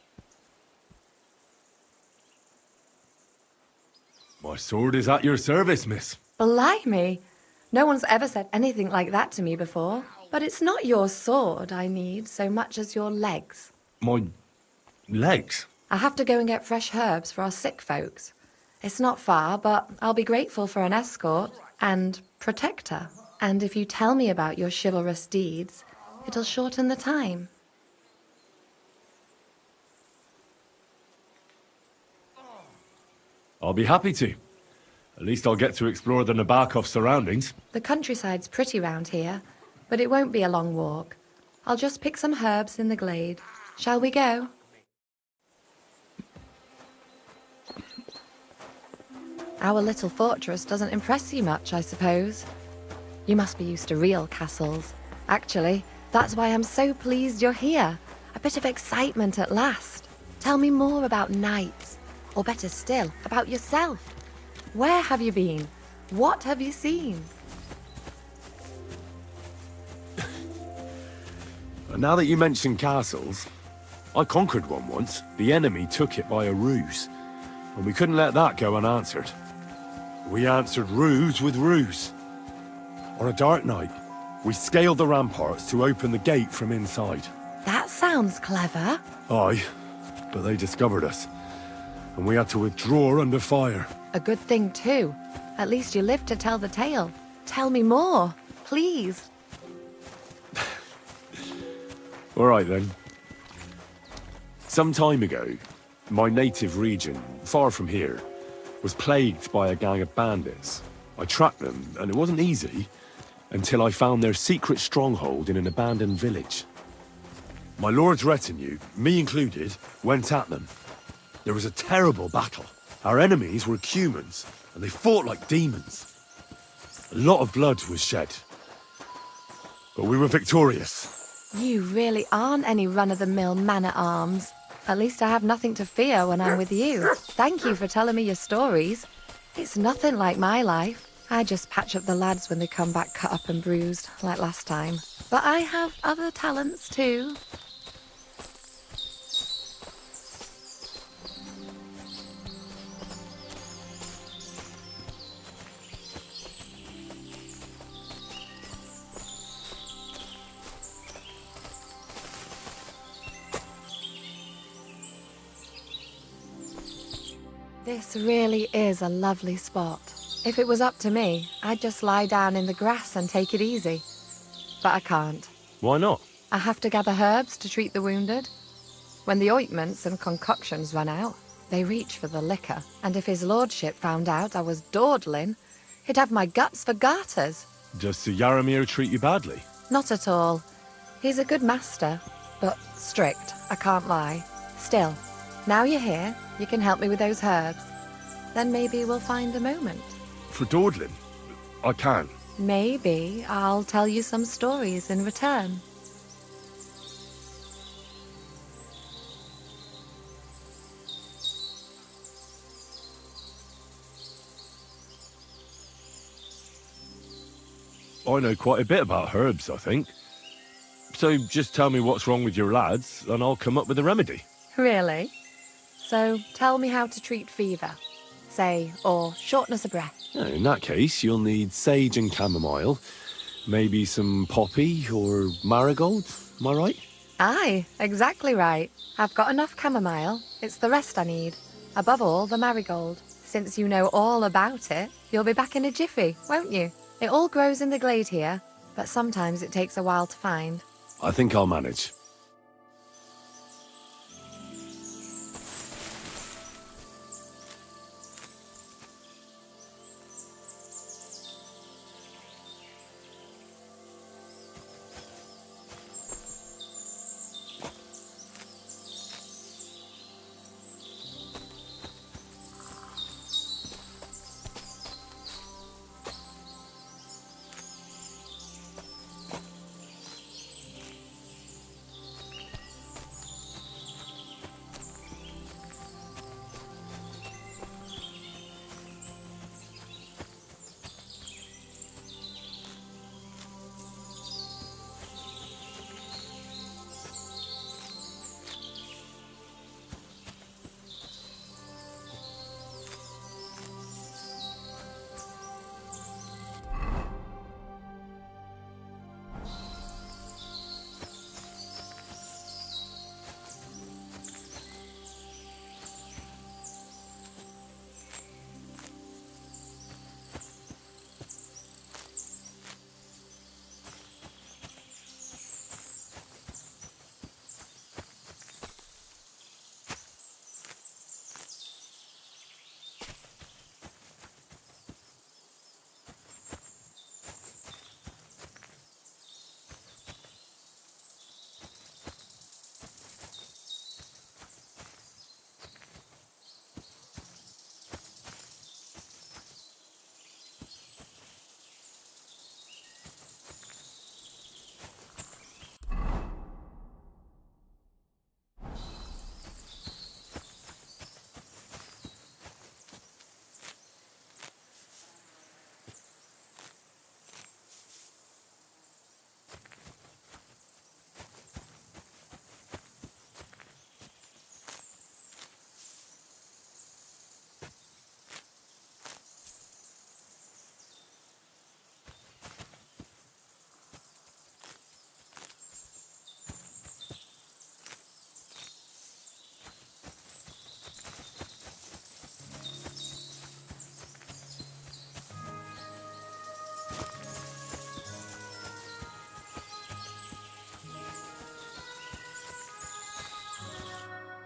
My sword is at your service, miss. Blimey! No one's ever said anything like that to me before. But it's not your sword I need so much as your legs. My legs? I have to go and get fresh herbs for our sick folks. It's not far, but I'll be grateful for an escort and protector. And if you tell me about your chivalrous deeds, it'll shorten the time. I'll be happy to. At least I'll get to explore the Nabokov surroundings. The countryside's pretty round here, but it won't be a long walk. I'll just pick some herbs in the glade. Shall we go? Our little fortress doesn't impress you much, I suppose. You must be used to real castles. Actually, that's why I'm so pleased you're here. A bit of excitement at last. Tell me more about knights, or better still, about yourself. Where have you been? What have you seen? Now that you mention castles, I conquered one once. The enemy took it by a ruse, and we couldn't let that go unanswered. We answered ruse with ruse. On a dark night, we scaled the ramparts to open the gate from inside. That sounds clever. Aye, but they discovered us, and we had to withdraw under fire. A good thing, too. At least you lived to tell the tale. Tell me more, please. All right, then. Some time ago, my native region, far from here, was plagued by a gang of bandits. I tracked them, and it wasn't easy, until I found their secret stronghold in an abandoned village. My lord's retinue, me included, went at them. There was a terrible battle. Our enemies were humans, and they fought like demons. A lot of blood was shed, but we were victorious. You really aren't any run-of-the-mill man-at-arms. At least I have nothing to fear when I'm with you. Thank you for telling me your stories. It's nothing like my life. I just patch up the lads when they come back cut up and bruised, like last time. But I have other talents too. This really is a lovely spot. If it was up to me, I'd just lie down in the grass and take it easy. But I can't. Why not? I have to gather herbs to treat the wounded. When the ointments and concoctions run out, they reach for the liquor. And if his lordship found out I was dawdling, he'd have my guts for garters. Does Sir Yaramir treat you badly? Not at all. He's a good master. but strict, I can't lie. Still, now you're here, you can help me with those herbs. Then maybe we'll find a moment. For dawdling? I can. Maybe I'll tell you some stories in return. I know quite a bit about herbs, I think. So just tell me what's wrong with your lads, and I'll come up with a remedy. Really? So tell me how to treat fever, say, or shortness of breath. In that case, you'll need sage and chamomile, maybe some poppy or marigold, am I right? Aye, exactly right. I've got enough chamomile. It's the rest I need. Above all, the marigold. Since you know all about it, you'll be back in a jiffy, won't you? It all grows in the glade here, but sometimes it takes a while to find. I think I'll manage.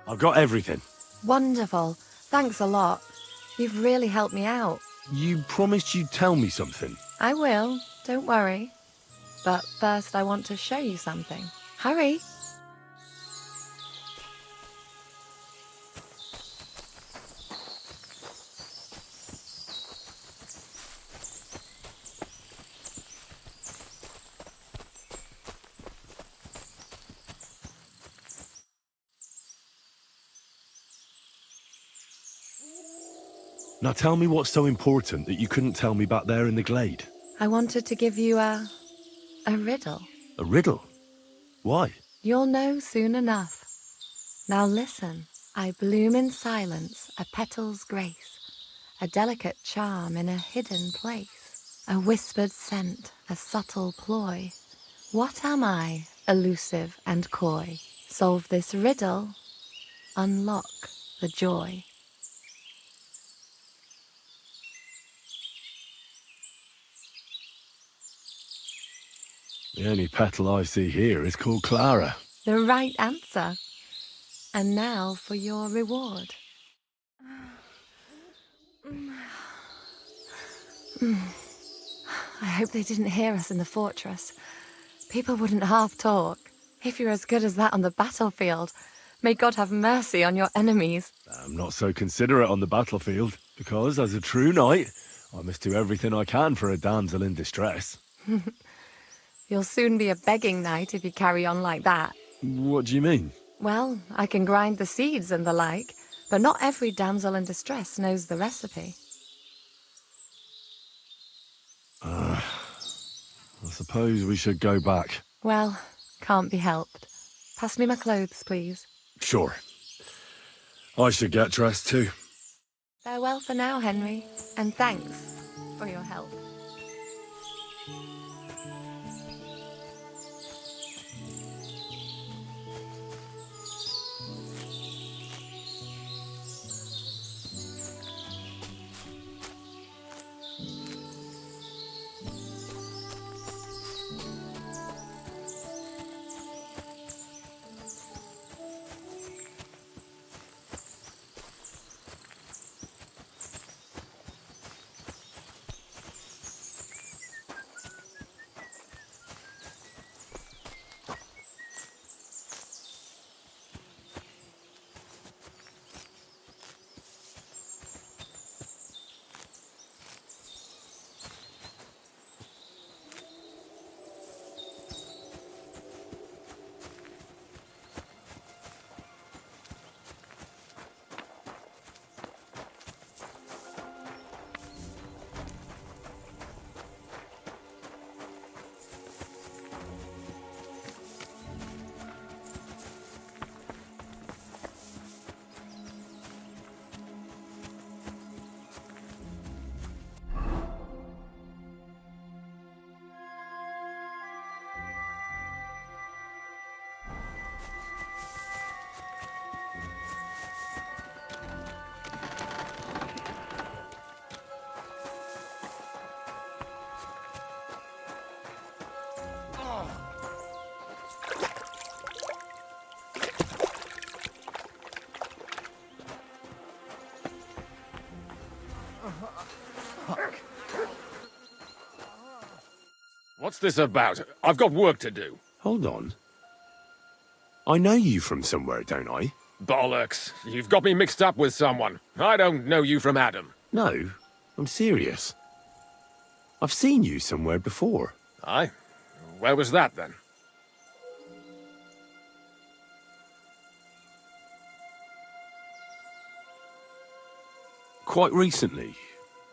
I've got everything. Wonderful. Thanks a lot. You've really helped me out. You promised you'd tell me something. I will, don't worry. But first I want to show you something. Hurry. Now tell me what's so important that you couldn't tell me back there in the glade. I wanted to give you a riddle. A riddle? Why? You'll know soon enough. Now listen. I bloom in silence, a petal's grace, a delicate charm in a hidden place, a whispered scent, a subtle ploy. What am I, elusive and coy? Solve this riddle, unlock the joy. The only petal I see here is called Clara. The right answer. And now for your reward. I hope they didn't hear us in the fortress. People wouldn't half talk. If you're as good as that on the battlefield, may God have mercy on your enemies. I'm not so considerate on the battlefield, because as a true knight, I must do everything I can for a damsel in distress. You'll soon be a begging knight if you carry on like that. What do you mean? Well, I can grind the seeds and the like, but not every damsel in distress knows the recipe. I suppose we should go back. Well, can't be helped. Pass me my clothes, please. Sure. I should get dressed too. Farewell for now, Henry, and thanks for your help. What's this about? I've got work to do. Hold on. I know you from somewhere, don't I? Bollocks. You've got me mixed up with someone. I don't know you from Adam. No, I'm serious. I've seen you somewhere before. Aye? Where was that, then? Quite recently.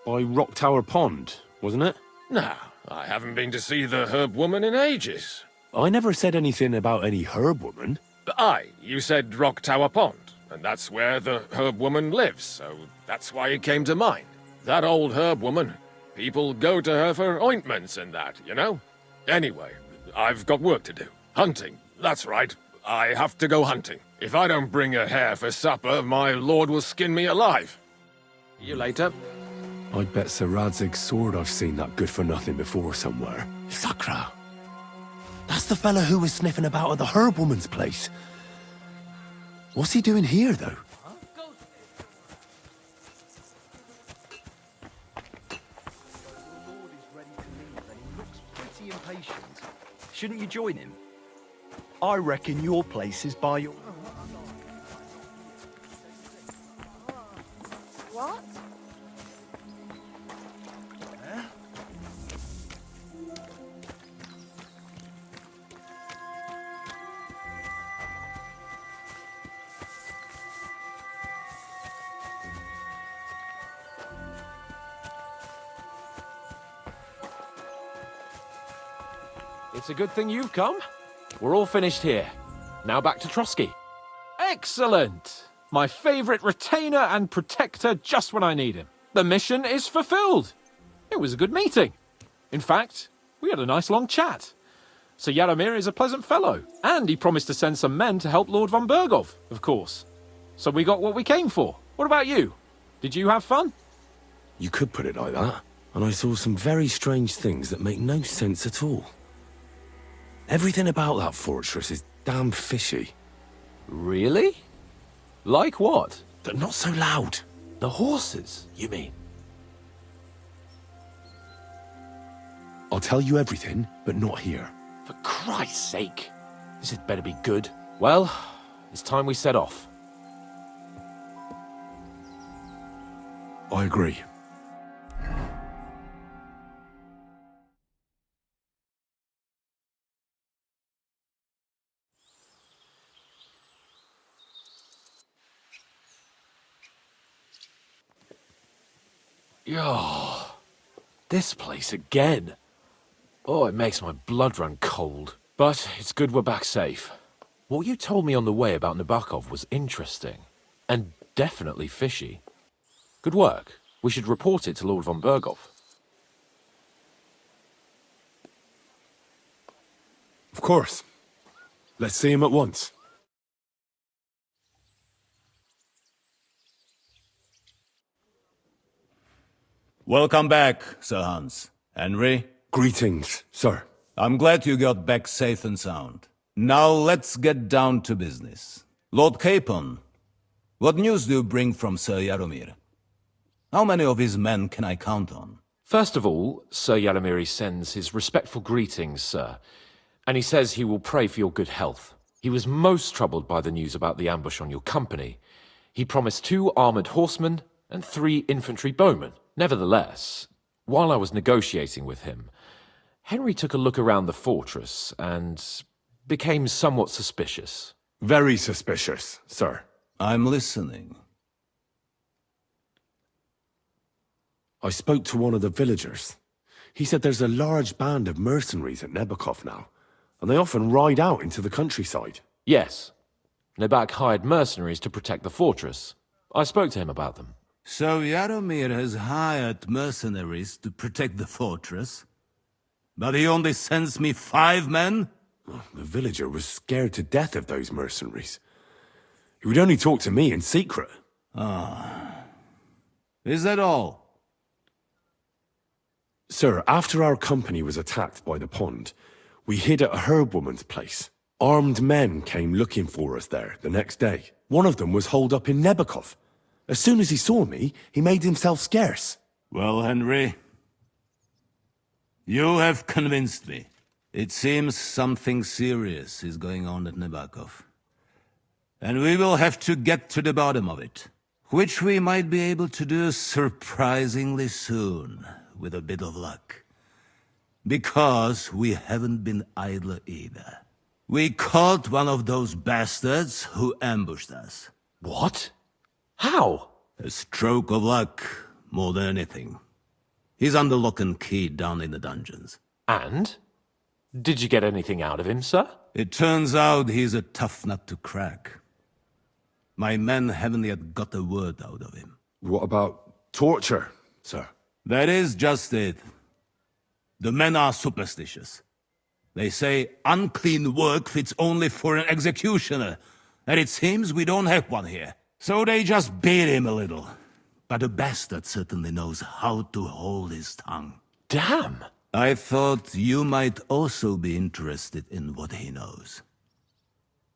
By Rock Tower Pond, wasn't it? No, I haven't been to see the herb woman in ages. I never said anything about any herb woman. Aye, you said Rock Tower Pond, and that's where the herb woman lives, so that's why it came to mind. That old herb woman, people go to her for ointments and that, you know? Anyway, I've got work to do. Hunting, that's right. I have to go hunting. If I don't bring a hare for supper, my lord will skin me alive. See you later. I bet Sir Radzig's sword I've seen that good-for-nothing before somewhere. Sakra! That's the fella who was sniffing about at the herb woman's place. What's he doing here, though? Pretty impatient. Shouldn't you join him? I reckon your place is by your... What? It's a good thing you've come. We're all finished here. Now back to Trotsky. Excellent! My favourite retainer and protector just when I need him. The mission is fulfilled. It was a good meeting. In fact, we had a nice long chat. Sir Yaromir is a pleasant fellow, and he promised to send some men to help Lord von Bergov, of course. So we got what we came for. What about you? Did you have fun? You could put it like that. And I saw some very strange things that make no sense at all. Everything about that fortress is damn fishy. Really? Like what? They're not so loud. The horses, you mean? I'll tell you everything, but not here. For Christ's sake. This had better be good. Well, it's time we set off. I agree. Oh, this place again. Oh, it makes my blood run cold. But it's good we're back safe. What you told me on the way about Nabokov was interesting. And definitely fishy. Good work. We should report it to Lord von Berghoff. Of course. Let's see him at once. Welcome back, Sir Hans. Henry? Greetings, sir. I'm glad you got back safe and sound. Now let's get down to business. Lord Capon, what news do you bring from Sir Jaromir? How many of his men can I count on? First of all, Sir Jaromir sends his respectful greetings, sir. And he says he will pray for your good health. He was most troubled by the news about the ambush on your company. He promised 2 armored horsemen and 3 infantry bowmen. Nevertheless, while I was negotiating with him, Henry took a look around the fortress and became somewhat suspicious. Very suspicious, sir. I'm listening. I spoke to one of the villagers. He said there's a large band of mercenaries at Nebokov now, and they often ride out into the countryside. Yes. Nebak hired mercenaries to protect the fortress. I spoke to him about them. So Jaromir has hired mercenaries to protect the fortress? But he only sends me 5 men? The villager was scared to death of those mercenaries. He would only talk to me in secret. Ah. Is that all? Sir, after our company was attacked by the pond, we hid at a herbwoman's place. Armed men came looking for us there the next day. One of them was holed up in Nebokov. As soon as he saw me, he made himself scarce. Well, Henry, you have convinced me. It seems something serious is going on at Nebokov. And we will have to get to the bottom of it. Which we might be able to do surprisingly soon, with a bit of luck. Because we haven't been idle either. We caught one of those bastards who ambushed us. What? How? A stroke of luck, more than anything. He's under lock and key down in the dungeons. And? Did you get anything out of him, sir? It turns out he's a tough nut to crack. My men haven't yet got a word out of him. What about torture, sir? That is just it. The men are superstitious. They say unclean work fits only for an executioner, and it seems we don't have one here. So they just beat him a little. But the bastard certainly knows how to hold his tongue. Damn! I thought you might also be interested in what he knows.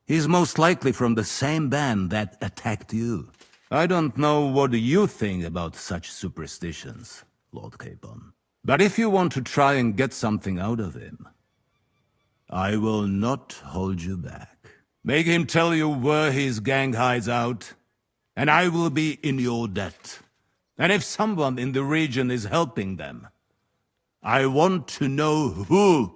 He's most likely from the same band that attacked you. I don't know what you think about such superstitions, Lord Capon. But if you want to try and get something out of him, I will not hold you back. Make him tell you where his gang hides out, and I will be in your debt. And if someone in the region is helping them, I want to know who.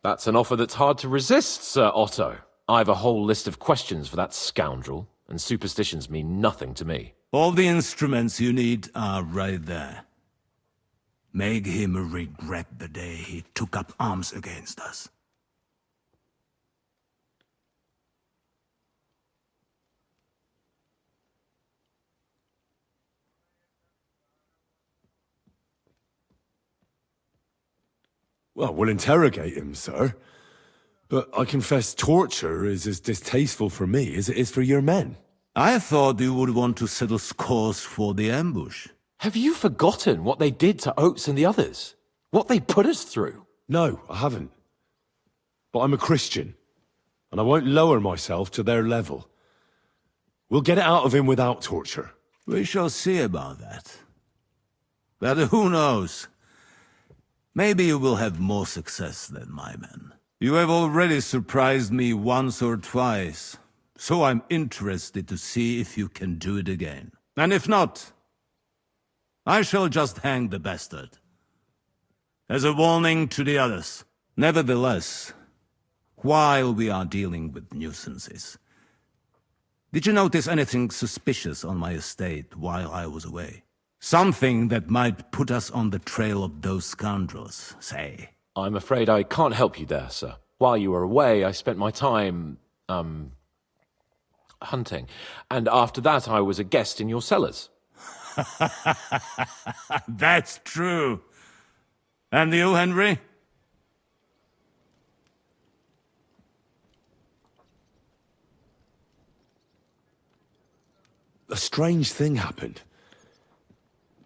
That's an offer that's hard to resist, Sir Otto. I have a whole list of questions for that scoundrel, and superstitions mean nothing to me. All the instruments you need are right there. Make him regret the day he took up arms against us. Well, we'll interrogate him, sir. But I confess torture is as distasteful for me as it is for your men. I thought you would want to settle scores for the ambush. Have you forgotten what they did to Oates and the others? What they put us through? No, I haven't. But I'm a Christian, and I won't lower myself to their level. We'll get it out of him without torture. We shall see about that. But who knows? Maybe you will have more success than my men. You have already surprised me once or twice, so I'm interested to see if you can do it again. And if not, I shall just hang the bastard. As a warning to the others. Nevertheless, while we are dealing with nuisances, did you notice anything suspicious on my estate while I was away? Something that might put us on the trail of those scoundrels, say. I'm afraid I can't help you there, sir. While you were away, I spent my time, hunting. And after that, I was a guest in your cellars. That's true. And you, Henry? A strange thing happened.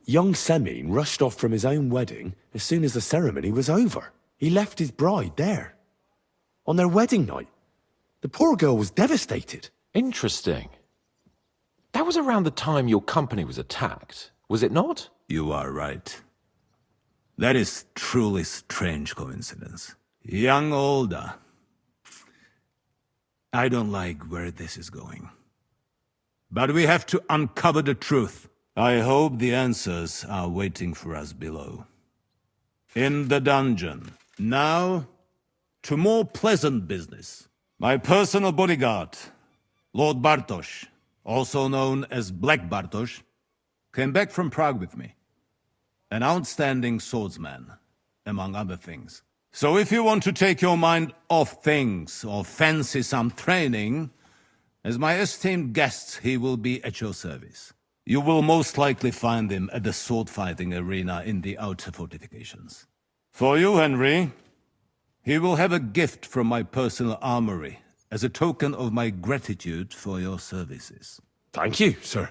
Young Semine rushed off from his own wedding as soon as the ceremony was over. He left his bride there. On their wedding night. The poor girl was devastated. Interesting. That was around the time your company was attacked, was it not? You are right. That is truly strange coincidence. Young Olda. I don't like where this is going. But we have to uncover the truth. I hope the answers are waiting for us below. In the dungeon. Now, to more pleasant business. My personal bodyguard, Lord Bartosz, also known as Black Bartosz, came back from Prague with me. An outstanding swordsman, among other things. So if you want to take your mind off things or fancy some training, as my esteemed guest, he will be at your service. You will most likely find him at the sword-fighting arena in the outer fortifications. For you, Henry, he will have a gift from my personal armory as a token of my gratitude for your services. Thank you, sir.